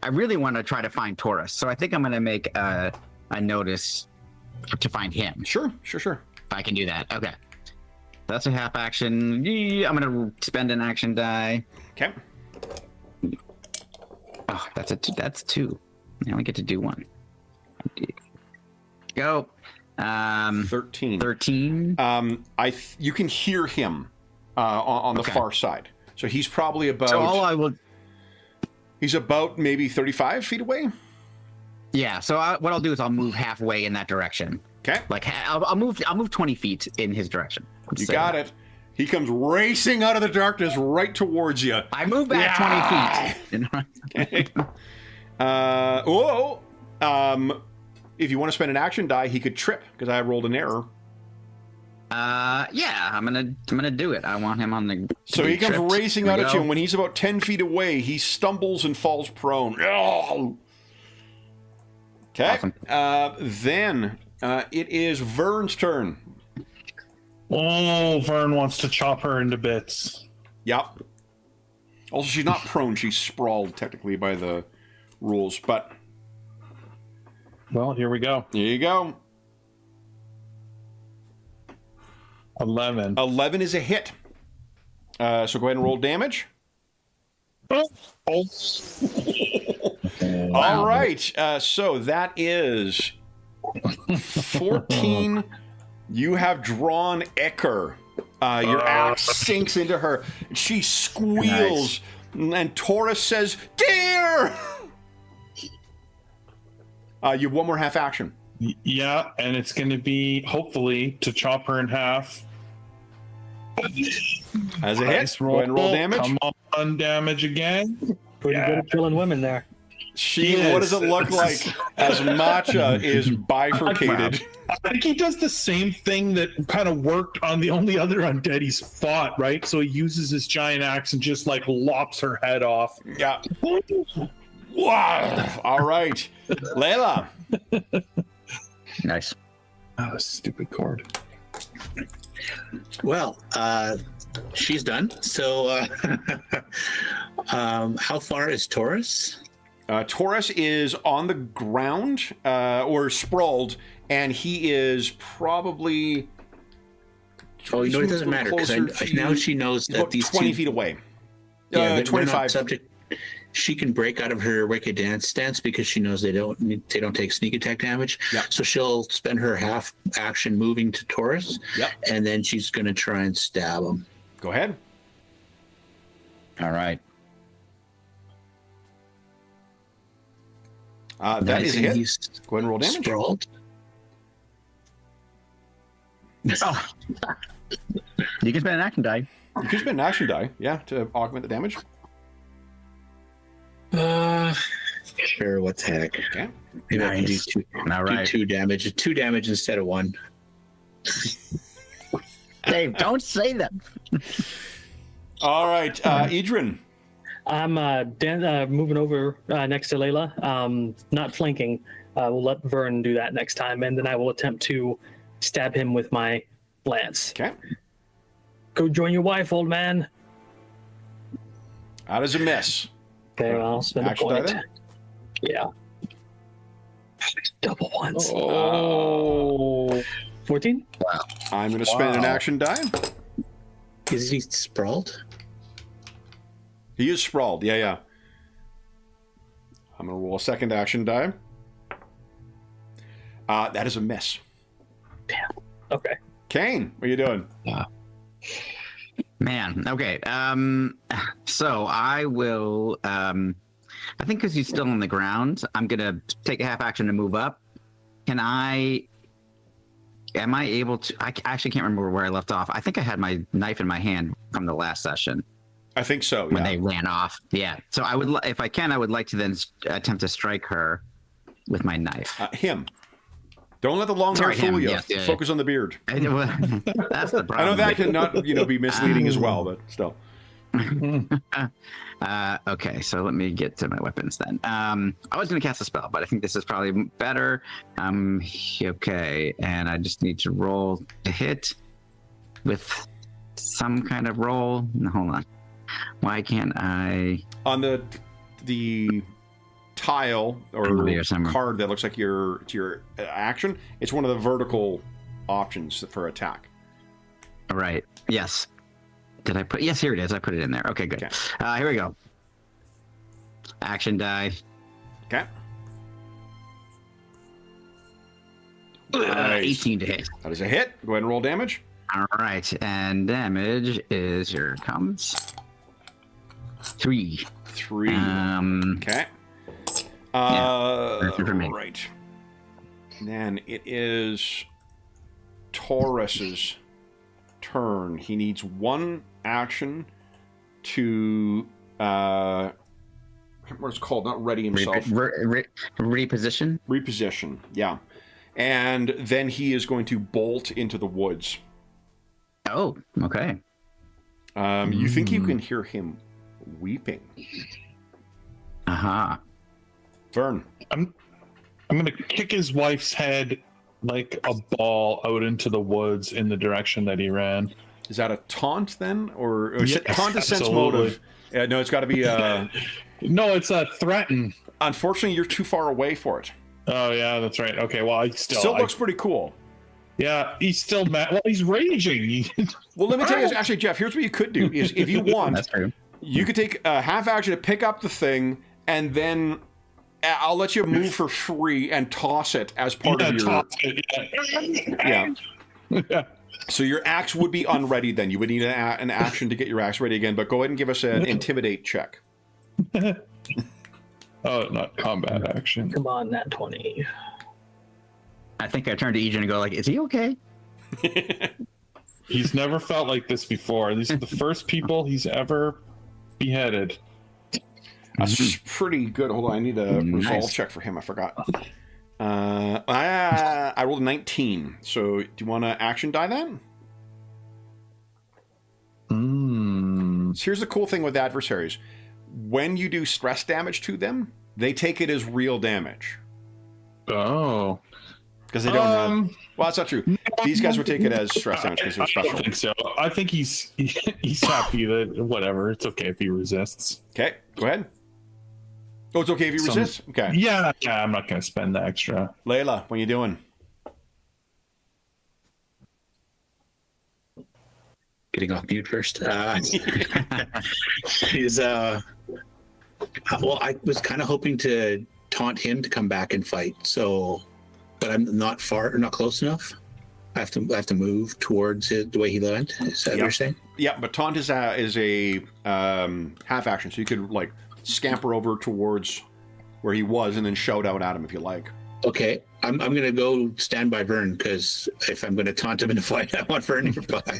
I really want to try to find Taurus, so I think I'm going to make a notice to find him.
Sure.
If I can do that, okay. That's a half action. I'm gonna spend an action die.
Okay.
Oh, that's 2. I only get to do 1. Go.
13.
13.
You can hear him on the far side. So he's probably about.
So
He's about maybe 35 feet away.
Yeah. So what I'll do is I'll move halfway in that direction.
Okay.
Like I'll move 20 feet in his direction.
You got it. He comes racing out of the darkness right towards you.
I move back 20 feet.
Okay. If you want to spend an action die, he could trip because I rolled an error.
Yeah, I'm gonna do it. I want him on the.
So he comes racing out at you, and when he's about 10 feet away, he stumbles and falls prone. Oh! Okay.
Awesome.
Then it is Vern's turn.
Oh, Vern wants to chop her into bits.
Yep. Also, she's not prone; she's sprawled technically by the rules. But
Well, here we go.
here you go.
11.
11 is a hit. So go ahead and roll damage.
Oh.
All right. So that is 14. You have drawn Ecker. Your axe sinks into her. She squeals. Nice. And Taurus says, "Dear!" You have one more half action.
Yeah, and it's going to be, hopefully, to chop her in half.
As a
Nice
hit, go ahead and roll damage.
Come on, damage again.
Pretty good at killing women there.
What does it look like as Matcha is bifurcated?
I think he does the same thing that kind of worked on the only other undead he's fought, right? So he uses his giant axe and just like lops her head off.
Yeah. Wow. All right. Layla.
Nice.
Oh, stupid cord.
Well, she's done. So, how far is Taurus?
Taurus is on the ground or sprawled, and he is probably.
Oh, you know, it doesn't matter because now she knows that these
20 feet away.
Yeah,
25.
Subject. She can break out of her wicked stance because she knows they don't take sneak attack damage.
Yep.
So she'll spend her half action moving to Taurus,
Yep.
and then she's going to try and stab him.
Go ahead.
All right.
That is a hit.
He's
Go ahead and roll damage.
sprawled.
Oh. You can spend an action die.
You can spend an action die, yeah, to augment the damage.
Sure. What the heck?
Okay.
Maybe I can do
Nice.
two.
All
Do
right.
2 damage. 2 damage instead of 1.
Dave, don't say that.
All right, Idrin.
I'm moving over next to Layla, not flanking. We'll let Vern do that next time, and then I will attempt to stab him with my lance.
Okay.
Go join your wife, old man.
That is a miss.
Okay, well, I'll spend a
Action die
point.
then?
Yeah. Double ones.
Oh.
14?
I'm going to spend an
Wow.
action die.
Is he sprawled?
He is sprawled. Yeah. I'm going to roll a second action die. That is a miss.
Damn. Okay.
Kane, what are you doing?
Man, okay. So I will. I think because he's still on the ground, I'm gonna take a half action to move up. Am I able to? I actually can't remember where I left off. I think I had my knife in my hand from the last session
I think so.
when
Yeah.
they ran off. Yeah. So I would, if I can, I would like to then attempt to strike her with my knife.
Him. Don't let the long hair
Sorry, him,
fool you.
yes, yeah,
Focus on the beard.
That's the problem.
I know that can not, be misleading as well, but still.
Okay, so let me get to my weapons then. I was going to cast a spell, but I think this is probably better. Okay, and I just need to roll to hit with some kind of roll. No, hold on. Why can't I?
On the tile or card that looks like your action, it's one of the vertical options for attack.
All right. Yes. Did I put? Yes, here it is. I put it in there. Okay, good.
Okay.
Here we go. Action die.
Okay. Nice.
18 to hit.
That is a hit. Go ahead and roll damage.
All right, and damage is here it comes. 3.
3. Okay.
That's it for me.
Right. Then it is Taurus's turn. He needs one action to what's it called? Not ready himself.
Reposition.
Reposition. Yeah. And then he is going to bolt into the woods.
Oh, okay.
You think you can hear him weeping?
Aha.
Vern.
I'm gonna kick his wife's head like a ball out into the woods in the direction that he ran.
Is that a taunt then, or
Yes,
taunt is sense
absolutely.
motive? No, it's got to be.
No, it's a threaten.
Unfortunately, you're too far away for it.
Oh yeah, that's right. Okay, well, I
Still looks pretty cool.
Yeah, he's still mad. Well, he's raging.
Well, let me tell you, actually, Jeff. Here's what you could do: is if you want,
That's true.
you could take a half action to pick up the thing, and then I'll let you move for free and toss it as part of your. Yeah.
Yeah.
So your axe would be unready then. You would need an action to get your axe ready again. But go ahead and give us an intimidate check.
Oh, not combat action.
Come on, that 20.
I think I turned to Egan and go like, "Is he okay?"
He's never felt like this before. These are the first people he's ever beheaded.
That's pretty good. Hold on, I need a
Nice.
resolve check for him. I forgot. I rolled a 19. So do you want to action die then? So here's the cool thing with adversaries. When you do stress damage to them, they take it as real damage.
Oh.
Because they don't have... Well, that's not true. These guys would take it as stress damage because they're
I don't
special.
think so. I think he's happy that whatever. It's okay if he resists.
Okay, go ahead. Oh, it's okay if you resist? Okay.
Yeah, I'm not going to spend the extra.
Layla, what are you doing?
Getting off mute first. He's well, I was kind of hoping to taunt him to come back and fight. So, but I'm not close enough. I have to move towards it the way he went. Is that what you're saying?
Yeah, but taunt is a half action, so you could like scamper over towards where he was and then shout out at him if you like.
Okay, I'm gonna go stand by Vern because if I'm gonna taunt him in a fight, I want Vern nearby.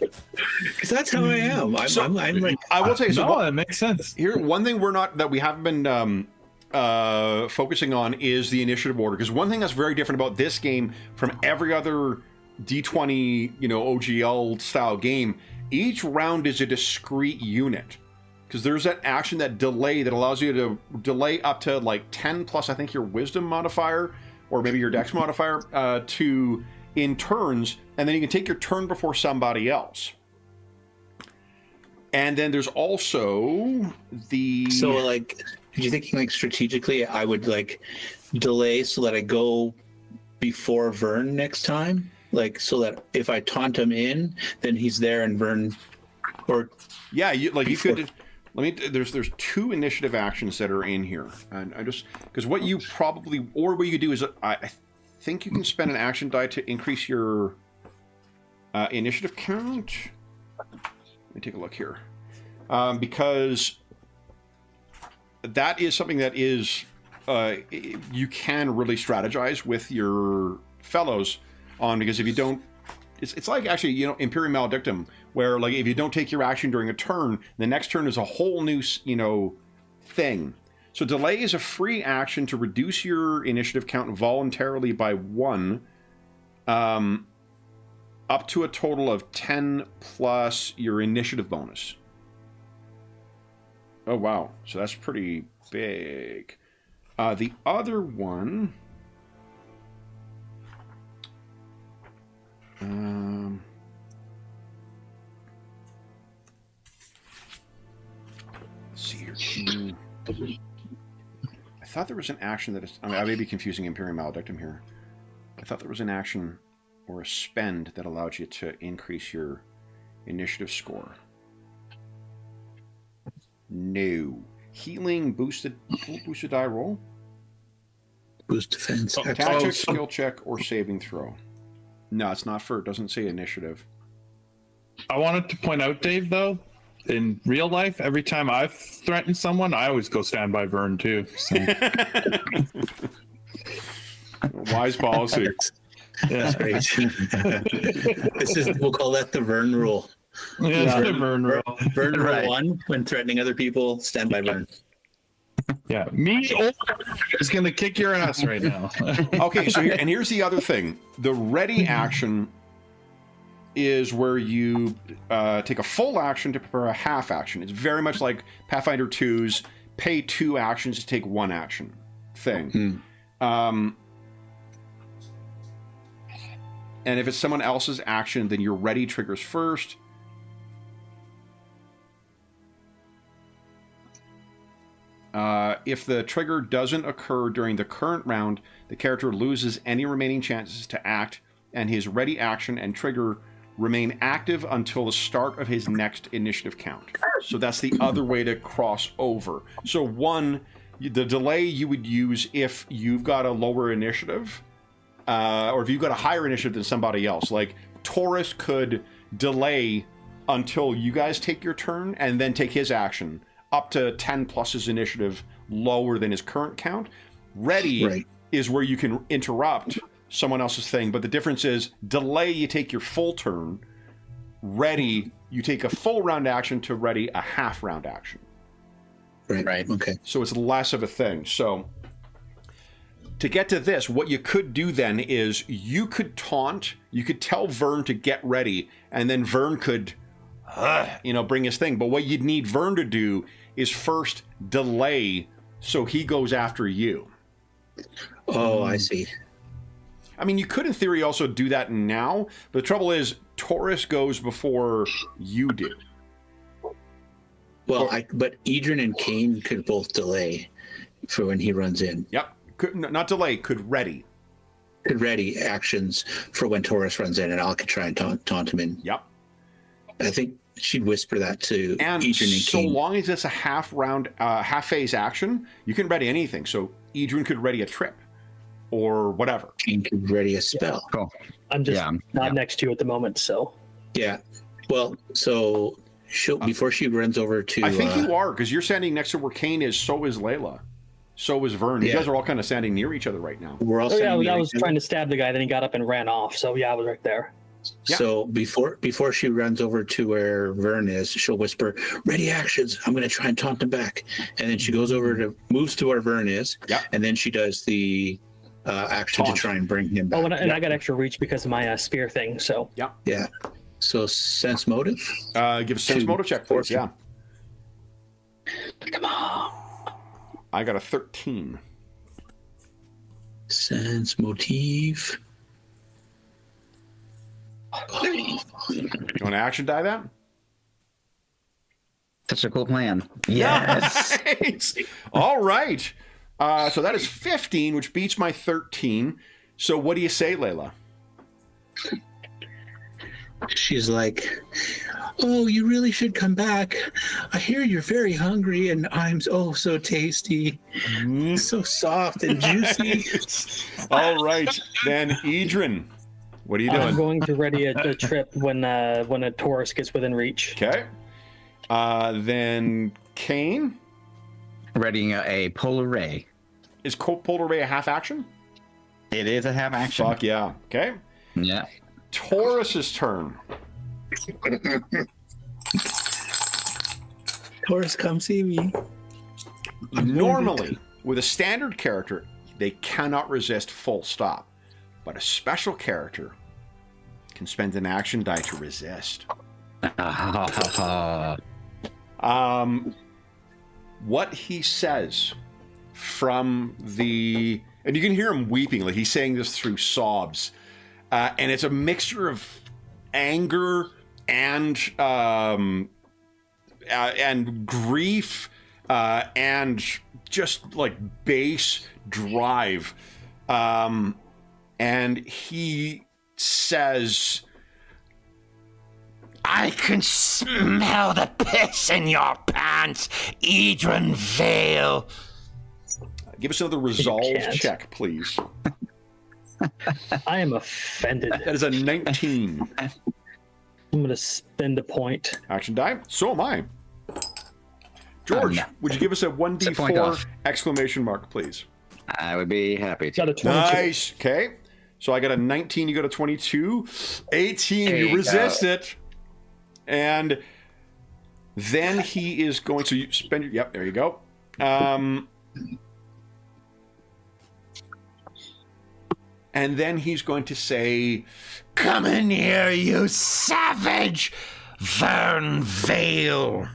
Because that's how I am. I'm like,
I will tell you. So
No, that makes sense.
here, one thing we haven't been focusing on is the initiative order. Because one thing that's very different about this game from every other D20, OGL style game, each round is a discrete unit. Because there's that action, that delay that allows you to delay up to like 10 plus, I think, your wisdom modifier or maybe your dex modifier in turns, and then you can take your turn before somebody else. And then there's also the...
So, like, are you thinking, like, strategically, I would, like, delay so that I go before Vern next time? Like, so that if I taunt him in, then he's there and Vern... Or...
Yeah, you could... There's 2 initiative actions that are in here. And I just... Because what you probably... Or what you could do is... I think you can spend an action die to increase your initiative count. Let me take a look here. Because that is something that is... you can really strategize with your fellows on, because if you don't... It's like, actually, Imperium Maledictum, where, like, if you don't take your action during a turn, the next turn is a whole new, thing. So delay is a free action to reduce your initiative count voluntarily by 1, up to a total of 10 plus your initiative bonus. Oh, wow. So that's pretty big. The other one... let's see here. I thought there was an action that is... I mean, I may be confusing Imperium Maledictum here. I thought there was an action or a spend that allowed you to increase your initiative score. No. Healing boosted die roll?
Boost defense.
Attack check, skill check, or saving throw. No, it's not for... It doesn't say initiative.
I wanted to point out, Dave, though, in real life, every time I've threatened someone, I always go stand by Vern, too. So.
Wise policy.
Yeah.
That's right. We'll call that the Vern rule.
Yeah, the Vern rule.
Vern rule
Right.
1, when threatening other people, stand by Vern.
Yeah, me is going to kick your ass right now.
Okay, so here's the other thing. The ready action is where you take a full action to prepare a half action. It's very much like Pathfinder 2's pay 2 actions to take 1 action thing. And if it's someone else's action, then your ready triggers first. If the trigger doesn't occur during the current round, the character loses any remaining chances to act, and his ready action and trigger remain active until the start of his next initiative count. So that's the other way to cross over. So one, the delay you would use if you've got a lower initiative, or if you've got a higher initiative than somebody else. Like Taurus could delay until you guys take your turn and then take his action, up to 10 plus his initiative, lower than his current count. Ready is where you can interrupt someone else's thing, but the difference is delay, you take your full turn. Ready, you take a full round action to ready a half round action.
Right. Okay.
So it's less of a thing. So to get to this, what you could do then is you could taunt, you could tell Vern to get ready, and then Vern could bring his thing. But what you'd need Vern to do is first delay so he goes after you.
Oh, I see.
I mean, you could in theory also do that now, but the trouble is Taurus goes before you do.
Well, but Edrin and Kane could both delay for when he runs in.
Yep. Could not delay, could ready.
Could ready actions for when Taurus runs in, and I could try and taunt him in.
Yep.
I think she'd whisper that to
And
Edrin and
so
Kane.
long as it's a half phase action, you can ready anything. So Edrin could ready a trip or whatever.
Kane could ready a spell.
Cool.
I'm just not next to you at the moment, so.
Yeah. Well, so before she runs over to...
I think you are, because you're standing next to where Kane is, so is Layla. So is Vern. You guys are all kind of standing near each other right now.
We're all
I was trying to stab the guy, then he got up and ran off. So yeah, I was right there.
Yeah.
So before she runs over to where Vern is, she'll whisper, "Ready actions. I'm going to try and taunt him back." And then she goes over moves to where Vern is, and then she does the action to try and bring him back.
Oh, and I got extra reach because of my spear thing. So
Yeah. So sense motive.
Give a sense motive check, please. Yeah.
come on.
I got a 13.
Sense motive.
You want to action die that?
Such a cool plan. Yes.
Nice. All right. So that is 15, which beats my 13. So what do you say, Layla?
She's like, "Oh, you really should come back. I hear you're very hungry, and I'm so tasty, so soft and juicy."
All right. Then Edrin, what are you doing?
I'm going to ready a trip when a Taurus gets within reach.
Okay. Then Kane.
Readying a polar ray.
Is Polar Ray a half action?
It is a half action.
Fuck yeah. Okay.
Yeah.
Taurus's turn.
Taurus, come see me.
Normally, with a standard character, they cannot resist full stop. But a special character can spend an action die to resist. What he says from the... And you can hear him weeping, like he's saying this through sobs. And it's a mixture of anger and grief and just like base drive. And he says,
I can smell the piss in your pants, Edrin Vale.
give us another resolve
can't.
check, please.
I am offended.
That is a 19.
I'm going to spend a point.
Action die. So am I. George,
No.
would you give us a
point
1d4
off.
exclamation mark, please?
I would be happy to.
Got a 22.
Nice. Okay. So I got a 19, you got a 22. 18,
There
you
you
resist
go.
it. And then he is going to spend your... Yep, there you go. And then he's going to say,
Come in here, you savage, Vern Vale.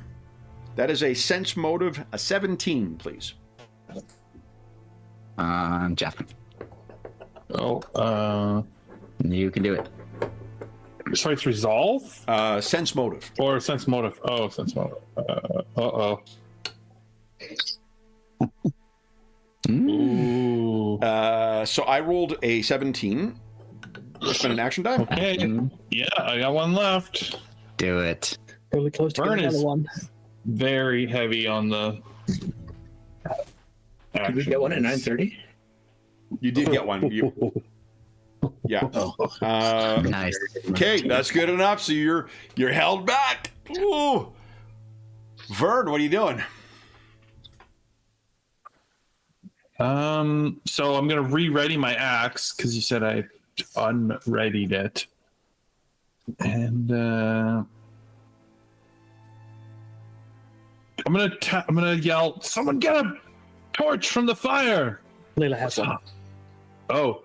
that is a sense motive, a 17, please.
Jeff,
Oh,
you can do it.
so it's resolve
Sense motive.
or sense motive? Oh, sense motive. Uh-oh. Ooh.
So I rolled a 17. Spend an action die.
Okay. Yeah, I got one left.
Do it.
Really close to
Burn
getting
is-
another one.
Very heavy on the.
Did we get one at 9:30?
You did get one. Yeah.
Oh,
Nice.
Okay, that's good enough. So you're held back. Ooh. Vern, what are you doing?
So I'm gonna re-ready my axe because you said I unreadied it, and I'm gonna yell, "Someone get a torch from the fire!"
Layla has one.
Oh,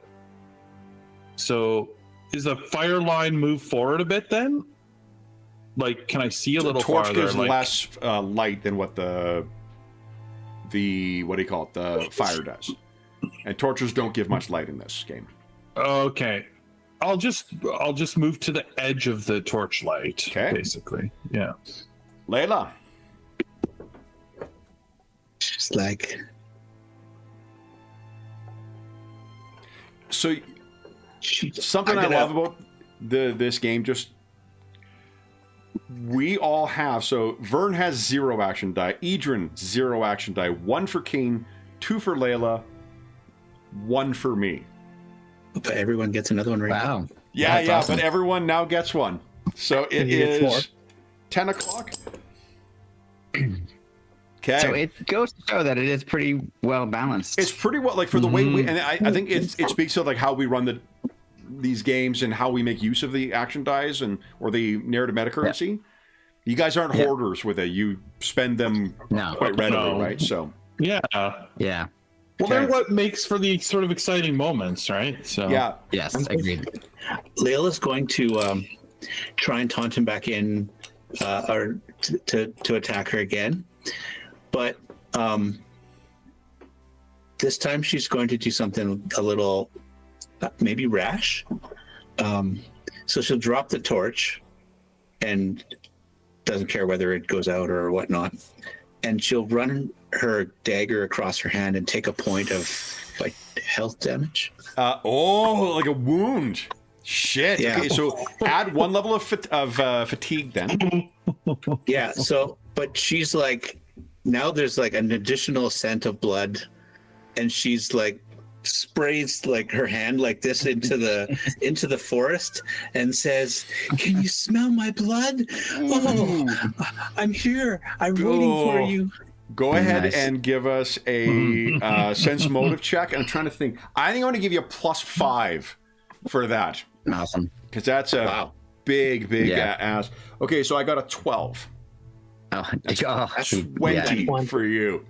so is the fire line move forward a bit then? Like, can I see a little
The torch
farther?
gives
Like,
less light than what the what do you call it? The fire does. And torches don't give much light in this game.
okay, I'll just move to the edge of the torchlight.
Okay.
Basically, yeah.
Layla.
just like
So
she's
something I love about this game, just we all have. So Vern has 0 action die. Edrin 0 action die. 1 for Kane, 2 for Layla, 1 for me.
But everyone gets another one right now.
Wow.
Yeah,
That's awesome.
but everyone now gets one. So it
You get 4.
is 10 o'clock. Okay.
So it goes to show that it is pretty well balanced.
It's pretty well, like for the way we, and I think it speaks to like how we run these games and how we make use of the action dice or the narrative meta currency. You guys aren't
Yeah.
hoarders with it. You spend them
No.
quite readily,
No.
right? So
Yeah.
Yeah.
Well,
Okay.
they're what makes for the sort of exciting moments, right? So
yeah,
Yes. Agreed.
Layla's going to try and taunt him back in, or to attack her again, but this time she's going to do something a little maybe rash. So she'll drop the torch, and doesn't care whether it goes out or whatnot, and she'll run her dagger across her hand and take a point of like health damage.
like a wound. Shit.
Yeah.
Okay, so add 1 level of fatigue then.
Yeah, so but she's like, now there's like an additional scent of blood, and she's like sprays like her hand like this into the forest and says, "Can you smell my blood? Oh, I'm here. I'm waiting for you."
Go ahead
Nice.
and give us a sense motive check. I'm trying to think. I think I'm going to give you a +5 for that
Awesome.
because that's a
Wow.
big
Yeah.
ass. Okay, so I got a 12.
Oh,
That's
oh,
20
yeah.
for you.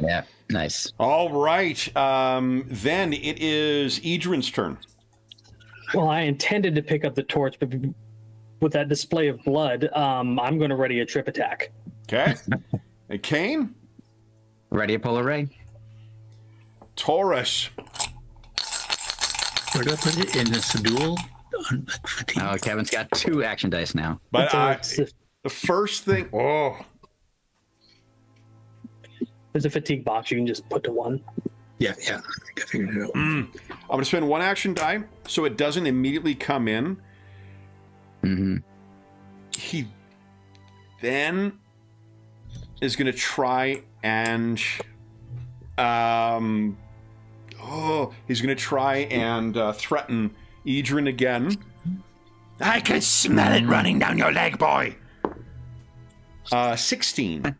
Yeah, nice.
All right. Then it is Idrin's turn.
Well, I intended to pick up the torch, but with that display of blood, I'm going to ready a trip attack.
Okay. And Kane?
Ready to pull a ray?
Taurus.
Where do I put it? In this duel?
Oh, Kevin's got 2 action dice now.
But
It's
the first thing... Oh.
there's a fatigue box you can just put to 1.
Yeah. I think I figured it out.
I'm going to spend 1 action die so it doesn't immediately come in.
Mm-hmm.
He then is going to try and... he's going to try and threaten Idrin again.
I can smell it running down your leg, boy.
16.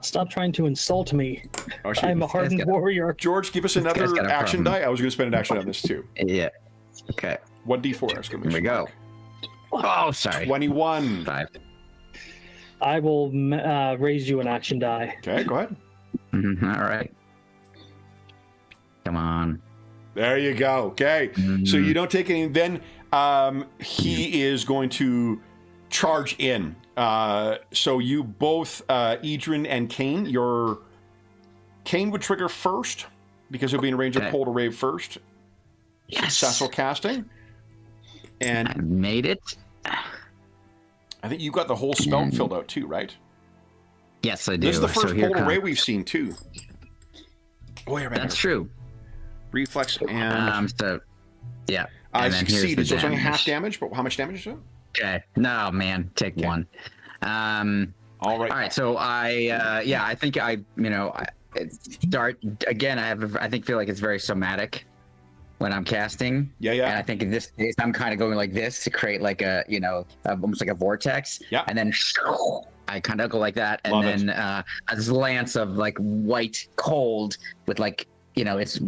Stop trying to insult me.
Oh, shit.
I'm a hardened warrior.
George, give us
guy's
another
got a
action
problem.
die. I was going to spend an action on this too.
Yeah. Okay.
1d4 exclamation.
Here we go.
mark.
Oh, sorry.
21.
5.
I will raise you an action die.
Okay, go ahead.
Mm-hmm. All right. Come on.
There you go. Okay. So you don't take any. Then he is going to charge in. So you both, Idrin and Kane, Kane would trigger first because he'll be in range of pull to rave first.
Yes.
Successful casting.
I
And
made it.
I think you got the whole spell filled out too, right?
Yes, I do.
This is the first
so here
pull to
comes-
rave we've seen too. Oh, yeah,
That's true.
Reflex and
So, yeah.
I
And then here's
succeeded.
the
So it's only half
damage.
damage, but how much damage is it?
Okay. No, man. Take 1.
All right.
All right. So I think start again. I feel like it's very somatic when I'm casting.
Yeah.
And I think in this case, I'm kind of going like this to create like a, almost like a vortex.
Yeah.
And then I kind of go like that. And
Love it.
then a lance of like white cold with like, it's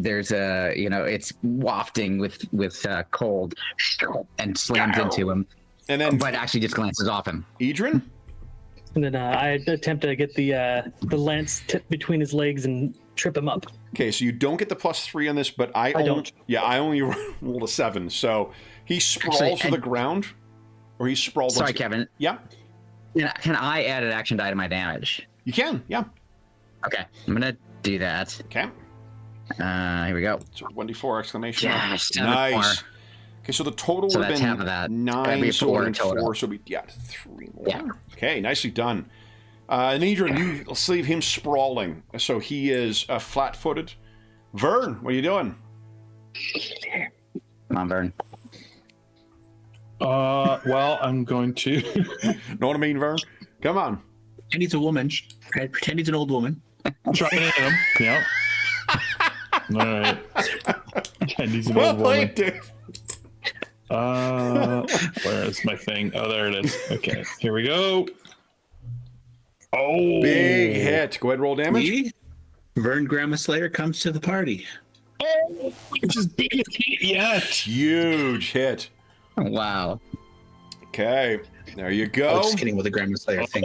wafting with cold and slams into him,
And then
but actually just glances off him.
Idrin?
And then I attempt to get the lance tipped between his legs and trip him up.
Okay, so you don't get the +3 on this, but I
don't.
Yeah, I only rolled a 7. So he sprawls
Actually,
to the ground, or he's sprawled.
Sorry,
once-
Kevin.
Yeah,
Can I add an action die to my damage?
you can. Yeah.
Okay, I'm gonna do that.
Okay.
Here we go.
So 1d4 exclamation.
Yes,
Nice. Okay, so the total
So
would have
that's
been
half of that. That'd
9,
be
so
4
it would have been
total.
4, so it'd be 3 more.
Yeah.
Okay, nicely done. And Idrin, you leave him sprawling, so he is flat-footed. Vern, what are you doing?
Come on, Vern.
Well, I'm going to.
Know what I mean, Vern? Come on.
Pretend he's a woman. Pretend he's an old woman.
Try to hit him. Yeah. All right. And he's an
Well
old woman.
played, dude.
Where is my thing? Oh, there it is. Okay, here we go. Oh,
Big hit. Go ahead, roll damage.
Me? Vern Grandma Slayer comes to the party.
It's as big as he yet.
Huge hit.
Wow.
Okay, there you
Oh,
go.
just kidding with the Grandma Slayer thing.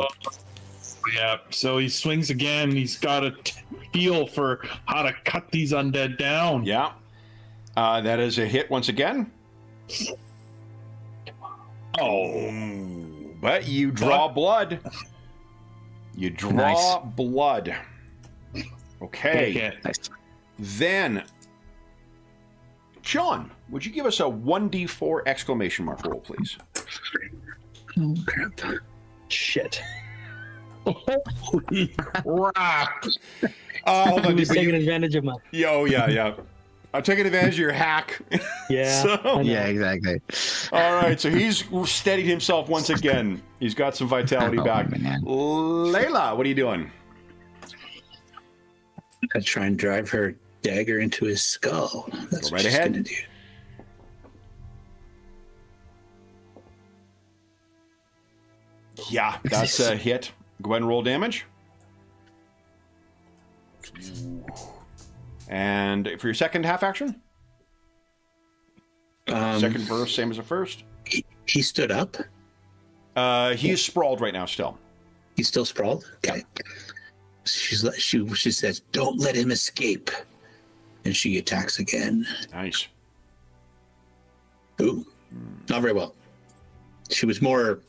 Yeah. So he swings again. He's got a feel for how to cut these undead down.
Yeah. That is a hit once again.
Oh,
But you draw blood. You draw
Nice.
blood. Okay.
okay.
Nice.
Then, John, would you give us a 1d4 exclamation mark roll, please?
Oh, crap.
Shit.
Holy crap!
Hold on.
Who's
but
taking
you,
advantage of my...
yeah. I'm taking advantage of your hack.
Yeah.
So-
I know.
Yeah, exactly.
All right, so he's steadied himself once again. He's got some vitality
Oh,
back.
man.
Layla, what are you doing?
I try and drive her dagger into his skull. That's
Go
what
right
she's
ahead.
gonna do.
Yeah, that's a hit. Go ahead and roll damage. And for your second half action? Second burst, same as the first.
He stood up.
He is sprawled right now still.
He's still sprawled. Okay. She says, "Don't let him escape," and she attacks again.
Nice.
Ooh, not very well. She was more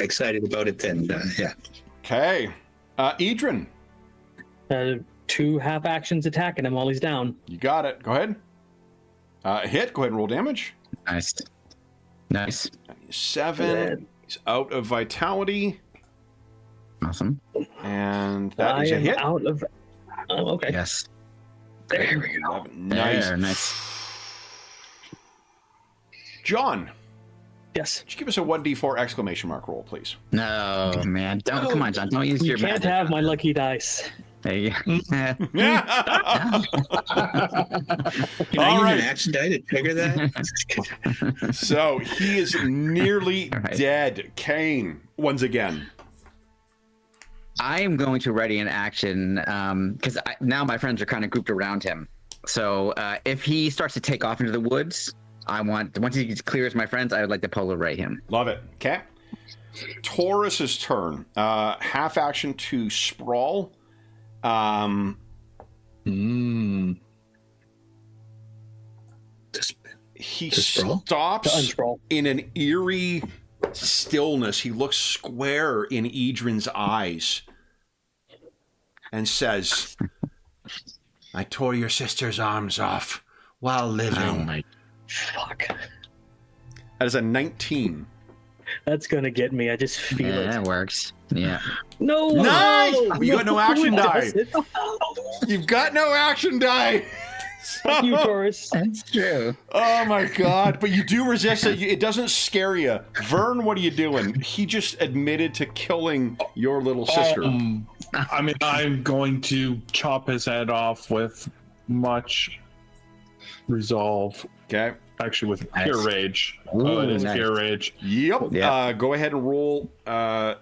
excited about it than yeah.
Okay. Idrin,
2 half actions attacking him while he's down.
you got it. Go ahead. Hit. Go ahead and roll damage.
Nice.
7. He's out of vitality.
Awesome.
And that is
I
a
am
hit.
out of. Oh, okay.
Yes.
There we go.
11. Nice.
There, nice.
John,
Yes.
just give us a 1d4 exclamation mark roll, please.
No, man. Don't come on, John. Don't use
You
your
can't
magic.
have my lucky dice.
There you go.
Can I
All
use
right.
an action die to trigger that?
So he is nearly
All right.
dead. Kane, once again.
I am going to ready an action because now my friends are kind of grouped around him. So if he starts to take off into the woods, once he clears my friends, I would like to polar ray him.
Love it. Okay. Taurus's turn. Half action to sprawl. He
To sprawl?
To
stops
unsprawl.
in an eerie stillness. He looks square in Idrin's eyes and says, I tore your sister's arms off while living.
Oh my!
Fuck.
That is a 19.
That's gonna get me. I just feel
Yeah,
it.
that works. Yeah.
No.
Nice!
No!
You got no action
It
die.
doesn't.
You've got no action die.
Fuck you, Taurus.
That's true.
Oh my god! But you do resist it. It doesn't scare you. Vern, what are you doing? He just admitted to killing your little sister.
I mean, I'm going to chop his head off with much resolve.
Okay.
Actually, with
Nice.
pure rage.
Ooh,
It is
nice.
pure rage.
Yep.
Yeah.
Go ahead and roll.
Oh,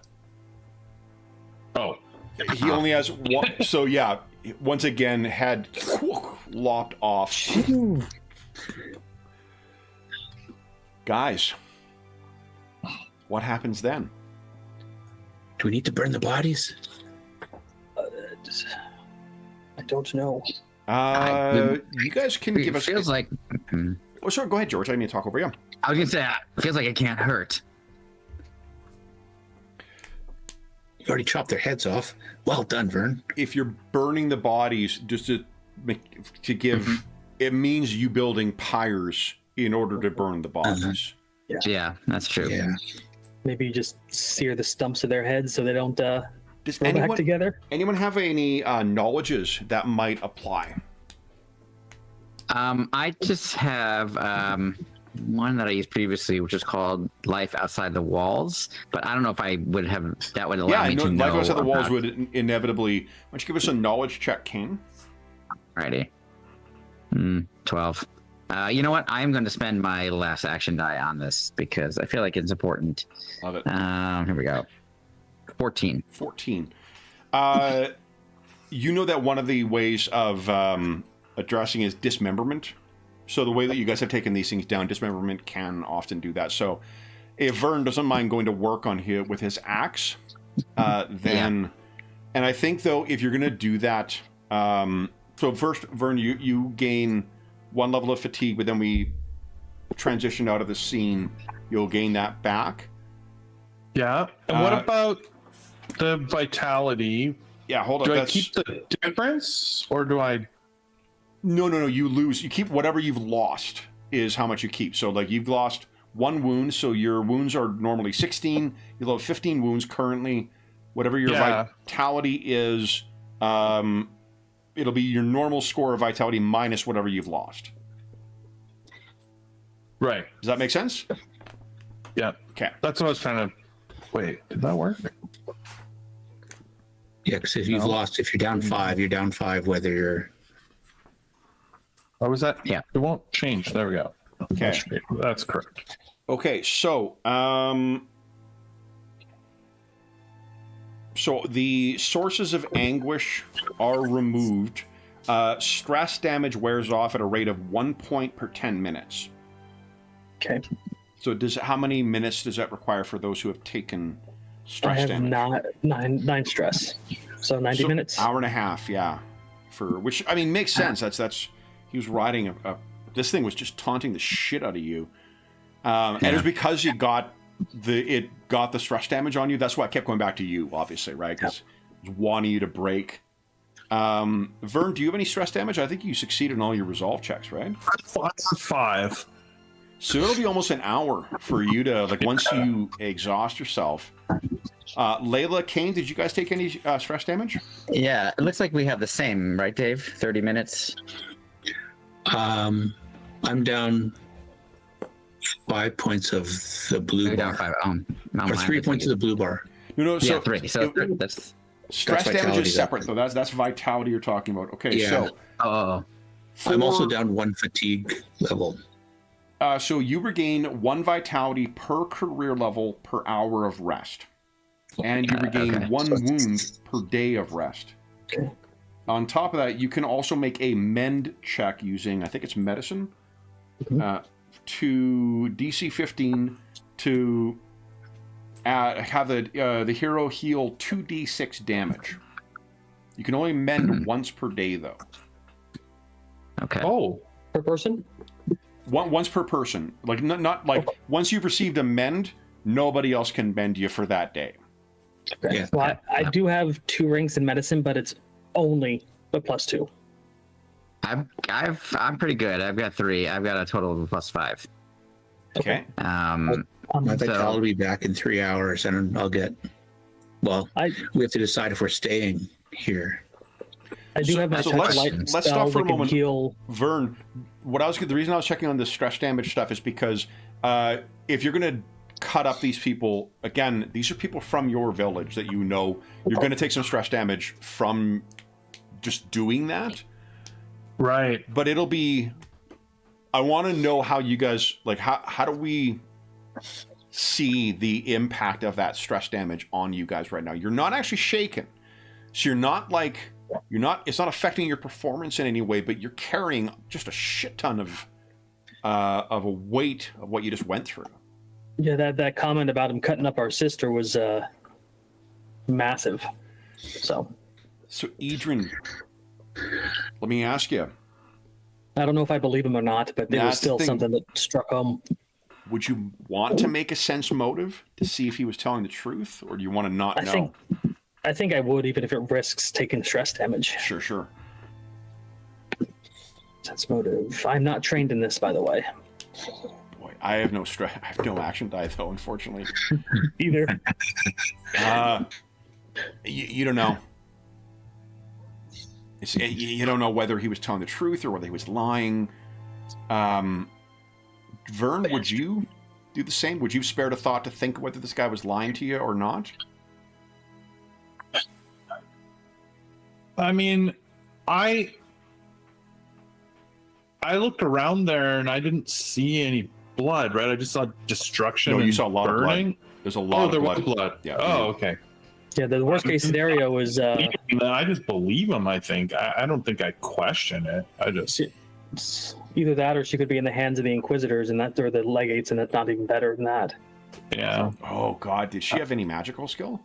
He only has one. So yeah. Once again, head lopped off. Guys, what happens then?
Do we need to burn the bodies?
I don't know.
You guys can give
It
us.
feels like.
Oh, sorry. Go ahead, George. I didn't mean to talk over you.
I was gonna say, it feels like it can't hurt.
You already chopped their heads off. Well done, Vern.
If you're burning the bodies, just to give, it means you building pyres in order to burn the bodies.
Yeah, that's true.
Yeah.
Maybe you just sear the stumps of their heads so they don't
Does
roll back
anyone
together.
have any knowledges that might apply?
I just have one that I used previously, which is called Life Outside the Walls. But I don't know if I would have that would allow
Yeah,
me
no,
to know.
Life Outside the Walls
about-
would inevitably. Why don't you give us a knowledge check, Kane?
Righty. 12. You know what? I'm going to spend my last action die on this because I feel like it's important.
Love it.
Here we go. 14.
14. You know that one of the ways of addressing is dismemberment. So the way that you guys have taken these things down, dismemberment can often do that. So if Vern doesn't mind going to work on here with his axe, then, and I think though, if you're going to do that, so first, Vern, you gain 1 level of fatigue, but then we transition out of the scene. You'll gain that back.
yeah. And what about the vitality?
Yeah, hold on.
Do I keep the difference, or do I?
No, you lose. You keep whatever you've lost is how much you keep. So like you've lost 1 wound, so your wounds are normally 16. You'll have 15 wounds currently. Whatever your vitality is, it'll be your normal score of vitality minus whatever you've lost.
Right.
Does that make sense?
Yeah.
Okay.
That's what I was trying to. Wait, did that work?
Yeah, because if you're down 5, you're down 5 whether you're...
Or was that?
Yeah.
It won't change. There we go.
Okay.
That's correct.
Okay, so so the sources of anguish are removed. Stress damage wears off at a rate of 1 point per 10 minutes.
Okay.
So how many minutes does that require for those who have taken stress
I have
damage.
nine stress, so 90
So,
minutes.
Hour and a half, yeah. For which, I mean, makes sense. That's he was riding this thing was just taunting the shit out of you, and it was because you got the stress damage on you. That's why I kept going back to you, obviously, right? Because it was wanting you to break. Vern, do you have any stress damage? I think you succeeded in all your resolve checks, right?
5.
So it'll be almost an hour for you to, like, once you exhaust yourself. Layla, Kane, did you guys take any stress damage?
Yeah, it looks like we have the same, right, Dave? 30 minutes.
I'm down 5 points of the blue
We're
bar.
down 5.
Or 3 points of the blue bar.
No, so
yeah, 3. So that's
stress
That's
damage
vitality,
is separate, though. That's vitality you're talking about. Okay,
Yeah.
so
oh.
I'm also down 1 fatigue level.
So you regain 1 vitality per career level per hour of rest. And you regain
okay.
1 wound per day of rest.
Okay.
On top of that, you can also make a mend check using, I think it's medicine, to DC 15 to have the hero heal 2d6 damage. You can only mend once per day, though.
Okay.
Oh,
Per person?
Once per person. Like not like once you've received a mend, nobody else can mend you for that day.
Okay.
Yeah.
Well, I do have 2 ranks in medicine, but it's only a +2.
I'm pretty good. I've got 3. I've got a total of a +5.
Okay.
My vitality will be back in 3 hours, and I'll get. Well, we have to decide if we're staying here.
I do have my
so
touch light
let's
spell
stop for a
that can
moment.
heal.
Vern, the reason I was checking on the stress damage stuff is because if you're going to cut up these people, again, these are people from your village that you know. You're going to take some stress damage from just doing that.
right.
But it'll be... I want to know how you guys... Like, how do we see the impact of that stress damage on you guys right now? You're not actually shaken. So you're not like... it's not affecting your performance in any way, but you're carrying just a shit ton of a weight of what you just went through.
Yeah, that comment about him cutting up our sister was massive. So
Idrin, let me ask you,
I don't know if I believe him or not, but there was
That's the
still
thing.
something that struck home.
would you want to make a sense motive to see if he was telling the truth, or do you want to not know?
I think I would, even if it risks taking stress damage.
Sure.
Sense motive. I'm not trained in this, by the way.
Boy, I have no action die though, unfortunately.
Either.
You don't know. You don't know whether he was telling the truth or whether he was lying. Vern, would you do the same? Would you have spared a thought to think whether this guy was lying to you or not?
I mean, I looked around there and I didn't see any blood, right? I just saw destruction.
No, you
and
saw a lot
burning.
of blood. There's a lot
there
of blood.
was blood.
Yeah.
Oh, okay.
Yeah, the worst case scenario is
I just believe him. I think. I don't think I question it. I just.
it's either that or she could be in the hands of the Inquisitors and that, or the Legates, and that's not even better than that.
Yeah.
Oh God, did she have any magical skill?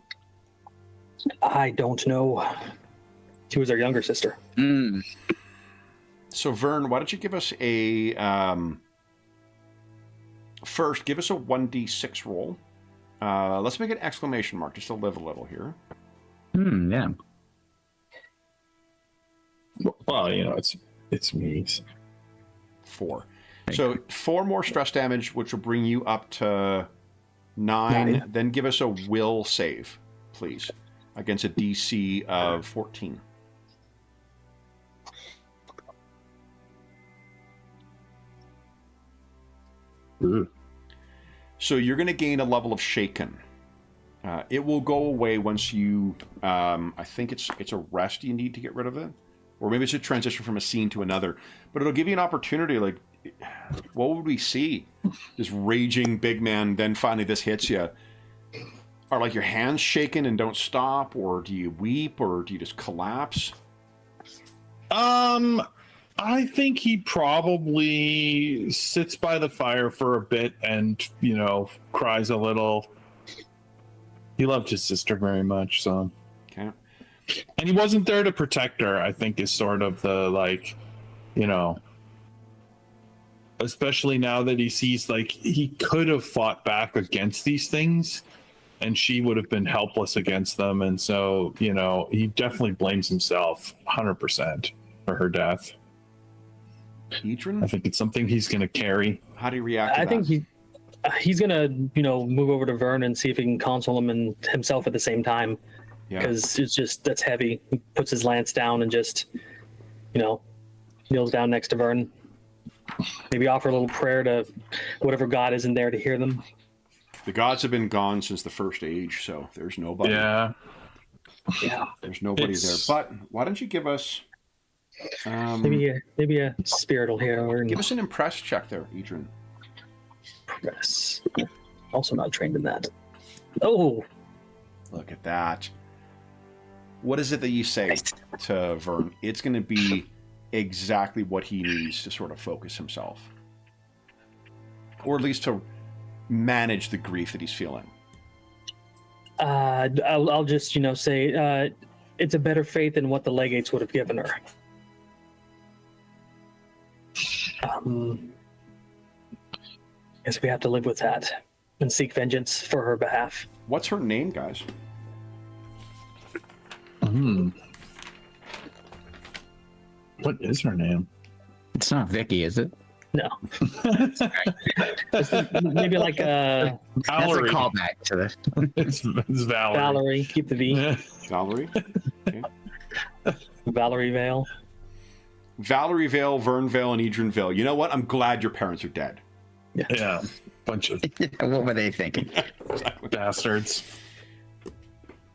I don't know. She was our younger sister.
So Vern, why don't you give us a first? Give us a 1d6 roll. Let's make an exclamation mark just to live a little here.
Yeah.
Well, it's me.
4. So 4 more stress damage, which will bring you up to 9. Then give us a will save, please, against a DC of 14. So you're going to gain a level of shaken. It will go away once you. I think it's a rest you need to get rid of it, or maybe it's a transition from a scene to another. But it'll give you an opportunity. Like, what would we see? This raging big man. Then finally, this hits you. Are like your hands shaking and don't stop, or do you weep, or do you just collapse?
I think he probably sits by the fire for a bit and, cries a little. he loved his sister very much. So,
Okay.
and he wasn't there to protect her. I think is sort of the like, you know, especially now that he sees like he could have fought back against these things, and she would have been helpless against them. And so, you know, he definitely blames himself 100% for her death.
Edrin?
I think it's something he's going to carry.
How do you react to
I
that?
think he's gonna, move over to Vern and see if he can console him and himself at the same time,
Yeah.
because it's just that's heavy. He puts his lance down and just, kneels down next to Vern. Maybe offer a little prayer to whatever god isn't there to hear them.
The gods have been gone since the first age, so there's nobody.
Yeah.
Yeah,
There's nobody there. But why don't you give us
maybe a spirit will hear or
give us an impress check there, Edrin.
progress. Also not trained in that. Oh,
Look at that. What is it that you say to Vern? It's going to be exactly what he needs to sort of focus himself, or at least to manage the grief that he's feeling.
I'll just say it's a better fate than what the legates would have given her. Guess we have to live with that and seek vengeance for her behalf.
What's her name, guys?
What is her name?
It's not Vicky, is it?
No. Maybe like
Valerie.
That's a callback to this.
It's Valerie.
Valerie. Keep the V.
Valerie? Okay.
Valerie Vale.
Valerie Vale, Vern Vale, and Edrin Vale. You know what? I'm glad your parents are dead.
Yeah. Bunch of
What were they thinking?
bastards.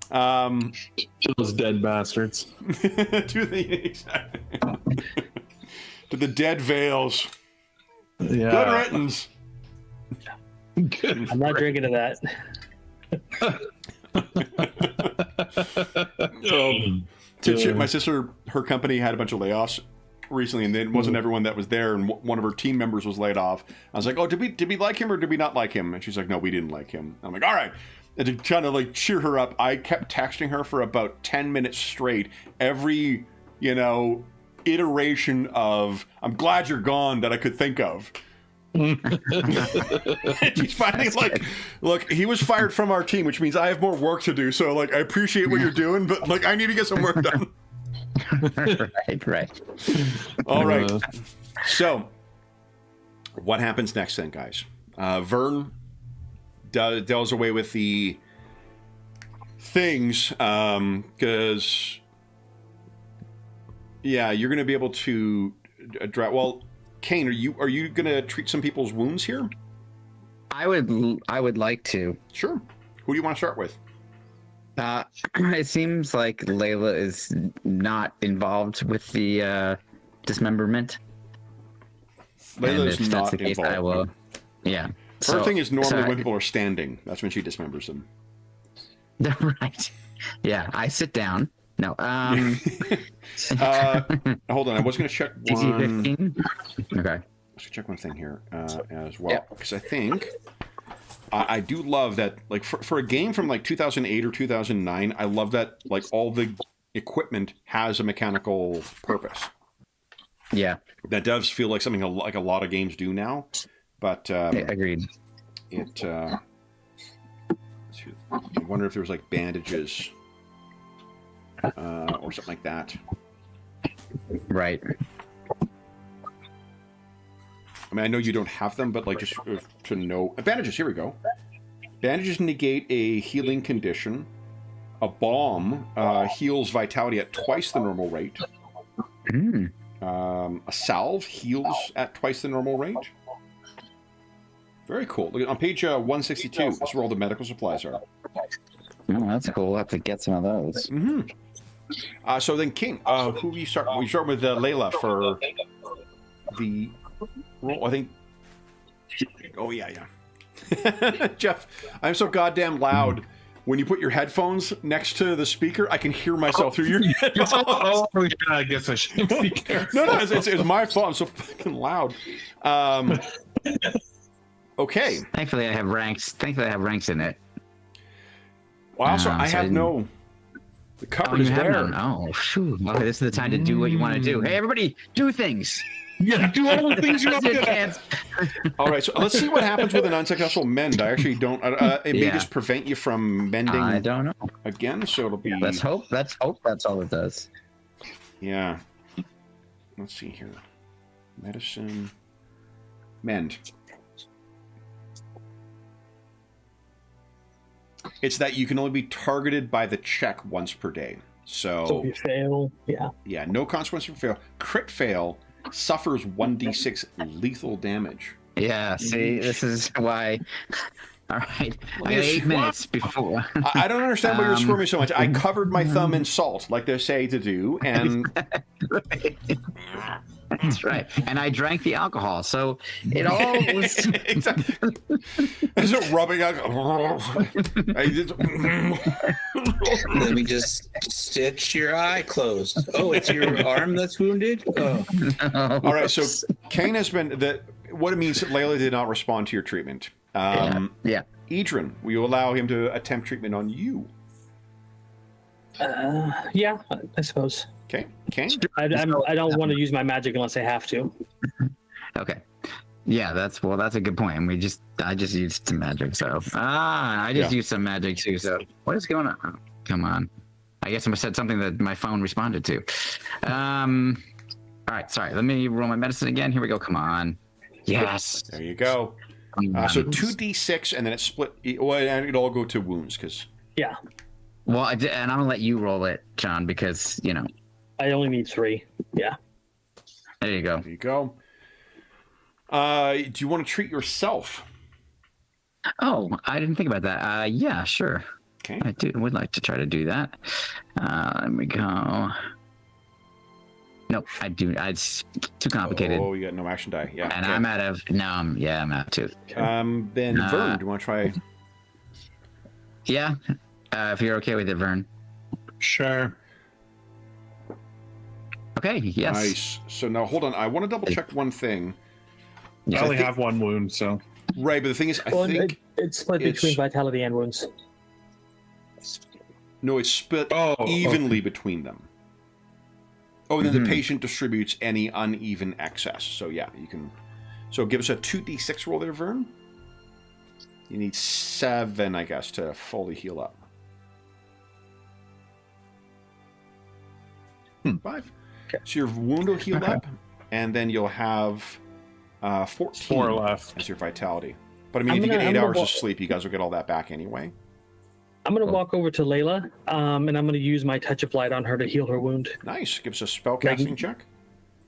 Those dead bastards.
To the dead Vales.
Yeah.
Good riddance.
Good.
I'm not drinking to that.
My sister, her company had a bunch of layoffs recently, and then wasn't everyone that was there, and one of her team members was laid off. I was like, oh, did we like him or did we not like him? And she's like, no, we didn't like him. I'm like, all right. And to kind of like cheer her up, I kept texting her for about 10 minutes straight, every, iteration of I'm glad you're gone that I could think of. And she's finally like, look, he was fired from our team, which means I have more work to do. So like, I appreciate what you're doing, but like, I need to get some work done.
Right.
All right. So what happens next then, guys? Vern delves away with the things because you're going to be able to address. Well, Kane, are you going to treat some people's wounds here?
I would like to.
Sure. Who do you want to start with?
It seems like Layla is not involved with the dismemberment.
Layla's
if
not
that's the case,
involved.
I will. Yeah.
Her thing is normally when people are standing. That's when she dismembers them.
Right. Yeah, I sit down. No.
Hold on. I was going to check
DC
one.
15? Okay.
I should check one thing here as well, because I think I do love that. Like for a game from like 2008 or 2009, I love that like all the equipment has a mechanical purpose.
Yeah.
That does feel like something like a lot of games do now, but
Agreed.
I wonder if there was like bandages or something like that.
Right.
I mean, I know you don't have them, but like just to know. Bandages, here we go. Bandages negate a healing condition. A bomb heals vitality at twice the normal rate. A salve heals at twice the normal rate. Very cool. Look, on page 162, this is where all the medical supplies are.
Oh, that's cool. We'll have to get some of those.
Mm-hmm. So then, King, who we start? We start with Layla for the roll. I think. Oh yeah. Jeff, I'm so goddamn loud. When you put your headphones next to the speaker, I can hear myself through your headphones.
Oh, yeah, I guess I should be careful.
No, it's my fault. I'm so fucking loud. Okay.
Thankfully, I have ranks. In it.
Well, also, I
so
have
didn't-
no. The
Oh,
cupboard
you
is
have
there.
none. Oh, phew. Okay, this is the time to do what you want to do. Hey, everybody, do things.
Yeah, do all the things you're not
That's
good
your
at.
chance.
All right, so let's see what happens with an unsuccessful mend. I actually don't. It may
Yeah.
just prevent you from mending
I don't know.
again, so it'll be.
Let's hope. Let's hope that's all it does.
Yeah. Let's see here. Medicine. Mend. It's that you can only be targeted by the check once per day.
So
So,
if you fail, yeah.
yeah, no consequence for fail. Crit fail suffers 1d6 lethal damage.
Yeah. See, this is why. All right. I got 8 minutes before.
I don't understand why you're squirming so much. I covered my thumb in salt, like they say to do, and
That's right. And I drank the alcohol, so it all was.
exactly. Is it rubbing out?
Let me just stitch your eye closed. Oh, it's your arm that's wounded? Oh.
All right, so Kane has been what it means that Layla did not respond to your treatment.
Yeah.
Idrin, will you allow him to attempt treatment on you?
Yeah, I suppose.
Okay, Kane.
I don't want to use my magic unless I have to.
Okay. Yeah, that's a good point. And I just used some magic, so I just used some magic too. So what is going on? Oh, come on. I guess I said something that my phone responded to. All right, sorry. Let me roll my medicine again. Here we go. Come on. Yes.
There you go. So 2d6, and then it's split. Well, and it'll all go to wounds because.
Yeah,
Well, and I'm gonna let you roll it, John, because
I only need 3. Yeah.
there you go.
There you go. Do you want to treat yourself?
Oh, I didn't think about that. Yeah, sure.
Okay.
I would like to try to do that. Let me go. Nope, I do. It's too complicated.
Oh, you got no action die. Yeah.
And
okay.
I'm out of. No, I'm out too.
Then Vern, do you want to try?
Yeah, if you're okay with it, Vern.
Sure.
Okay. Yes.
Nice. So now hold on. I want to double check one thing.
I only
think-
have one wound, so.
Right, but the thing is, I
Well,
think
it's split
it's-
between vitality and wounds.
no, it's split
Oh,
evenly between them. Oh, and then
Mhm.
the patient distributes any uneven excess. So yeah, you can. So give us a 2d6 roll there, Vern. You need 7, I guess, to fully heal up. 5.
Okay.
So your wound will heal
Okay.
up, and then you'll have 14
4 left.
as your vitality. But I mean,
I'm
if you
gonna-
get
I'm
8
gonna
hours
wa-
of sleep, you guys will get all that back anyway.
I'm going to
Cool.
walk over to Layla, and I'm going to use my touch of light on her to heal her wound.
Nice. Give us a spellcasting check.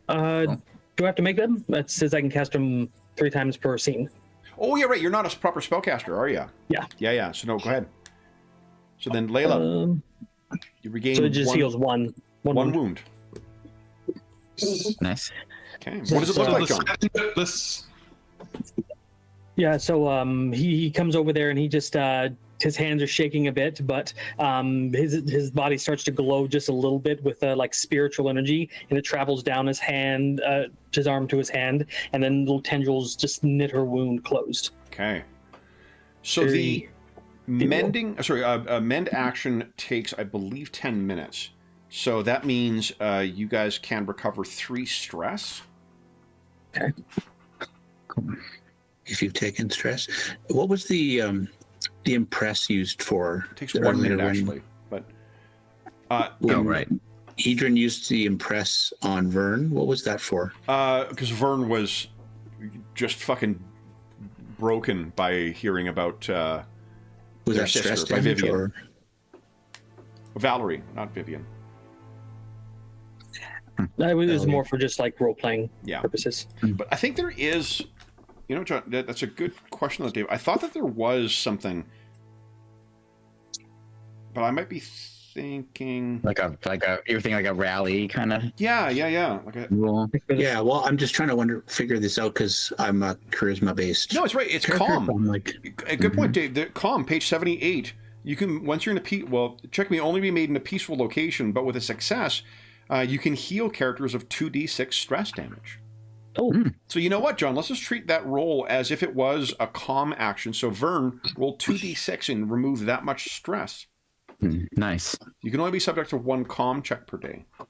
Do I have to make them? That says I can cast them 3 times per scene.
Oh, yeah, right. You're not a proper spellcaster, are you?
Yeah.
Yeah. So no, go ahead. So then, Layla, you regain
So it just heals one
one
wound.
wound.
Nice.
Okay. What does it look
So
like, John?
This.
Yeah, so he comes over there and he just his hands are shaking a bit, but his body starts to glow just a little bit with like spiritual energy, and it travels down his hand, his arm to his hand, and then little tendrils just knit her wound closed.
Okay. So the mending, mend action takes, I believe, 10 minutes. So that means you guys can recover 3 stress.
Okay.
If you've taken stress. What was the impress used for?
It takes
The
1 minute,
earlier
actually. But
When
right.
Edrin used the impress on Vern. What was that for?
because Vern was just fucking broken by hearing about
Was
their
that stress
sister, by
damage
Vivian.
or?
Valerie, not Vivian.
It was more for just like role playing
Yeah.
purposes.
But I think there is, John, that's a good question, though, Dave. I thought that there was something, but I might be thinking.
You're thinking like a rally kind of
Yeah. Like a,
rule.
Yeah, well, I'm just trying to figure this out because I'm a charisma based.
no, it's right. It's
character,
calm.
so I'm like,
A good point, Dave. The calm, page 78. You can, once you're in check me, only be made in a peaceful location, but with a success, you can heal characters of 2d6 stress damage.
Oh,
So you know what, John? Let's just treat that roll as if it was a calm action. So Vern, roll 2d6 and remove that much stress.
Nice.
You can only be subject to 1 comm check per day. I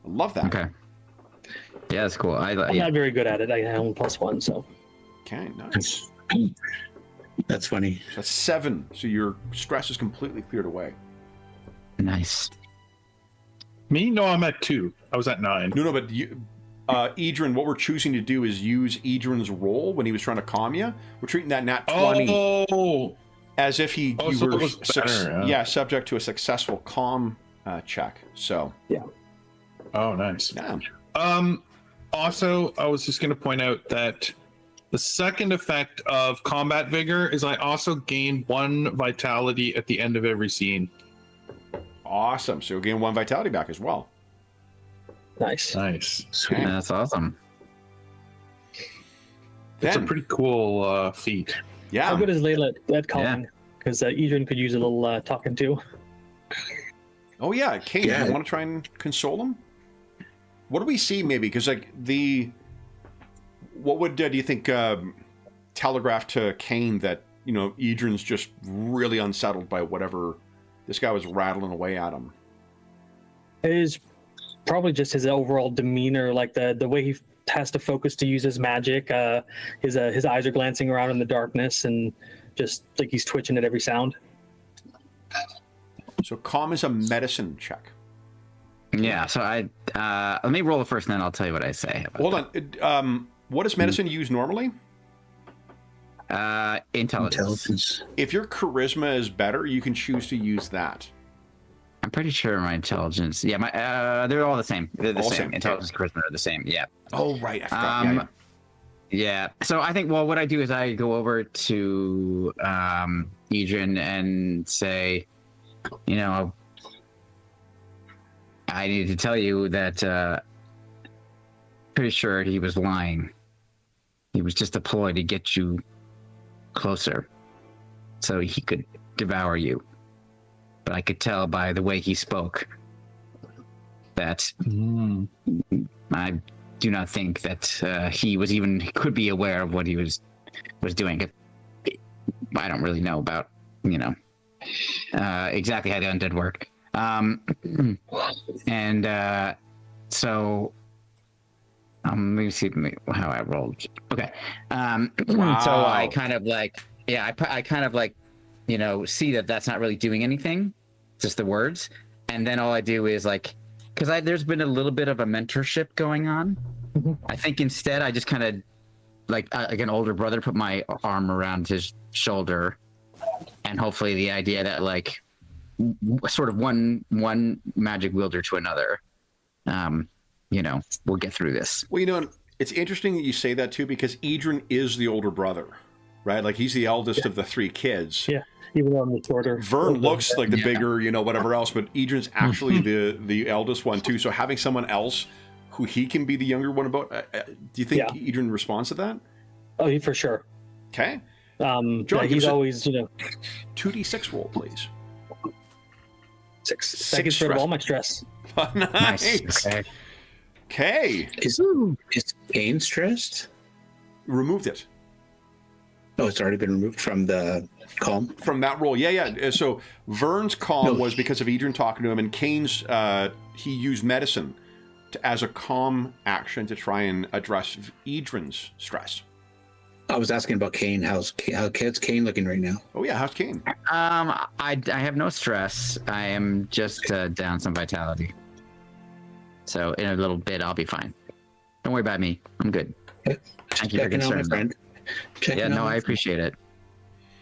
love that.
Okay. Yeah, that's cool.
I'm
Yeah.
not very good at it. I have only +1, so.
Okay, nice.
That's funny.
So that's 7. So your stress is completely cleared away.
Nice.
Me? No, I'm at 2. I was at 9.
No, but you, Edrin, what we're choosing to do is use Edrin's roll when he was trying to calm you. We're treating that nat 20
Oh,
as if you
so
were
it was better,
yeah, subject to a successful calm check. So
oh, nice.
yeah.
Also, I was just going to point out that the second effect of combat vigor is I also gain 1 vitality at the end of every scene.
Awesome. So you'll gain 1 vitality back as well.
Nice.
Nice.
Okay.
That's awesome.
It's a
Ben.
pretty cool feat.
Yeah.
How good is Layla at calling? Because Edrin could use a little talking to.
Oh yeah, Kane,
Yeah.
you want to try and console him? What do we see maybe? Because like what would do you think telegraph to Kane that Edrin's just really unsettled by whatever this guy was rattling away at him?
It is probably just his overall demeanor, like the way he has to focus to use his magic. His eyes are glancing around in the darkness and just like he's twitching at every sound.
So calm is a medicine check.
Yeah. So let me roll it first, and then I'll tell you what I say.
Hold on. What does medicine use normally?
Intelligence.
If your charisma is better, you can choose to use that.
I'm pretty sure my intelligence. Yeah, they're all the same. They're the
All
same.
same,
Intelligence, charisma are the same. Yeah.
Oh right, I forgot.
Yeah. So I think, well, what I do is I go over to Edrin and say, I need to tell you that pretty sure he was lying. He was just a ploy to get you closer so he could devour you. But I could tell by the way he spoke that I do not think that he could be aware of what he was doing. I don't really know about, exactly how the undead work. So let me see how I rolled. Okay.
Wow.
So I kind of like, I kind of like, see that that's not really doing anything, just the words. And then all I do is like, because there's been a little bit of a mentorship going on. I think instead I just kind of like an older brother, put my arm around his shoulder, and hopefully the idea that like sort of one magic wielder to another, we'll get through this.
Well, it's interesting that you say that too, because Edrin is the older brother, right? Like he's the eldest of the 3 kids.
Yeah, even though I'm the shorter.
Vern looks like the bigger, whatever else, but Edrin's actually the eldest one too. So having someone else who he can be the younger one about, do you think Edrin responds to that?
Oh, for sure.
Okay.
John,
he's
always,
2d6 roll, please.
6. That gets rid of all my stress.
Nice. Okay.
Is Kane stressed?
Removed it.
Oh, it's already been removed from the calm?
From that roll. Yeah. So Vern's calm was because of Edrin talking to him, and Kane's, he used medicine as a calm action to try and address Edrin's stress.
I was asking about Kane. How's Kane looking right now?
Oh yeah, how's Kane?
I have no stress. I am just down some vitality. So in a little bit, I'll be fine. Don't worry about me. I'm good. Thank you for concern. I appreciate it.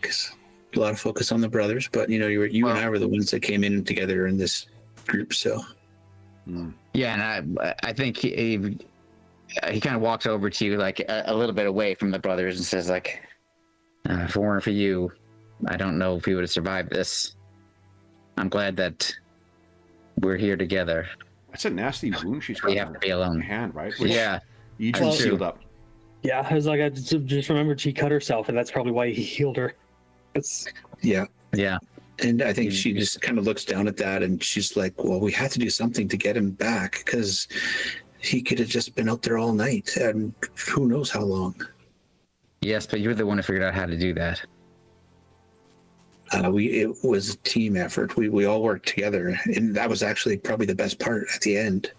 Because a lot of focus on the brothers, but you and I were the ones that came in together in this group. So
yeah, and I think he kind of walks over to you like a little bit away from the brothers and says like, if it weren't for you, I don't know if we would have survived this. I'm glad that we're here together.
That's a nasty wound she's got.
We have to be alone.
Hand, right?
Edrin
sealed up.
Yeah, I was like, I just remembered she cut herself, and that's probably why he healed her.
Yeah.
And I think she just kind of looks down at that, and she's like, well, we had to do something to get him back, because he could have just been out there all night, and who knows how long.
Yes, but you're the one who figured out how to do that.
It was a team effort. We all worked together, and that was actually probably the best part at the end.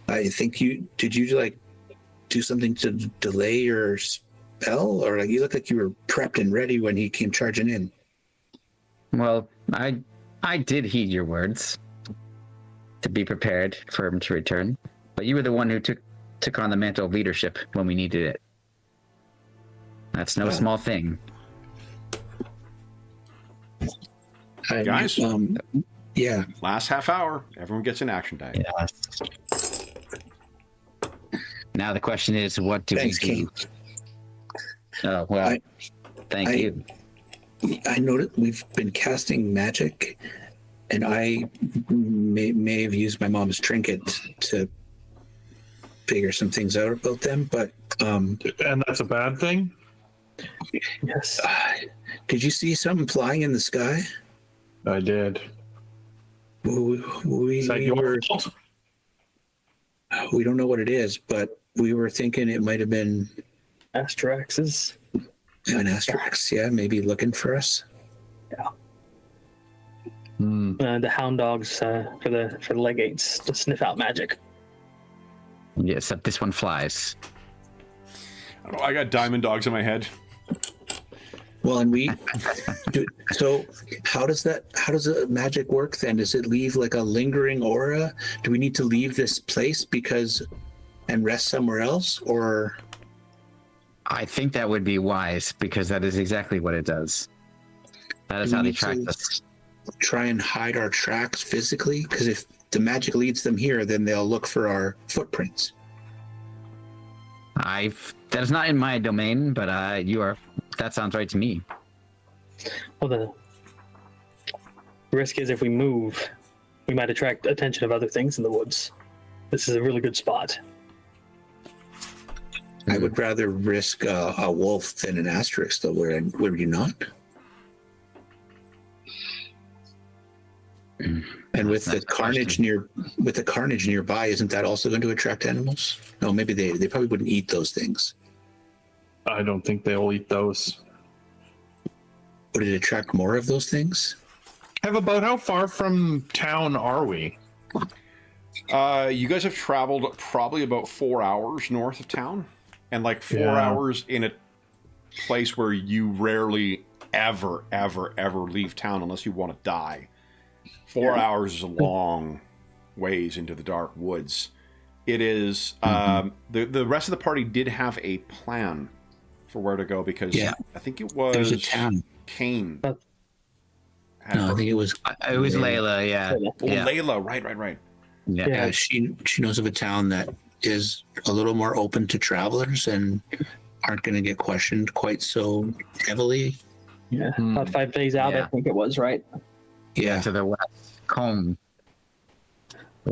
I think you like do something to delay your spell, or like you look like you were prepped and ready when he came charging in.
Well, I did heed your words to be prepared for him to return, but you were the one who took on the mantle of leadership when we needed it. That's no small thing.
Guys?
Yeah.
Last half hour, everyone gets an action die.
Yes. Now the question is, what do
Thanks,
we do?
King.
Oh, well, thank you.
I noticed we've been casting magic, and I may have used my mom's trinket to figure some things out about them, but
And that's a bad thing?
Yes.
did you see something flying in the sky?
I did.
We
Is that your fault?
we don't know what it is, but we were thinking it might have been
Astraxes.
an Asterix, yeah, maybe looking for us.
The hound dogs for the legates to sniff out magic.
Yeah, except this one flies.
I don't know, I got diamond dogs in my head.
Well, and so how does the magic work then? Does it leave like a lingering aura? Do we need to leave this place and rest somewhere else, or?
I think that would be wise, because that is exactly what it does. That is how they track us.
Try and hide our tracks physically, because if the magic leads them here, then they'll look for our footprints.
That is not in my domain, but that sounds right to me.
Well, the risk is if we move, we might attract attention of other things in the woods. This is a really good spot.
I would rather risk a wolf than an Asterix, though. Would you not? And with the carnage nearby, isn't that also going to attract animals? No, maybe they probably wouldn't eat those things.
I don't think they'll eat those.
Would it attract more of those things?
Kev, about how far from town are we?
You guys have traveled probably about 4 hours north of town, and like 4 hours in a place where you rarely ever leave town unless you want to die. 4 hours is a long ways into the dark woods. It is the rest of the party did have a plan for where to go, because I think it was
There's a town.
Kane.
No, I think it was
Layla, yeah.
Oh,
Yeah.
Layla, right.
Yeah.
Yeah, she knows of a town that is a little more open to travelers and aren't going to get questioned quite so heavily.
Yeah, about 5 days out,
Yeah.
I think it was, right?
Yeah,
To the west, Combe.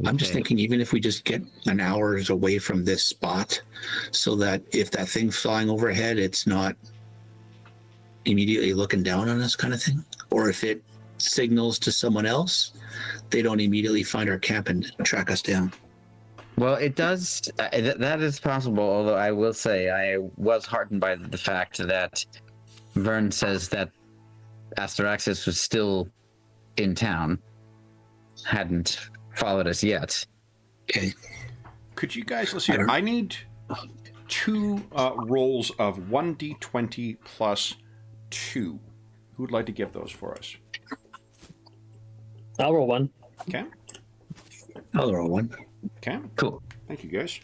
I'm just thinking, even if we just get an hour's away from this spot, so that if that thing's flying overhead, it's not immediately looking down on us, kind of thing. Or if it signals to someone else, they don't immediately find our camp and track us down.
Well, it does. That is possible. Although I will say, I was heartened by the fact that Vern says that Asteraxis was still in town, hadn't followed us yet.
Okay.
Could you guys, let's see, I need 2 rolls of 1d20 plus 2. Who would like to give those for us?
I'll roll one.
Okay.
I'll roll one.
Okay.
Cool.
Thank you, guys.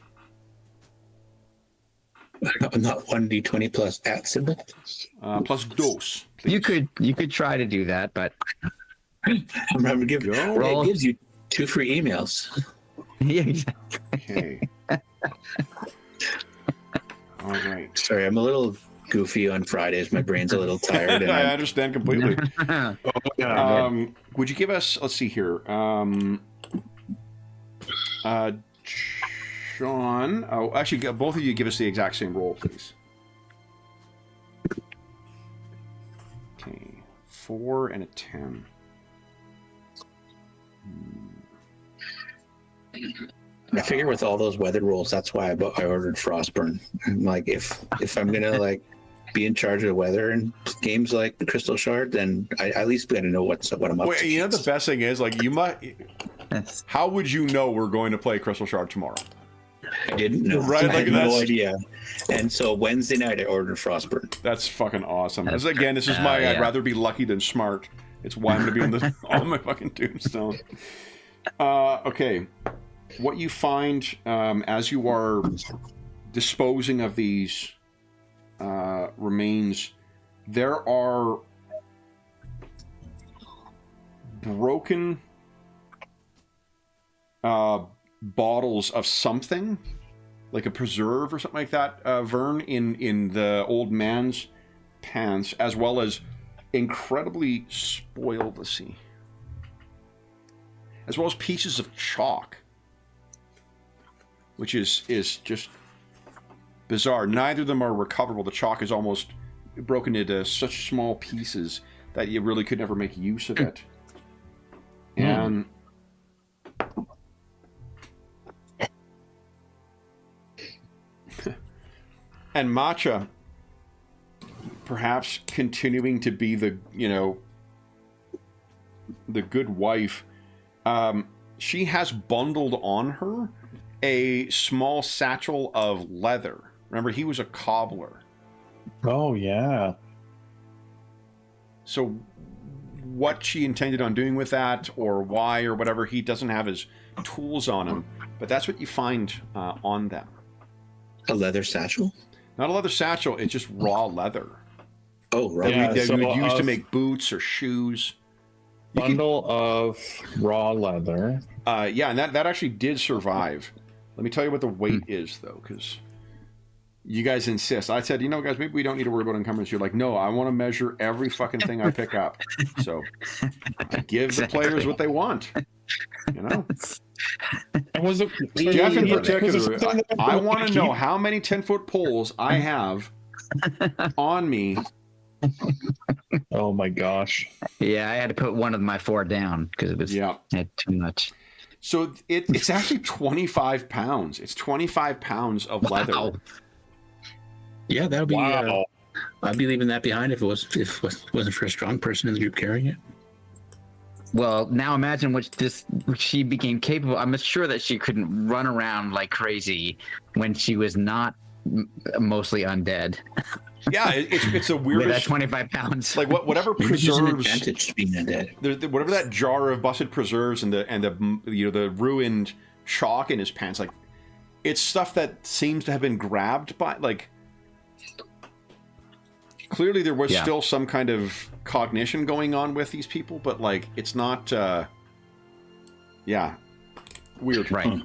Not 1d20 plus at symbol.
Plus dos, please.
You could try to do that, but
Remember,
Roll.
it gives you 2 free emails.
yeah, exactly.
Okay. All right.
Sorry, I'm a little goofy on Fridays. My brain's a little tired. And
I understand completely.
Oh, yeah.
Would you give us, let's see here. Sean, actually, both of you give us the exact same roll, please. Okay. 4 and a 10.
I figure with all those weather rules, that's why I ordered Frostburn. I'm like, if I'm gonna like be in charge of the weather and games like the Crystal Shard, then I at least got to know what I'm up to.
You know the best thing is, like, you might. How would you know we're going to play Crystal Shard tomorrow?
I didn't know.
Right,
I had
like,
no idea. And so Wednesday night I ordered Frostburn.
That's fucking awesome. This is my
yeah.
I'd rather be lucky than smart. It's why I'm going to be on my fucking tombstone. Okay. What you find as you are disposing of these remains, there are broken bottles of something, like a preserve or something like that, Vern, in the old man's pants, as well as incredibly spoiled, let's see, as well as pieces of chalk, which is just bizarre. Neither of them are recoverable. The chalk is almost broken into such small pieces that you really could never make use of it. And and Matcha, perhaps continuing to be the good wife, she has bundled on her a small satchel of leather. Remember, he was a cobbler.
Oh, yeah.
So what she intended on doing with that, or why, or whatever, he doesn't have his tools on him. But that's what you find on them.
A leather satchel?
Not a leather satchel, it's just raw leather.
Oh, right.
That you would use to make boots or shoes.
Bundle of raw leather.
Yeah, and that actually did survive. Let me tell you what the weight is, though, because you guys insist. I said, guys, maybe we don't need to worry about encumbrance. You're like, no, I want to measure every fucking thing I pick up. So I give the players what they want.
And was it
Jeff in particular, I want to know how many 10-foot poles I have on me.
Oh my gosh.
Yeah, I had to put one of my 4 down because it was had too much.
So it's actually 25 pounds. It's 25 pounds of leather.
Wow.
Yeah, that would be.
Wow.
I'd be leaving that behind if it wasn't for a strong person in the group carrying it.
Well, now imagine what she became capable. I'm sure that she couldn't run around like crazy when she was not mostly undead.
Yeah, it's a weird.
With that 25 pounds.
Like whatever
Maybe there's an
preserves.
advantage to being undead.
Whatever that jar of busted preserves and the ruined chalk in his pants, like, it's stuff that seems to have been grabbed by, like, clearly there was still some kind of cognition going on with these people, but, like, it's not weird.
Right.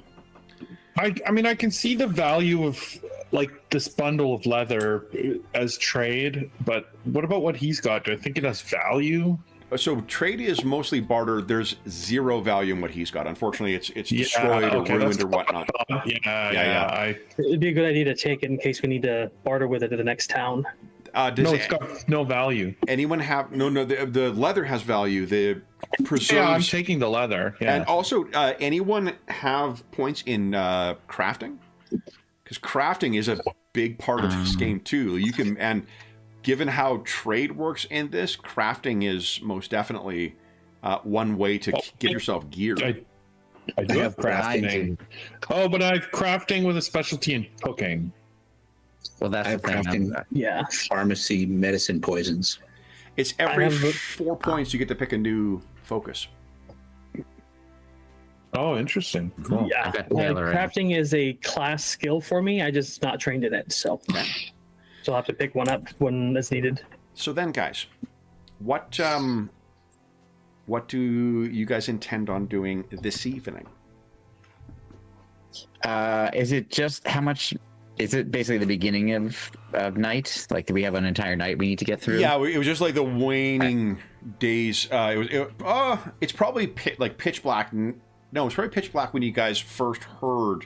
I mean, I can see the value of like this bundle of leather as trade, but what about what he's got? Do I think it has value?
So trade is mostly barter. There's zero value in what he's got. Unfortunately, it's destroyed or ruined or whatnot.
Yeah.
It'd be a good idea to take it in case we need to barter with it to the next town.
Does
it's got no value.
Anyone have the leather has value. The preserves.
Yeah, I'm taking the leather. Yeah.
And also, anyone have points in crafting? Because crafting is a big part of this game too. You can, and given how trade works in this, crafting is most definitely one way to get yourself geared.
I do have crafting. Oh, but I have crafting with a specialty in cooking.
Well, that's
I have crafting. Pharmacy, medicine, poisons.
It's every 4 points you get to pick a new focus.
Oh, interesting. Cool.
Yeah, crafting is a class skill for me. I just not trained in it, so I'll have to pick one up when it's needed.
So then, guys, what do you guys intend on doing this evening?
Is it just how much? Is it basically the beginning of night? Like, do we have an entire night we need to get through?
Yeah, it was just like the waning days. It's probably pitch black. No, it's probably pitch black when you guys first heard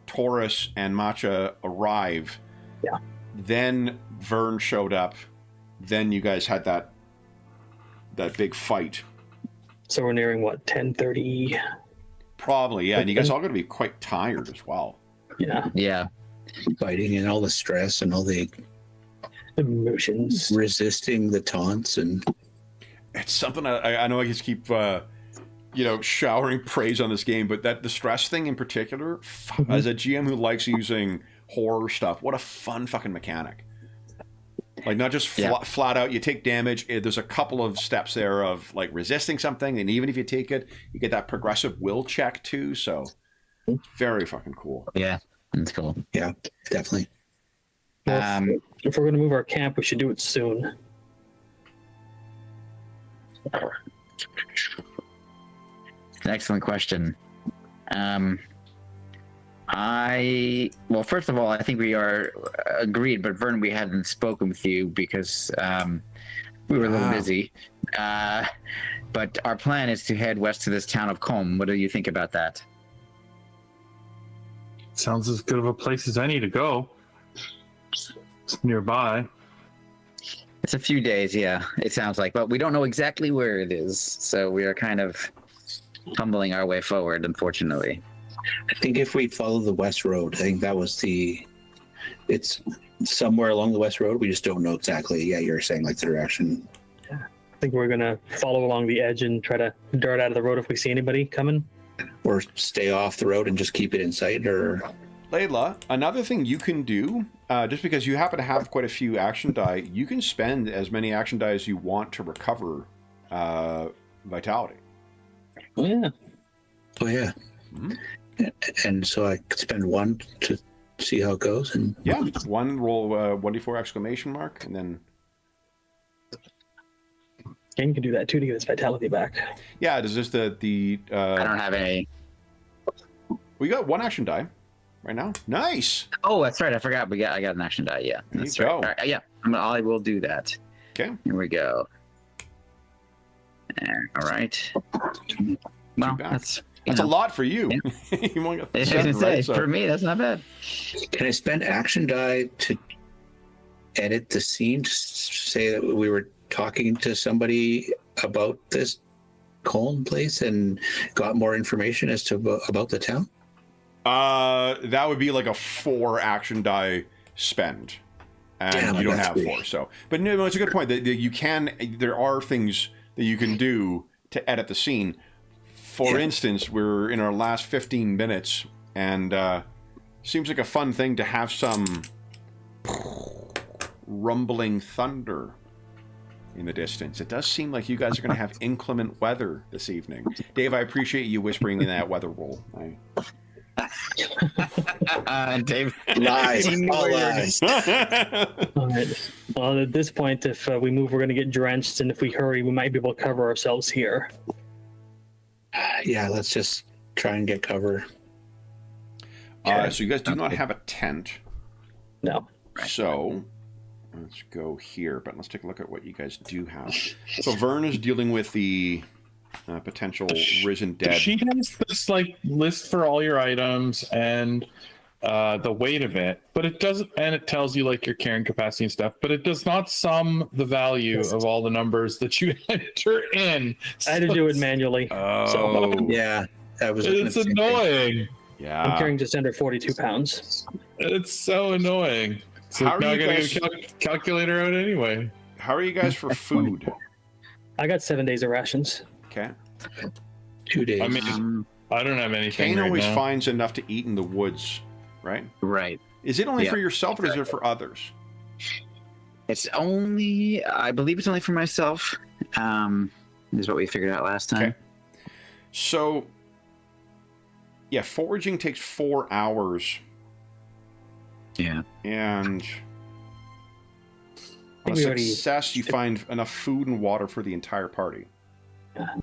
Taurus and Matcha arrive.
Yeah.
Then Vern showed up. Then you guys had that big fight.
So we're nearing what, 10:30?
Probably, yeah. And you guys all going to be quite tired as well.
Yeah.
Yeah.
Fighting and all the stress and all the
Emotions.
resisting the taunts and
It's something I know I just keep showering praise on this game, but that the stress thing in particular, as a GM who likes using horror stuff, what a fun fucking mechanic. Like, not just flat out you take damage. There's a couple of steps there of like resisting something, and even if you take it, you get that progressive will check too. So very fucking cool.
Yeah, that's cool.
yeah, definitely.
Well, if we're going to move our camp, we should do it soon.
Excellent question. Well, first of all, I think we are agreed, but Vern, we hadn't spoken with you because we were a little busy. But our plan is to head west to this town of Combe. What do you think about that?
Sounds as good of a place as any to go. It's nearby.
It's a few days, yeah, it sounds like, but we don't know exactly where it is, so we are kind of tumbling our way forward, unfortunately.
I think if we follow the West Road, I think that was it's somewhere along the West Road. We just don't know exactly. Yeah, you're saying like the direction.
I think we're going to follow along the edge and try to dart out of the road if we see anybody coming.
Or stay off the road and just keep it in sight, or...
Layla, another thing you can do, just because you happen to have quite a few action die, you can spend as many action die as you want to recover vitality.
Oh, yeah.
Oh, yeah.
Mm-hmm.
And so I could spend one to see how it goes. And
Yeah, one roll 1d4 exclamation mark, and then...
Game can do that too to get his vitality back.
Yeah, does this
I don't have any.
We got one action die right now. Nice.
Oh, that's right. I forgot. I got an action die. Yeah,
There
that's
you
right.
go.
All right. Yeah, I will do that.
Okay.
Here we go. There. All right. Well,
bad.
that's
That's a lot for you. You only got
I was
seven,
gonna say,
right? So-
for me, that's not bad.
can I spend action die to edit the scene to say that we were talking to somebody about this Colne place and got more information as to about the town?
That would be like a 4 action die spend, and
Damn,
you don't
that's
have
great.
4. So, but no, it's a good point. That you can. There are things that you can do to edit the scene. For
Yeah.
instance, we're in our last 15 minutes, and seems like a fun thing to have some rumbling thunder in the distance. It does seem like you guys are going to have inclement weather this evening. Dave, I appreciate you whispering in that weather roll.
Dave.
Lies,
Team
all
warrior.
lies.
All right. Well, at this point, if we move, we're going to get drenched, and if we hurry, we might be able to cover ourselves here.
Yeah, let's just try and get cover.
So you guys do not have a tent.
No.
So let's go here, but let's take a look at what you guys do have. So Vern is dealing with the potential risen dead.
She has this like list for all your items and the weight of it, but it doesn't, and it tells you like your carrying capacity and stuff, but it does not sum the value of all the numbers that you enter in.
I had to do it manually.
Oh,
Yeah, that was.
It's
that's the same thing.
annoying.
I'm
yeah.
carrying just under 42 pounds.
It's so annoying. So
How are
now I
you
gotta
guys-
get a calculator out anyway.
How are you guys for food?
I got 7 days of rations.
Okay.
2 days.
I mean, I don't have anything
Kane
right
always
now.
finds enough to eat in the woods, right?
Right.
Is it only
Yeah.
for yourself or is it for others?
It's only, I believe it's only for myself. Is what we figured out last time.
Okay. So, yeah, foraging takes 4 hours,
Yeah.
and on a
we already-
success, you find enough food and water for the entire party.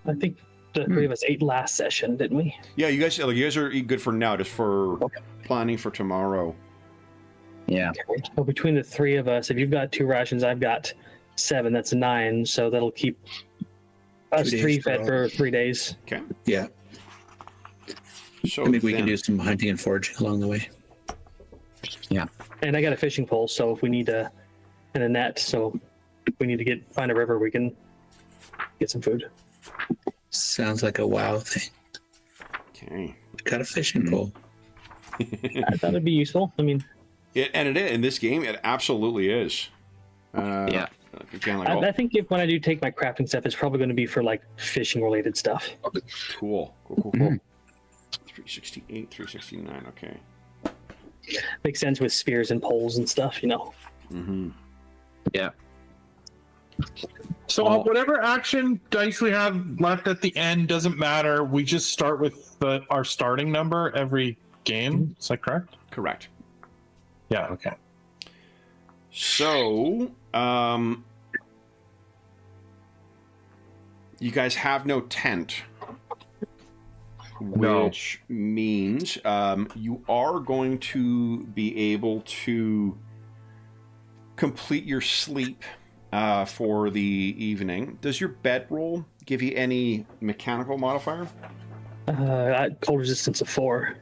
I think the three of us ate last session, didn't we?
Yeah, you guys are good for now, just for planning for tomorrow.
Yeah.
Well, between the three of us, if you've got 2 rations, I've got 7. That's 9. So that'll keep us
2 days
3
for
fed
all.
for 3 days.
Okay.
Yeah,
So
I think we can
then-
do some hunting and foraging along the way.
And I got a fishing pole, so if we need and a net, so if we need to find a river, we can get some food.
Sounds like a wow thing.
Okay.
Got a fishing pole.
I thought it'd be useful. I mean,
And it is in this game. It absolutely is.
Yeah.
Again, like,
I think when I do take my crafting stuff, it's probably going to be for like fishing related stuff.
Cool. 368, 369. Okay.
Makes sense with spears and poles and stuff, you know.
Mm-hmm.
Yeah.
So whatever action dice we have left at the end doesn't matter. We just start with our starting number every game. Is that correct?
Correct.
Yeah. Okay.
So, you guys have no tent, which means you are going to be able to complete your sleep for the evening. Does your bedroll give you any mechanical modifier?
Cold resistance of 4.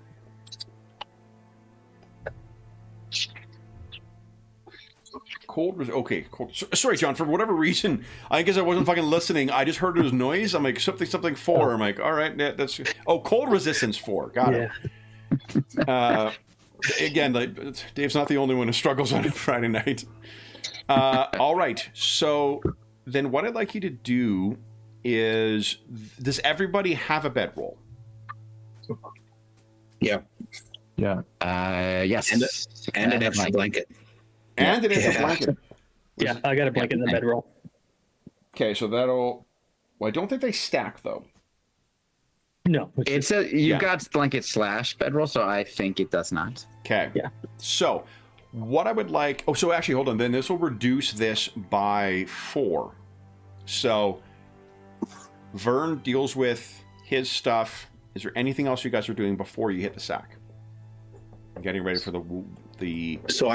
Okay. Cold. Sorry, John. For whatever reason, I guess I wasn't fucking listening. I just heard there was noise. I'm like something 4. I'm like, all right, that's. Oh, cold resistance 4. Got it. Again, Dave's not the only one who struggles on a Friday night. All right. So then, what I'd like you to do is, does everybody have a bedroll?
Yeah.
Yeah.
Yes.
And an extra blanket.
And an extra blanket.
Yeah, I got a blanket in the bedroll.
Okay, so that'll. Well, I don't think they stack though.
No.
It's you've got blanket / bedroll, so I think it does not.
Okay.
Yeah.
So, what I would like. Oh, so actually, hold on. Then this will reduce this by 4. So, Vern deals with his stuff. Is there anything else you guys are doing before you hit the sack? Getting ready for the.
So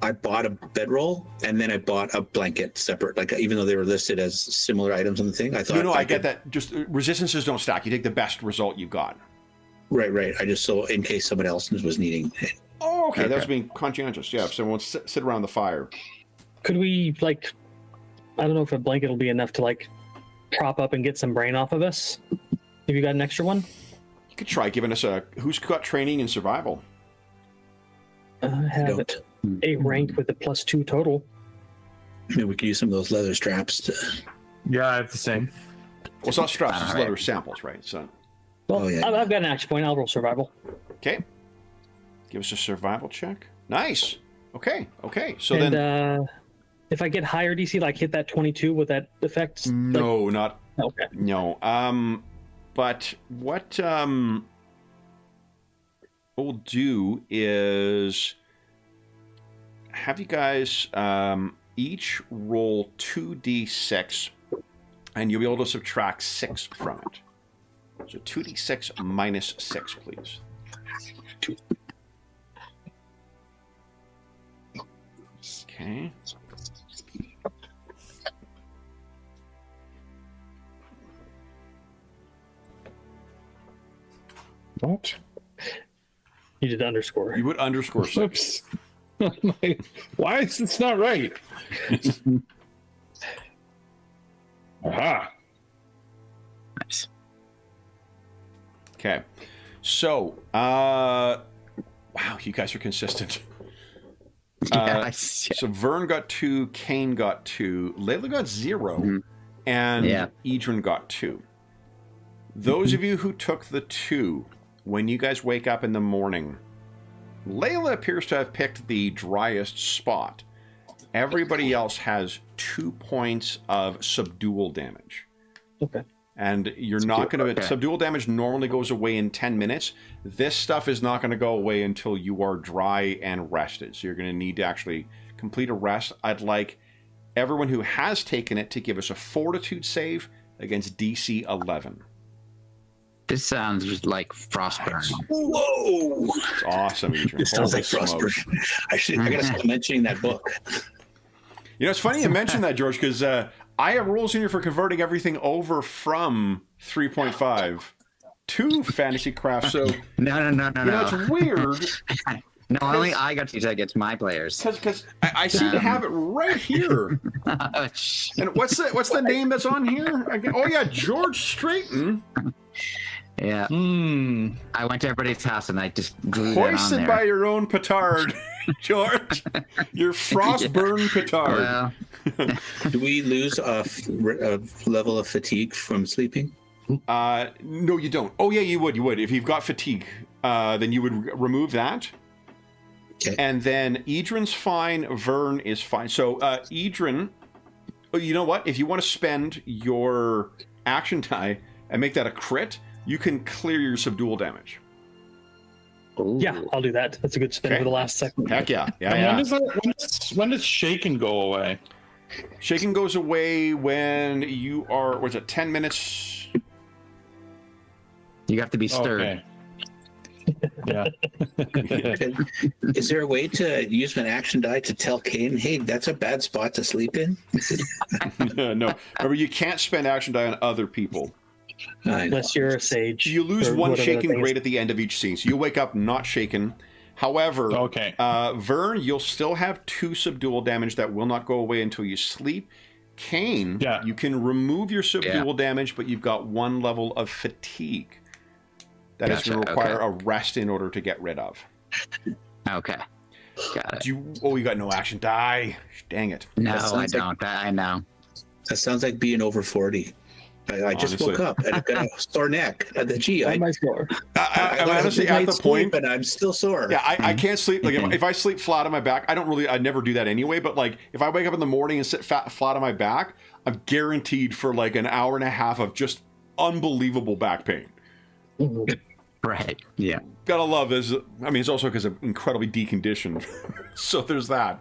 I bought a bedroll and then I bought a blanket separate. Like even though they were listed as similar items on the thing, I thought.
No, I get that. Just resistances don't stack. You take the best result you got.
Right. I just so in case someone else was needing.
Oh, okay. That was being conscientious. Yeah, if someone wants to sit around the fire.
Could we I don't know if a blanket will be enough to prop up and get some brain off of us. Have you got an extra one?
You could try giving us who's got training in survival.
I have it. 8 ranked with a +2 total.
Maybe we could use some of those leather straps to.
Yeah, I have the same.
Well, it's not straps, it's leather samples, right? So.
Well,
Oh, yeah.
I've got an action point. I'll roll survival.
Okay. Give us a survival check. Nice. Okay. So
and,
then.
If I get higher DC, hit that 22, would that affect?
No, not.
Okay.
No. But what we'll do is have you guys each roll 2d6, and you'll be able to subtract 6 from it. So 2d6 minus 6, please.
2.
Okay.
What?
You did underscore.
You would underscore 6.
Oops. Why is this not right? Aha.
Nice.
Okay. So, wow, you guys are consistent. So Vern got 2, Kane got 2, Layla got 0, and Idrin got 2. Those of you who took the 2, when you guys wake up in the morning, Layla appears to have picked the driest spot. Everybody else has 2 points of subdual damage.
Okay.
And you're not going to... Subdual damage normally goes away in 10 minutes. This stuff is not going to go away until you are dry and rested. So you're going to need to actually complete a rest. I'd like everyone who has taken it to give us a fortitude save against DC 11.
This sounds just like Frostburn.
Whoa!
It's awesome, Adrian.
This sounds like
Holy smokes.
Frostburn. I gotta stop mentioning that book.
You know, it's funny you mentioned that, George, because I have rules in here for converting everything over from 3.5 to Fantasy Craft. So
No.
you know, it's weird.
No, only I got to use that against my players.
Because I seem to have it right here. And what's the name that's on here? Oh yeah, George Straighton.
Yeah. I went to everybody's house and I just glued it on
Hoisted
there.
by your own petard. George. Your frostburn petard.
Well,
Do we lose a level of fatigue from sleeping?
No, you don't. Oh, yeah, you would. You would. If you've got fatigue, then you would remove that.
Okay.
And then Edrin's fine. Vern is fine. So, Edrin, you know what? If you want to spend your action die and make that a crit, you can clear your subdual damage.
Yeah, I'll do that. That's a good spin
Okay.
for the last second.
Heck yeah. Yeah,
And
yeah.
when does shaken go away?
Shaking goes away when you are, was it 10 minutes?
you have to be stirred.
Okay. Yeah.
Is there a way to use an action die to tell Kane, hey, that's a bad spot to sleep in?
No. Remember, you can't spend action die on other people.
I know.
Unless you're a sage.
You lose
or
one
whatever that
shaken
thing is.
grade at the end of each scene. So you wake up not shaken. However,
Okay.
Vern, you'll still have 2 subdual damage that will not go away until you sleep. Kane,
Yeah.
you can remove your subdual damage, but you've got 1 level of fatigue. That is going to
Gotcha,
require a rest in order to get rid of.
Okay. Got it.
You got no action die. Dang it.
No,
That
I
sounds like-
don't. I know.
That sounds like being over 40. I just
Honestly.
woke up and I've got a sore neck. Gee,
On
I
my score.
I'm
got a
honestly
good
at the
night's sleep
point.
and I'm still sore.
Yeah, I can't sleep. Like if I sleep flat on my back, I never do that anyway. But like if I wake up in the morning and sit flat on my back, I'm guaranteed for like an hour and a half of just unbelievable back pain.
Right. Yeah.
Gotta love this. I mean, it's also because I'm incredibly deconditioned, so there's that.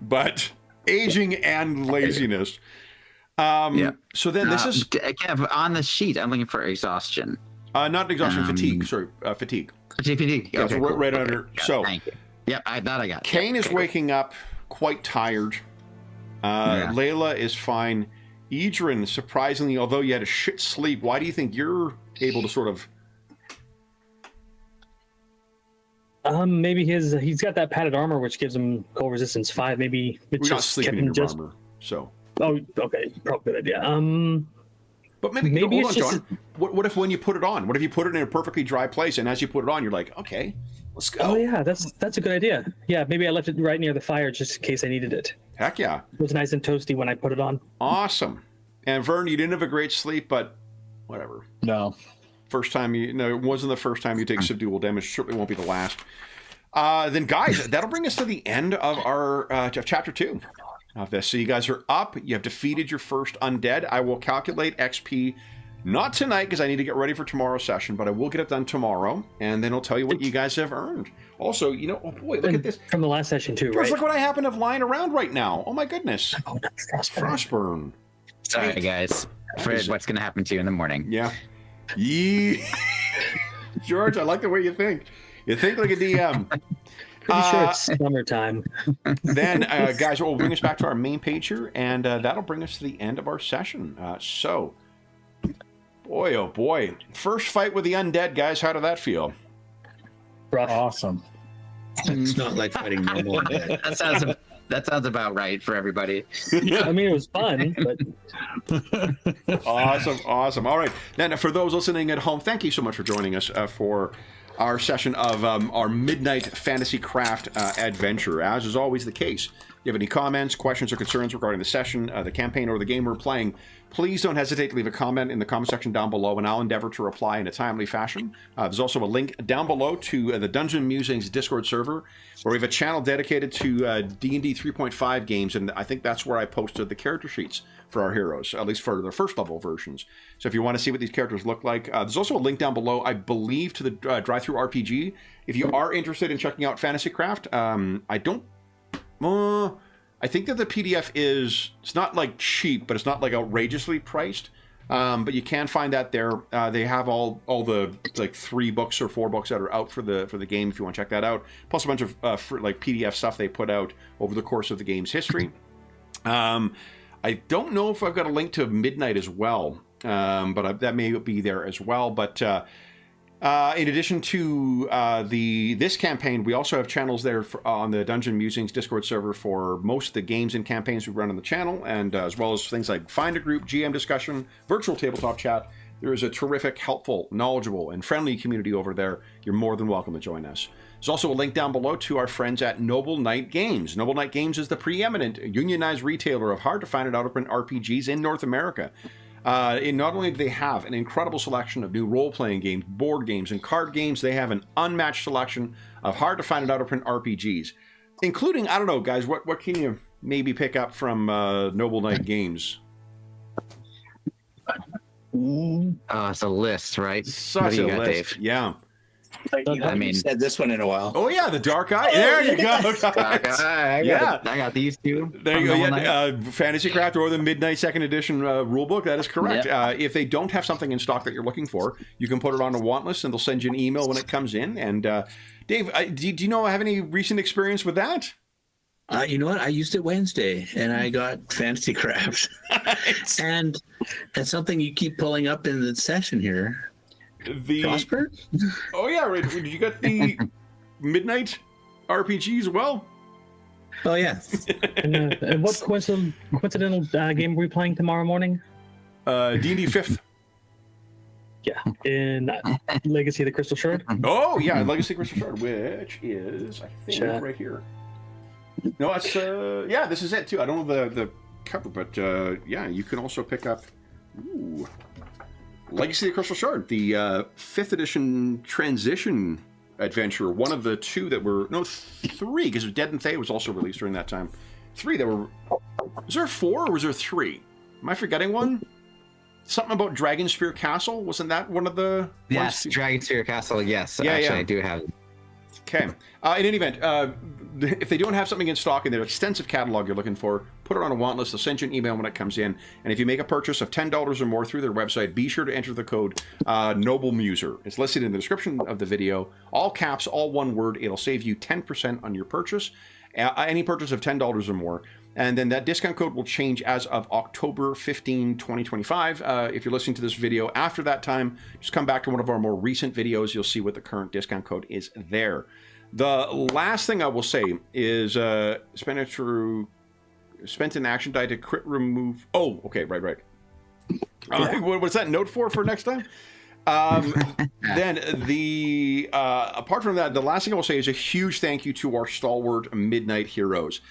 But aging and laziness.
Yeah.
So then this is
Kev, on the sheet, I'm looking for exhaustion.
not exhaustion, fatigue. Sorry, fatigue.
GPD.
Yeah, so
Okay, cool.
right
Okay,
under.
got it.
So
Thank you. Yep, I thought I got it.
Kane
Yep,
is
okay, cool.
waking up quite tired.
Yeah.
Layla is fine. Edrin, surprisingly, although you had a shit sleep, why do you think you're able to sort of?
Maybe he's got that padded armor which gives him cold resistance 5. Maybe it's
We're not
just
sleeping
kept
in
him
your
just.
armor, so.
Oh, okay, probably good idea.
But maybe
Maybe
hold on,
it's just-
John. What if when you put it on? What if you put it in a perfectly dry place, and as you put it on, you're like, okay, let's go.
Oh yeah, that's a good idea. Yeah, maybe I left it right near the fire just in case I needed it.
Heck yeah,
It was nice and toasty when I put it on.
awesome. And Vern, you didn't have a great sleep, but whatever.
No.
First time it wasn't the first time you take subdual damage. Certainly won't be the last. Then, guys, that'll bring us to the end of our chapter 2 of this. So you guys are up. You have defeated your first undead. I will calculate XP, not tonight because I need to get ready for tomorrow's session, but I will get it done tomorrow, and then I'll tell you what you guys have earned. Also, oh boy, look at this.
From the last session too,
George,
right?
look what I happen to have lying around right now. Oh my goodness.
Oh, that's Frostburn.
Frostburn.
Sorry, guys. For what's going to happen to you in the morning.
Yeah. Yee. George, I like the way you think. You think like a DM.
Pretty sure it's summertime.
Then, guys, we'll bring us back to our main page here, and that'll bring us to the end of our session. So, boy, oh boy. First fight with the undead, guys. How did that feel?
Rough.
Awesome.
It's not like fighting normal undead.
That sounds about right for everybody.
I mean, it was fun, but
Awesome. All right. Then, for those listening at home, thank you so much for joining us for our session of our Midnight Fantasy Craft adventure. As is always the case, if you have any comments, questions, or concerns regarding the session, the campaign, or the game we're playing, please don't hesitate to leave a comment in the comment section down below, and I'll endeavor to reply in a timely fashion. There's also a link down below to the Dungeon Musings Discord server, where we have a channel dedicated to D&D 3.5 games, and I think that's where I posted the character sheets for our heroes, at least for the first level versions. So if you want to see what these characters look like, there's also a link down below, I believe, to the Drive-Thru RPG. If you are interested in checking out Fantasy Craft, I think that the PDF it's not like cheap, but it's not like outrageously priced. But you can find that there. They have all the like 3 books or 4 books that are out for the game if you want to check that out. Plus a bunch of like PDF stuff they put out over the course of the game's history. I don't know if I've got a link to Midnight as well, but that may be there as well. But in addition to this campaign, we also have channels there on the Dungeon Musings Discord server for most of the games and campaigns we run on the channel, and as well as things like Find a Group, GM discussion, virtual tabletop chat. There is a terrific, helpful, knowledgeable, and friendly community over there. You're more than welcome to join us. There's also a link down below to our friends at Noble Knight Games. Noble Knight Games is the preeminent unionized retailer of hard-to-find and out-of-print RPGs in North America. Not only do they have an incredible selection of new role-playing games, board games, and card games, they have an unmatched selection of hard-to-find and out-of-print RPGs, including, I don't know, guys, what can you maybe pick up from Noble Knight Games?
Oh, it's a list, right?
Such
what do you
a
got,
list.
Dave?
Yeah.
I mean, said this one in a while.
Oh yeah, the Dark Eye. There you go.
I got these two.
There you go. Yeah, Fantasy Craft or the Midnight Second Edition rulebook. That is correct.
Yep.
If they don't have something in stock that you're looking for, you can put it on a want list, and they'll send you an email when it comes in. And Dave, do you know have any recent experience with that?
You know what? I used it Wednesday, and I got Fantasy Craft, and something you keep pulling up in the session here. Prosper?
Oh yeah, right. Did you get the Midnight RPG as well?
Oh yeah.
And what coincidental game are we playing tomorrow morning?
D&D 5th.
Yeah, in Legacy of the Crystal Shard.
Oh yeah, Legacy of the Crystal Shard, which is I think right here. No, it's yeah, this is it too. I don't know the cover, but yeah, you can also pick up. Ooh. Legacy of the Crystal Shard, the 5th edition transition adventure, one of the two that were, no, 3, because Dead and Thay was also released during that time. 3 that were, was there 4 or was there 3? Am I forgetting one? Something about Dragonspear Castle, wasn't that one of the
Yes, Dragonspear Castle, yes. Yeah, actually, I do have it.
Okay. In any event, if they don't have something in stock in their extensive catalog you're looking for, put it on a want list. They'll send you an email when it comes in. And if you make a purchase of $10 or more through their website, be sure to enter the code NobleMuser. It's listed in the description of the video. All caps, all one word. It'll save you 10% on your purchase. Any purchase of $10 or more. And then that discount code will change as of October 15, 2025. If you're listening to this video after that time, just come back to one of our more recent videos. You'll see what the current discount code is there. The last thing I will say is spent an action die to crit remove. Oh, okay, right. What's that note for next time? Then the apart from that, the last thing I will say is a huge thank you to our stalwart Midnight heroes.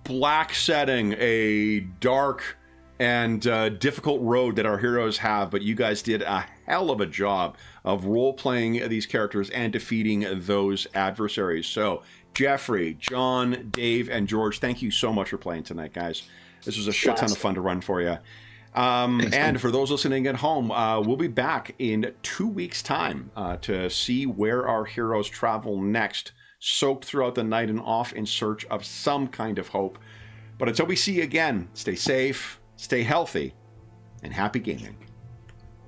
Black setting, a dark and difficult road that our heroes have, but you guys did a hell of a job of role-playing these characters and defeating those adversaries. So, Jeffrey, John, Dave, and George, thank you so much for playing tonight, guys. This was a shit ton of fun to run for you. And for those listening at home, we'll be back in 2 weeks' time to see where our heroes travel next, soaked throughout the night and off in search of some kind of hope. But until we see you again, stay safe, stay healthy, and happy gaming.